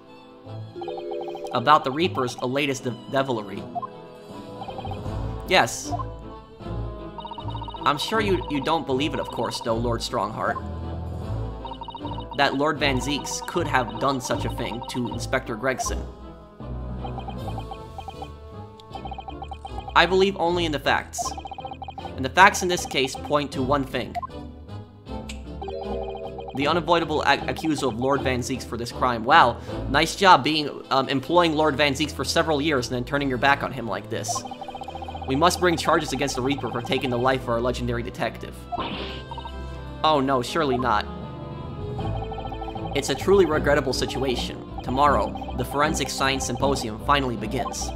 about the Reaper's latest devilry. Yes. I'm sure you don't believe it, of course, though, Lord Strongheart. That Lord Van Zieks could have done such a thing to Inspector Gregson. I believe only in the facts. And the facts in this case point to one thing. The unavoidable accusal of Lord Van Zieks for this crime. Wow, nice job employing Lord Van Zieks for several years and then turning your back on him like this. We must bring charges against the Reaper for taking the life of our legendary detective. Oh no, surely not. It's a truly regrettable situation. Tomorrow, the Forensic Science Symposium finally begins.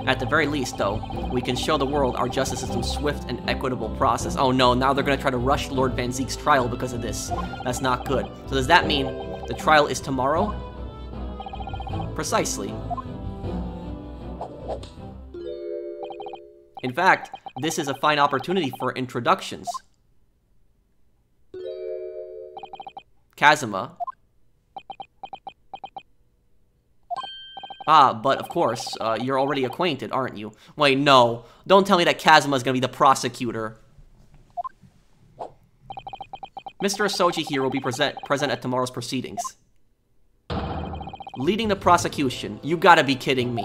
At the very least, though, we can show the world our justice system's swift and equitable process. Oh no, now they're gonna try to rush Lord Van Zieks' trial because of this. That's not good. So does that mean the trial is tomorrow? Precisely. In fact, this is a fine opportunity for introductions. Kazuma. Ah, but of course, you're already acquainted, aren't you? Wait, no. Don't tell me that Kazuma is gonna be the prosecutor. Mr. Asoji here will be present at tomorrow's proceedings. Leading the prosecution. You gotta be kidding me.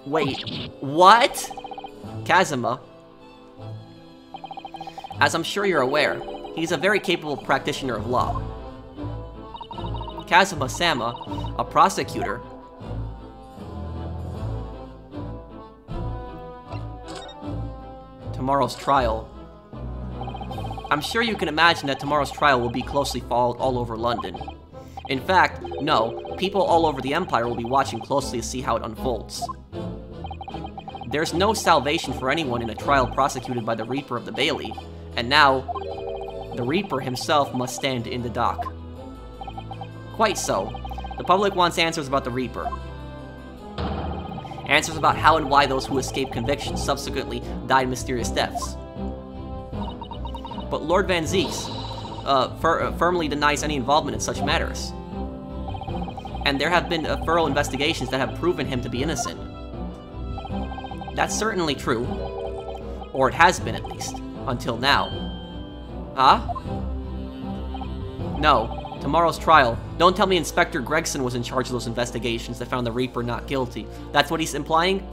Wait, what? Kazuma. As I'm sure you're aware, he's a very capable practitioner of law. Kazuma-sama, a prosecutor. Tomorrow's trial. I'm sure you can imagine that tomorrow's trial will be closely followed all over London. In fact, no, people all over the Empire will be watching closely to see how it unfolds. There's no salvation for anyone in a trial prosecuted by the Reaper of the Bailey, and now, the Reaper himself must stand in the dock. Quite so. The public wants answers about the Reaper. Answers about how and why those who escaped conviction subsequently died mysterious deaths. But Lord Van Zieks firmly denies any involvement in such matters. And there have been thorough investigations that have proven him to be innocent. That's certainly true. Or it has been, at least. Until now. Huh? No. Tomorrow's trial. Don't tell me Inspector Gregson was in charge of those investigations that found the Reaper not guilty. That's what he's implying?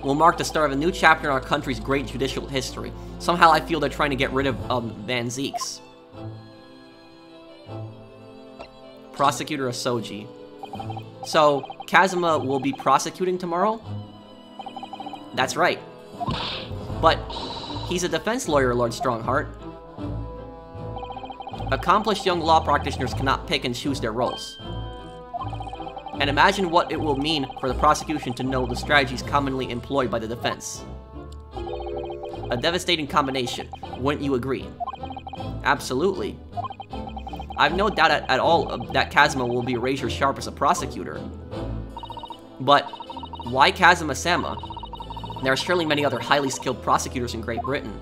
Will mark the start of a new chapter in our country's great judicial history. Somehow I feel they're trying to get rid of Van Zieks. Prosecutor Asoji. So, Kazuma will be prosecuting tomorrow? That's right. But, he's a defense lawyer, Lord Strongheart. Accomplished young law practitioners cannot pick and choose their roles. And imagine what it will mean for the prosecution to know the strategies commonly employed by the defense. A devastating combination, wouldn't you agree? Absolutely. I've no doubt at all that Kazuma will be razor sharp as a prosecutor. But why Kazuma-sama? There are surely many other highly skilled prosecutors in Great Britain.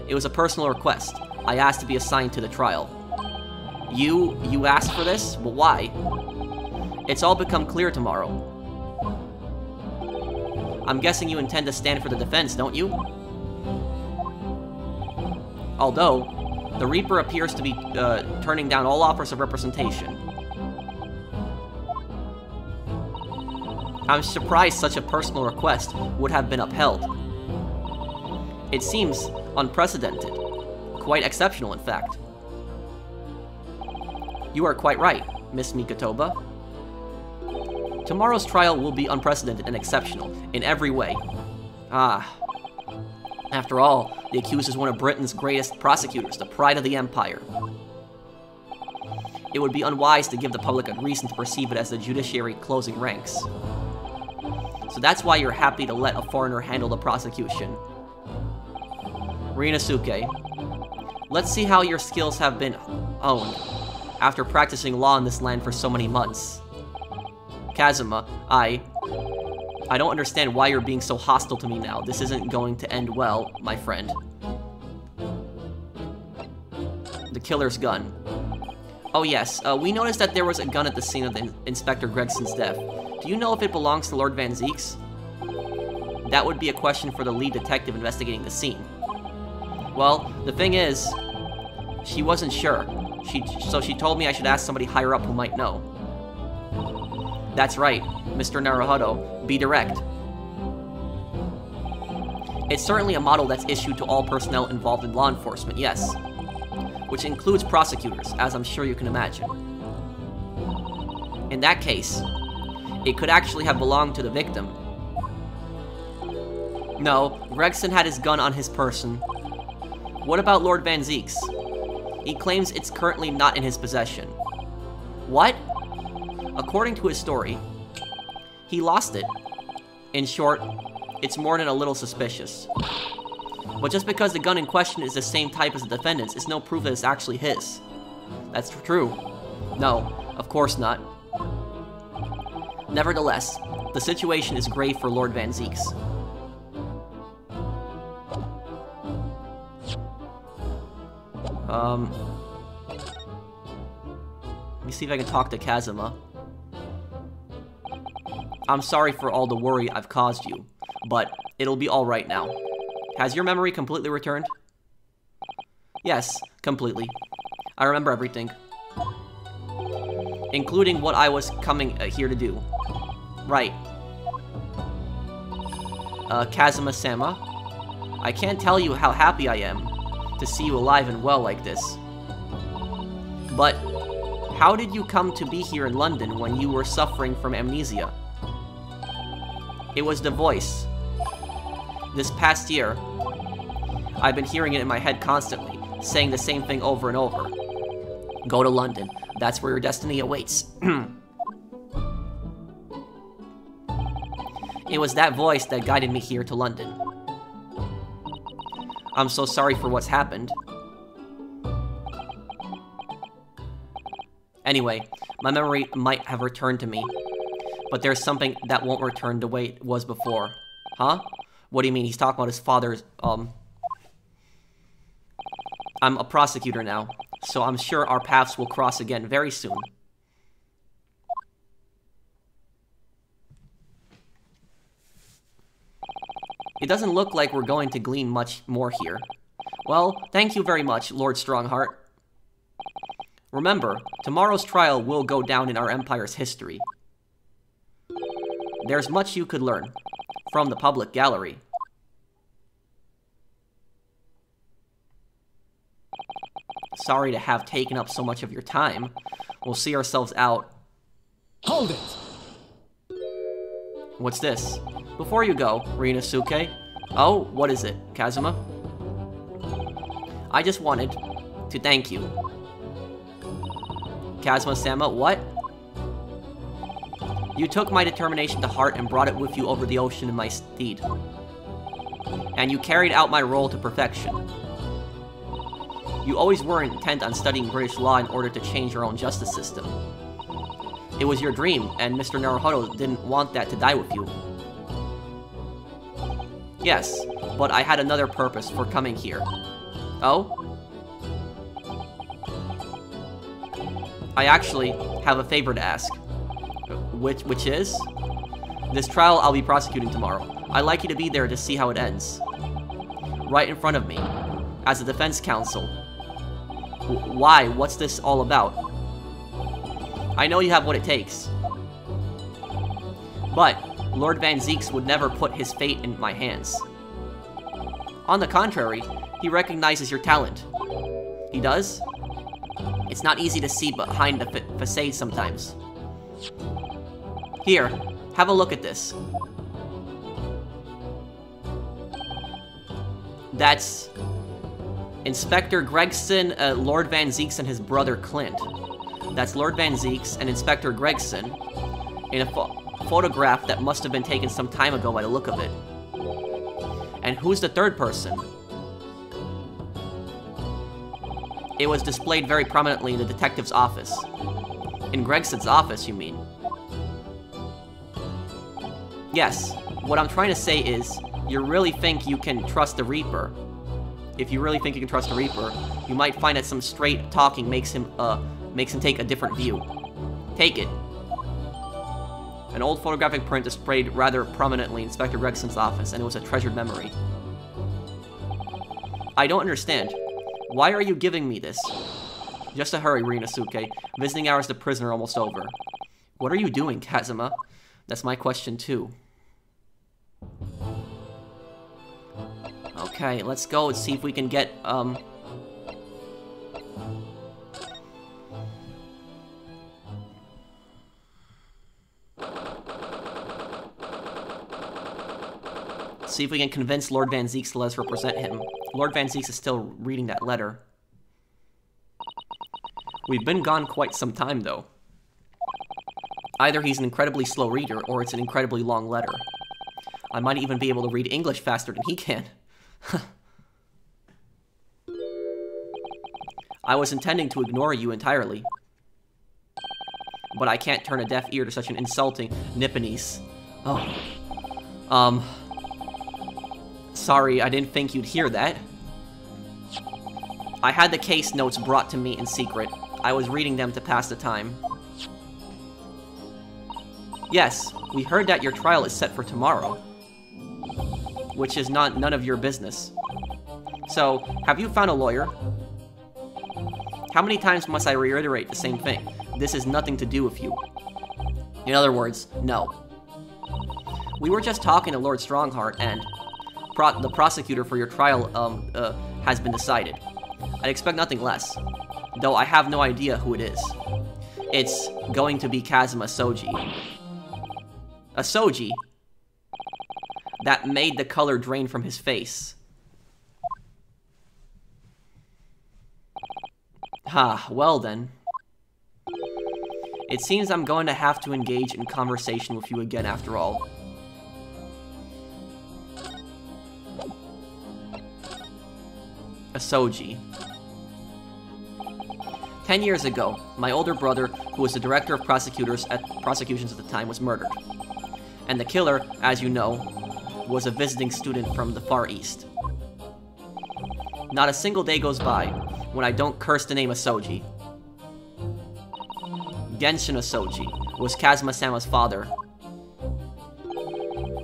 It was a personal request. I asked to be assigned to the trial. You asked for this? But why? It's all become clear tomorrow. I'm guessing you intend to stand for the defense, don't you? Although, the Reaper appears to be turning down all offers of representation. I'm surprised such a personal request would have been upheld. It seems unprecedented. Quite exceptional, in fact. You are quite right, Miss Mikotoba. Tomorrow's trial will be unprecedented and exceptional, in every way. After all, the accused is one of Britain's greatest prosecutors, the pride of the Empire. It would be unwise to give the public a reason to perceive it as the judiciary closing ranks. So that's why you're happy to let a foreigner handle the prosecution. Ryunosuke, let's see how your skills have been honed after practicing law in this land for so many months. Kazuma, I don't understand why you're being so hostile to me now. This isn't going to end well, my friend. The killer's gun. Oh yes, we noticed that there was a gun at the scene of the Inspector Gregson's death. Do you know if it belongs to Lord Van Zieks? That would be a question for the lead detective investigating the scene. Well, the thing is, she wasn't sure. So she told me I should ask somebody higher up who might know. That's right, Mr. Naruhodo. Be direct. It's certainly a model that's issued to all personnel involved in law enforcement, yes. Which includes prosecutors, as I'm sure you can imagine. In that case, it could actually have belonged to the victim. No, Gregson had his gun on his person. What about Lord Van Zieks? He claims it's currently not in his possession. What? According to his story, he lost it. In short, it's more than a little suspicious. But just because the gun in question is the same type as the defendant's is no proof that it's actually his. That's true. No, of course not. Nevertheless, the situation is grave for Lord Van Zieks. Let me see if I can talk to Kazuma. I'm sorry for all the worry I've caused you, but it'll be alright now. Has your memory completely returned? Yes, completely. I remember everything. Including what I was coming here to do. Right. Kazuma-sama, I can't tell you how happy I am to see you alive and well like this. But how did you come to be here in London when you were suffering from amnesia? It was the voice. This past year, I've been hearing it in my head constantly, saying the same thing over and over. Go to London. That's where your destiny awaits. It was that voice that guided me here to London. I'm so sorry for what's happened. Anyway, my memory might have returned to me, but there's something that won't return the way it was before. Huh? What do you mean? He's talking about his father's, I'm a prosecutor now, so I'm sure our paths will cross again very soon. It doesn't look like we're going to glean much more here. Well, thank you very much, Lord Strongheart. Remember, tomorrow's trial will go down in our Empire's history. There's much you could learn from the public gallery. Sorry to have taken up so much of your time. We'll see ourselves out. Hold it! What's this? Before you go, Ryunosuke. Oh, what is it, Kazuma? I just wanted to thank you. Kazuma-sama, what? You took my determination to heart and brought it with you over the ocean in my steed. And you carried out my role to perfection. You always were intent on studying British law in order to change your own justice system. It was your dream, and Mr. Naruhodo didn't want that to die with you. Yes, but I had another purpose for coming here. Oh? I actually have a favor to ask. Which is? This trial I'll be prosecuting tomorrow. I'd like you to be there to see how it ends. Right in front of me, as a defense counsel. Why? What's this all about? I know you have what it takes. But Lord Van Zieks would never put his fate in my hands. On the contrary, he recognizes your talent. He does? It's not easy to see behind the facade sometimes. Here, have a look at this. That's Inspector Gregson, Lord Van Zieks, and his brother Clint. That's Lord Van Zieks and Inspector Gregson in a photograph that must have been taken some time ago by the look of it. And who's the third person? It was displayed very prominently in the detective's office. In Gregson's office, you mean? Yes, what I'm trying to say is, you really think you can trust the Reaper. If you really think you can trust the Reaper, you might find that some straight talking makes him take a different view. Take it. An old photographic print displayed rather prominently in Inspector Gregson's office, and it was a treasured memory. I don't understand. Why are you giving me this? Just a hurry, Ryunosuke. Visiting hours of the prison are almost over. What are you doing, Kazuma? That's my question, too. Okay, let's go and see if we can get, see if we can convince Lord Van Zieks to let us represent him. Lord Van Zieks is still reading that letter. We've been gone quite some time, though. Either he's an incredibly slow reader, or it's an incredibly long letter. I might even be able to read English faster than he can. I was intending to ignore you entirely. But I can't turn a deaf ear to such an insulting Nipponese. Oh. Sorry, I didn't think you'd hear that. I had the case notes brought to me in secret. I was reading them to pass the time. Yes, we heard that your trial is set for tomorrow. Which is none of your business. So, have you found a lawyer? How many times must I reiterate the same thing? This has nothing to do with you. In other words, no. We were just talking to Lord Strongheart, and the prosecutor for your trial has been decided. I'd expect nothing less, though I have no idea who it is. It's going to be Kazuma Soji. A Soji that made the color drain from his face. Well then. It seems I'm going to have to engage in conversation with you again after all. Asoji. 10 years ago, my older brother, who was the director of prosecutions at the time, was murdered. And the killer, as you know, was a visiting student from the Far East. Not a single day goes by when I don't curse the name Asoji. Genshin Asoji was Kazuma-sama's father.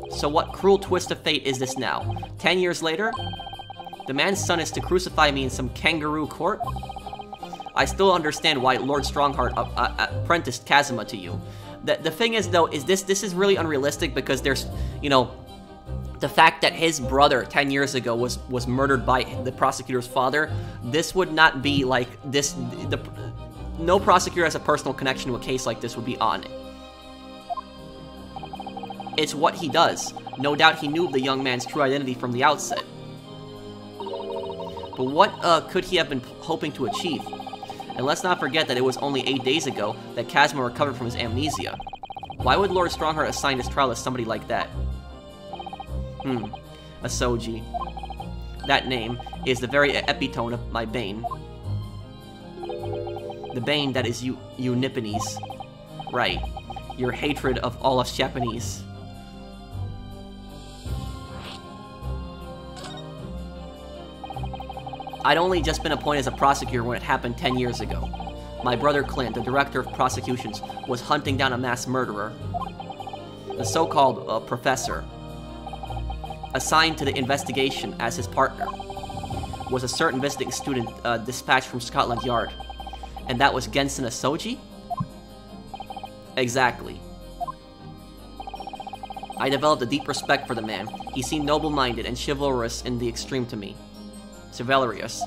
So what cruel twist of fate is this now? 10 years later? The man's son is to crucify me in some kangaroo court? I still understand why Lord Strongheart apprenticed Kazuma to you. The thing is, though, is this is really unrealistic because there's, you know, the fact that his brother 10 years ago was murdered by the prosecutor's father. This would not be like this. No prosecutor has a personal connection to a case like this would be on it. It's what he does. No doubt he knew the young man's true identity from the outset. But what could he have been hoping to achieve? And let's not forget that it was only 8 days ago that Kazuma recovered from his amnesia. Why would Lord Strongheart assign his trial to somebody like that? Asoji. That name is the very epitome of my bane. The bane that is you Nipponese. Right. Your hatred of all us Japanese. I'd only just been appointed as a prosecutor when it happened 10 years ago. My brother Clint, the director of prosecutions, was hunting down a mass murderer. The so-called professor, assigned to the investigation as his partner, was a certain visiting student dispatched from Scotland Yard. And that was Genshin Asoji? Exactly. I developed a deep respect for the man. He seemed noble-minded and chivalrous in the extreme to me. Chivalrous.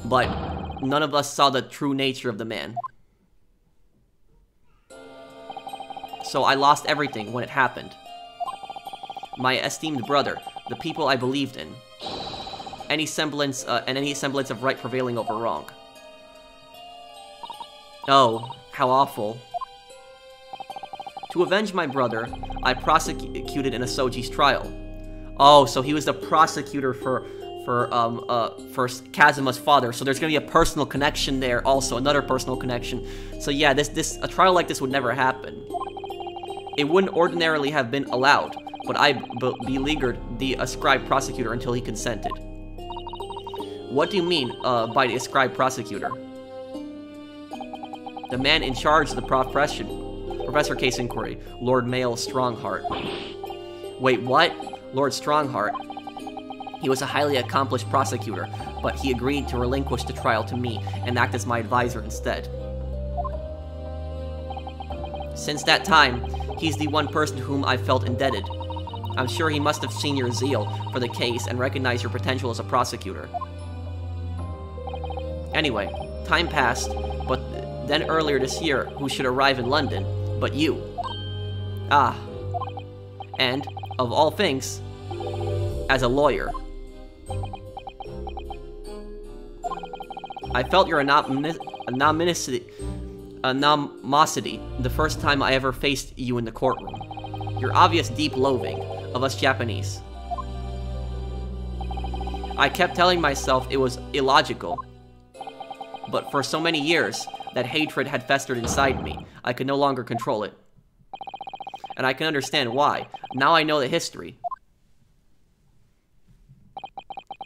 But none of us saw the true nature of the man. So I lost everything when it happened. My esteemed brother, the people I believed in. Any semblance of right prevailing over wrong. Oh, how awful. To avenge my brother, I prosecuted in Asoji's trial. Oh, so he was the prosecutor for Kazuma's father, so there's gonna be a personal connection there also, another personal connection. So yeah, a trial like this would never happen. It wouldn't ordinarily have been allowed, but I beleaguered the ascribed prosecutor until he consented. What do you mean, by the ascribed prosecutor? The man in charge of the Professor Case Inquiry, Lord Strongheart. Wait, what? Lord Strongheart? He was a highly accomplished prosecutor, but he agreed to relinquish the trial to me and act as my advisor instead. Since that time, he's the one person to whom I've felt indebted. I'm sure he must have seen your zeal for the case and recognized your potential as a prosecutor. Anyway, time passed, but then earlier this year, who should arrive in London but you? Ah. And, of all things, as a lawyer. I felt your animosity the first time I ever faced you in the courtroom. Your obvious deep loathing of us Japanese. I kept telling myself it was illogical. But for so many years, that hatred had festered inside me. I could no longer control it. And I can understand why. Now I know the history.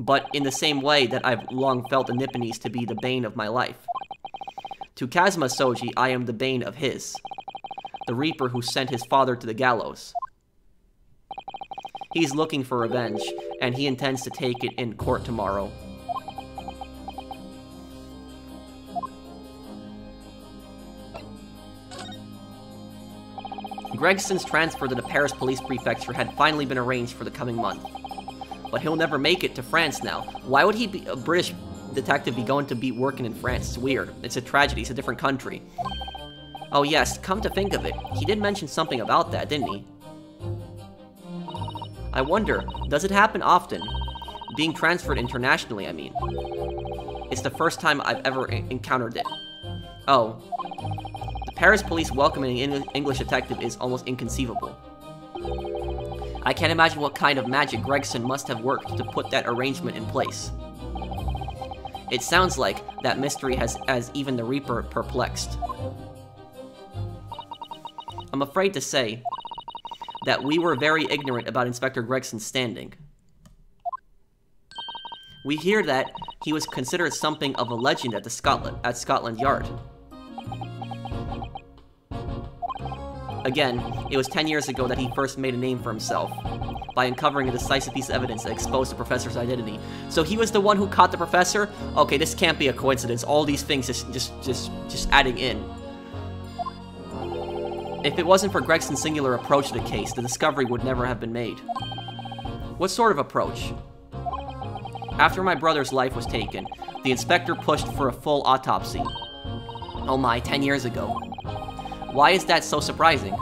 But in the same way that I've long felt the Nipponese to be the bane of my life. To Kazuma Soji, I am the bane of his. The Reaper who sent his father to the gallows. He's looking for revenge, and he intends to take it in court tomorrow. Gregson's transfer to the Paris Police Prefecture had finally been arranged for the coming month. But he'll never make it to France now. Why would a British detective be going to be working in France? It's weird. It's a tragedy. It's a different country. Oh yes, come to think of it, he did mention something about that, didn't he? I wonder, does it happen often Being transferred internationally, I mean. It's the first time I've ever encountered it. Oh. The Paris police welcoming an English detective is almost inconceivable. I can't imagine what kind of magic Gregson must have worked to put that arrangement in place. It sounds like that mystery has even the Reaper perplexed. I'm afraid to say that we were very ignorant about Inspector Gregson's standing. We hear that he was considered something of a legend at Scotland Yard. Again, it was 10 years ago that he first made a name for himself, by uncovering a decisive piece of evidence that exposed the professor's identity. So he was the one who caught the professor? Okay, this can't be a coincidence. All these things just adding in. If it wasn't for Gregson's singular approach to the case, the discovery would never have been made. What sort of approach? After my brother's life was taken, the inspector pushed for a full autopsy. Oh my, 10 years ago. Why is that so surprising?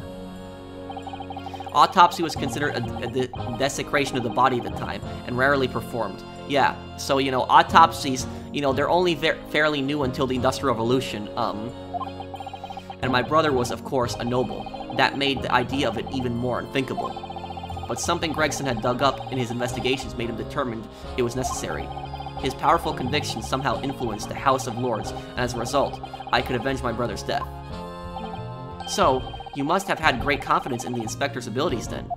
Autopsy was considered a desecration of the body at the time, and rarely performed. Yeah, so, you know, autopsies, you know, they're only fairly new until the Industrial Revolution, and my brother was, of course, a noble. That made the idea of it even more unthinkable. But something Gregson had dug up in his investigations made him determined it was necessary. His powerful convictions somehow influenced the House of Lords, and as a result, I could avenge my brother's death. So, you must have had great confidence in the inspector's abilities then.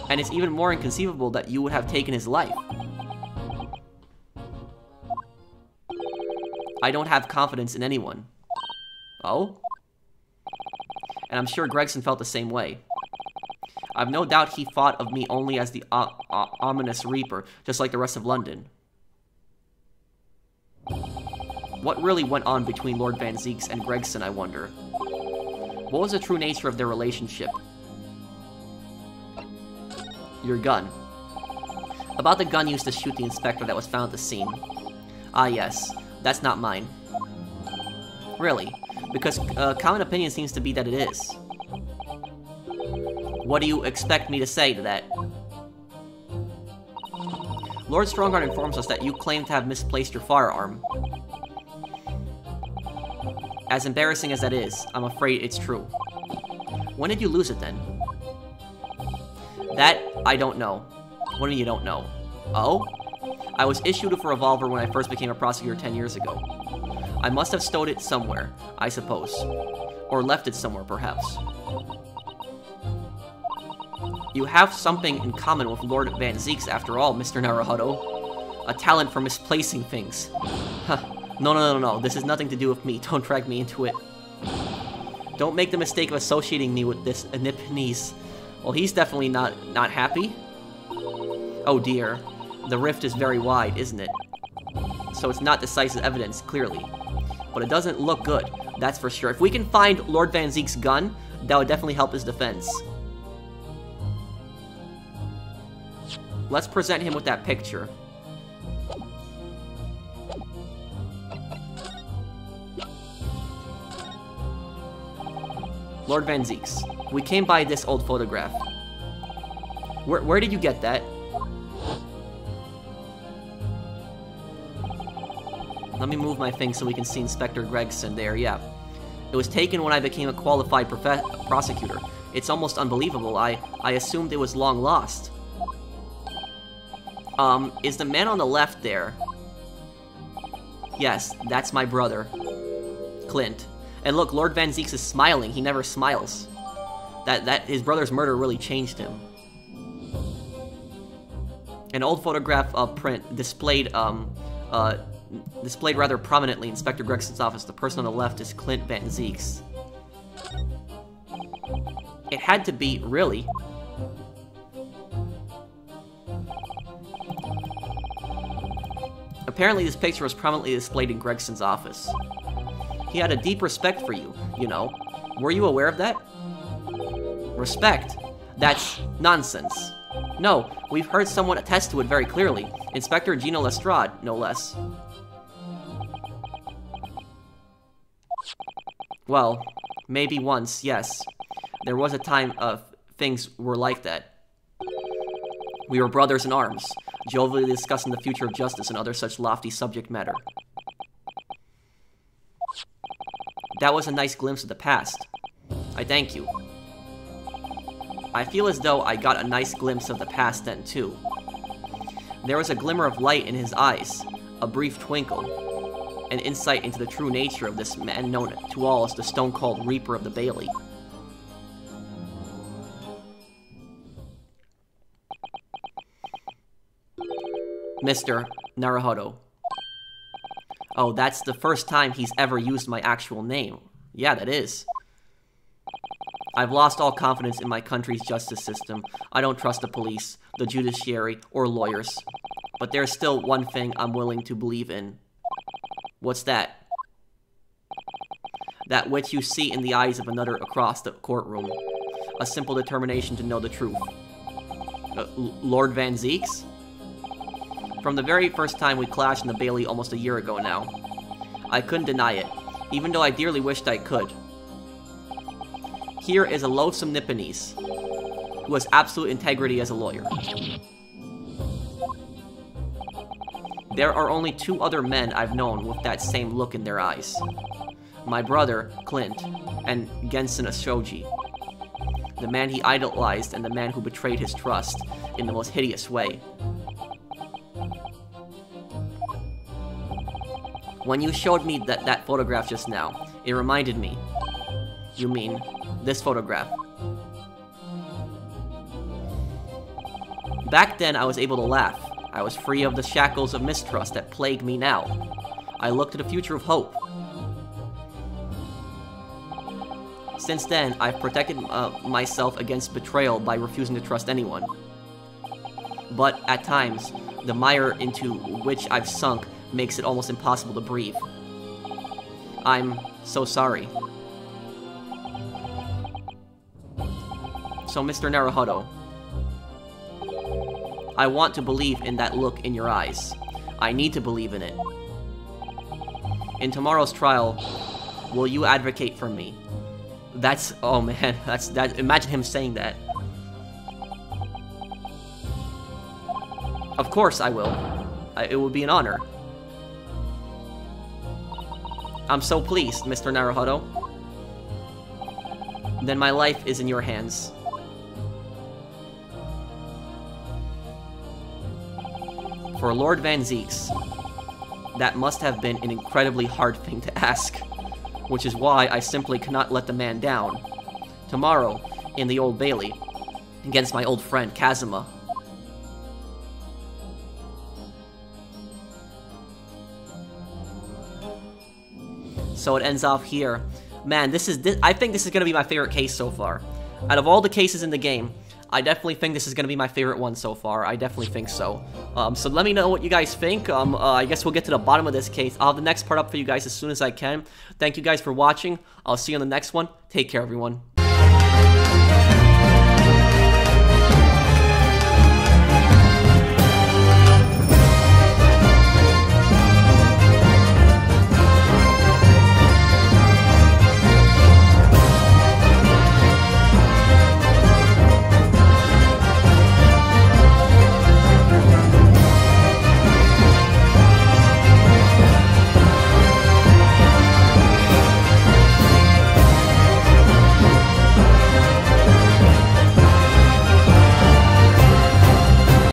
And it's even more inconceivable that you would have taken his life. I don't have confidence in anyone. Oh? And I'm sure Gregson felt the same way. I've no doubt he thought of me only as the ominous Reaper, just like the rest of London. What really went on between Lord Van Zieks and Gregson, I wonder? What was the true nature of their relationship? Your gun. About the gun used to shoot the inspector that was found at the scene. Ah yes, that's not mine. Really, because common opinion seems to be that it is. What do you expect me to say to that? Lord Strongheart informs us that you claim to have misplaced your firearm. As embarrassing as that is, I'm afraid it's true. When did you lose it then? That, I don't know. What do you don't know? Oh? I was issued a revolver when I first became a prosecutor 10 years ago. I must have stowed it somewhere, I suppose. Or left it somewhere, perhaps. You have something in common with Lord Van Zieks, after all, Mr. Naruhodo. A talent for misplacing things. Huh. No. This has nothing to do with me. Don't drag me into it. Don't make the mistake of associating me with this Nipponese. Well, he's definitely not happy. Oh dear. The rift is very wide, isn't it? So it's not decisive evidence, clearly. But it doesn't look good, that's for sure. If we can find Lord Van Zieks' gun, that would definitely help his defense. Let's present him with that picture. Lord Van Zieks, we came by this old photograph. Where did you get that? Let me move my thing so we can see Inspector Gregson there, yeah. It was taken when I became a qualified prosecutor. It's almost unbelievable. I assumed it was long lost. Is the man on the left there? Yes, that's my brother, Clint. And look, Lord Van Zieks is smiling. He never smiles. His brother's murder really changed him. An old photograph of print displayed rather prominently in Inspector Gregson's office. The person on the left is Clint Van Zieks. It had to be, really. Apparently this picture was prominently displayed in Gregson's office. He had a deep respect for you, you know. Were you aware of that? Respect? That's nonsense. No, we've heard someone attest to it very clearly. Inspector Gino Lestrade, no less. Well, maybe once, yes. There was a time things were like that. We were brothers in arms, jovially discussing the future of justice and other such lofty subject matter. That was a nice glimpse of the past. I thank you. I feel as though I got a nice glimpse of the past then, too. There was a glimmer of light in his eyes, a brief twinkle, an insight into the true nature of this man known to all as the stone-cold Reaper of the Bailey. Mr. Naruhodo. Oh, that's the first time he's ever used my actual name. Yeah, that is. I've lost all confidence in my country's justice system. I don't trust the police, the judiciary, or lawyers. But there's still one thing I'm willing to believe in. What's that? That which you see in the eyes of another across the courtroom. A simple determination to know the truth. Lord Van Zeeks? From the very first time we clashed in the Bailey almost a year ago now. I couldn't deny it, even though I dearly wished I could. Here is a loathsome Nipponese, who has absolute integrity as a lawyer. There are only two other men I've known with that same look in their eyes. My brother, Clint, and Gensen Ashoji. The man he idolized and the man who betrayed his trust in the most hideous way. When you showed me that photograph just now, it reminded me. You mean, this photograph. Back then, I was able to laugh. I was free of the shackles of mistrust that plague me now. I looked to the future of hope. Since then, I've protected myself against betrayal by refusing to trust anyone. But at times, the mire into which I've sunk makes it almost impossible to breathe. I'm so sorry. So, Mr. Naruhodo, I want to believe in that look in your eyes. I need to believe in it. In tomorrow's trial, will you advocate for me? That's, oh man, imagine him saying that. Of course I will. It would be an honor. I'm so pleased, Mr. Naruhodo. Then my life is in your hands. For Lord Van Zeeks, that must have been an incredibly hard thing to ask, which is why I simply cannot let the man down. Tomorrow, in the Old Bailey, against my old friend Kazuma. So it ends off here. Man, I think this is going to be my favorite case so far. Out of all the cases in the game, I definitely think this is going to be my favorite one so far. I definitely think so. So let me know what you guys think. I guess we'll get to the bottom of this case. I'll have the next part up for you guys as soon as I can. Thank you guys for watching. I'll see you on the next one. Take care, everyone.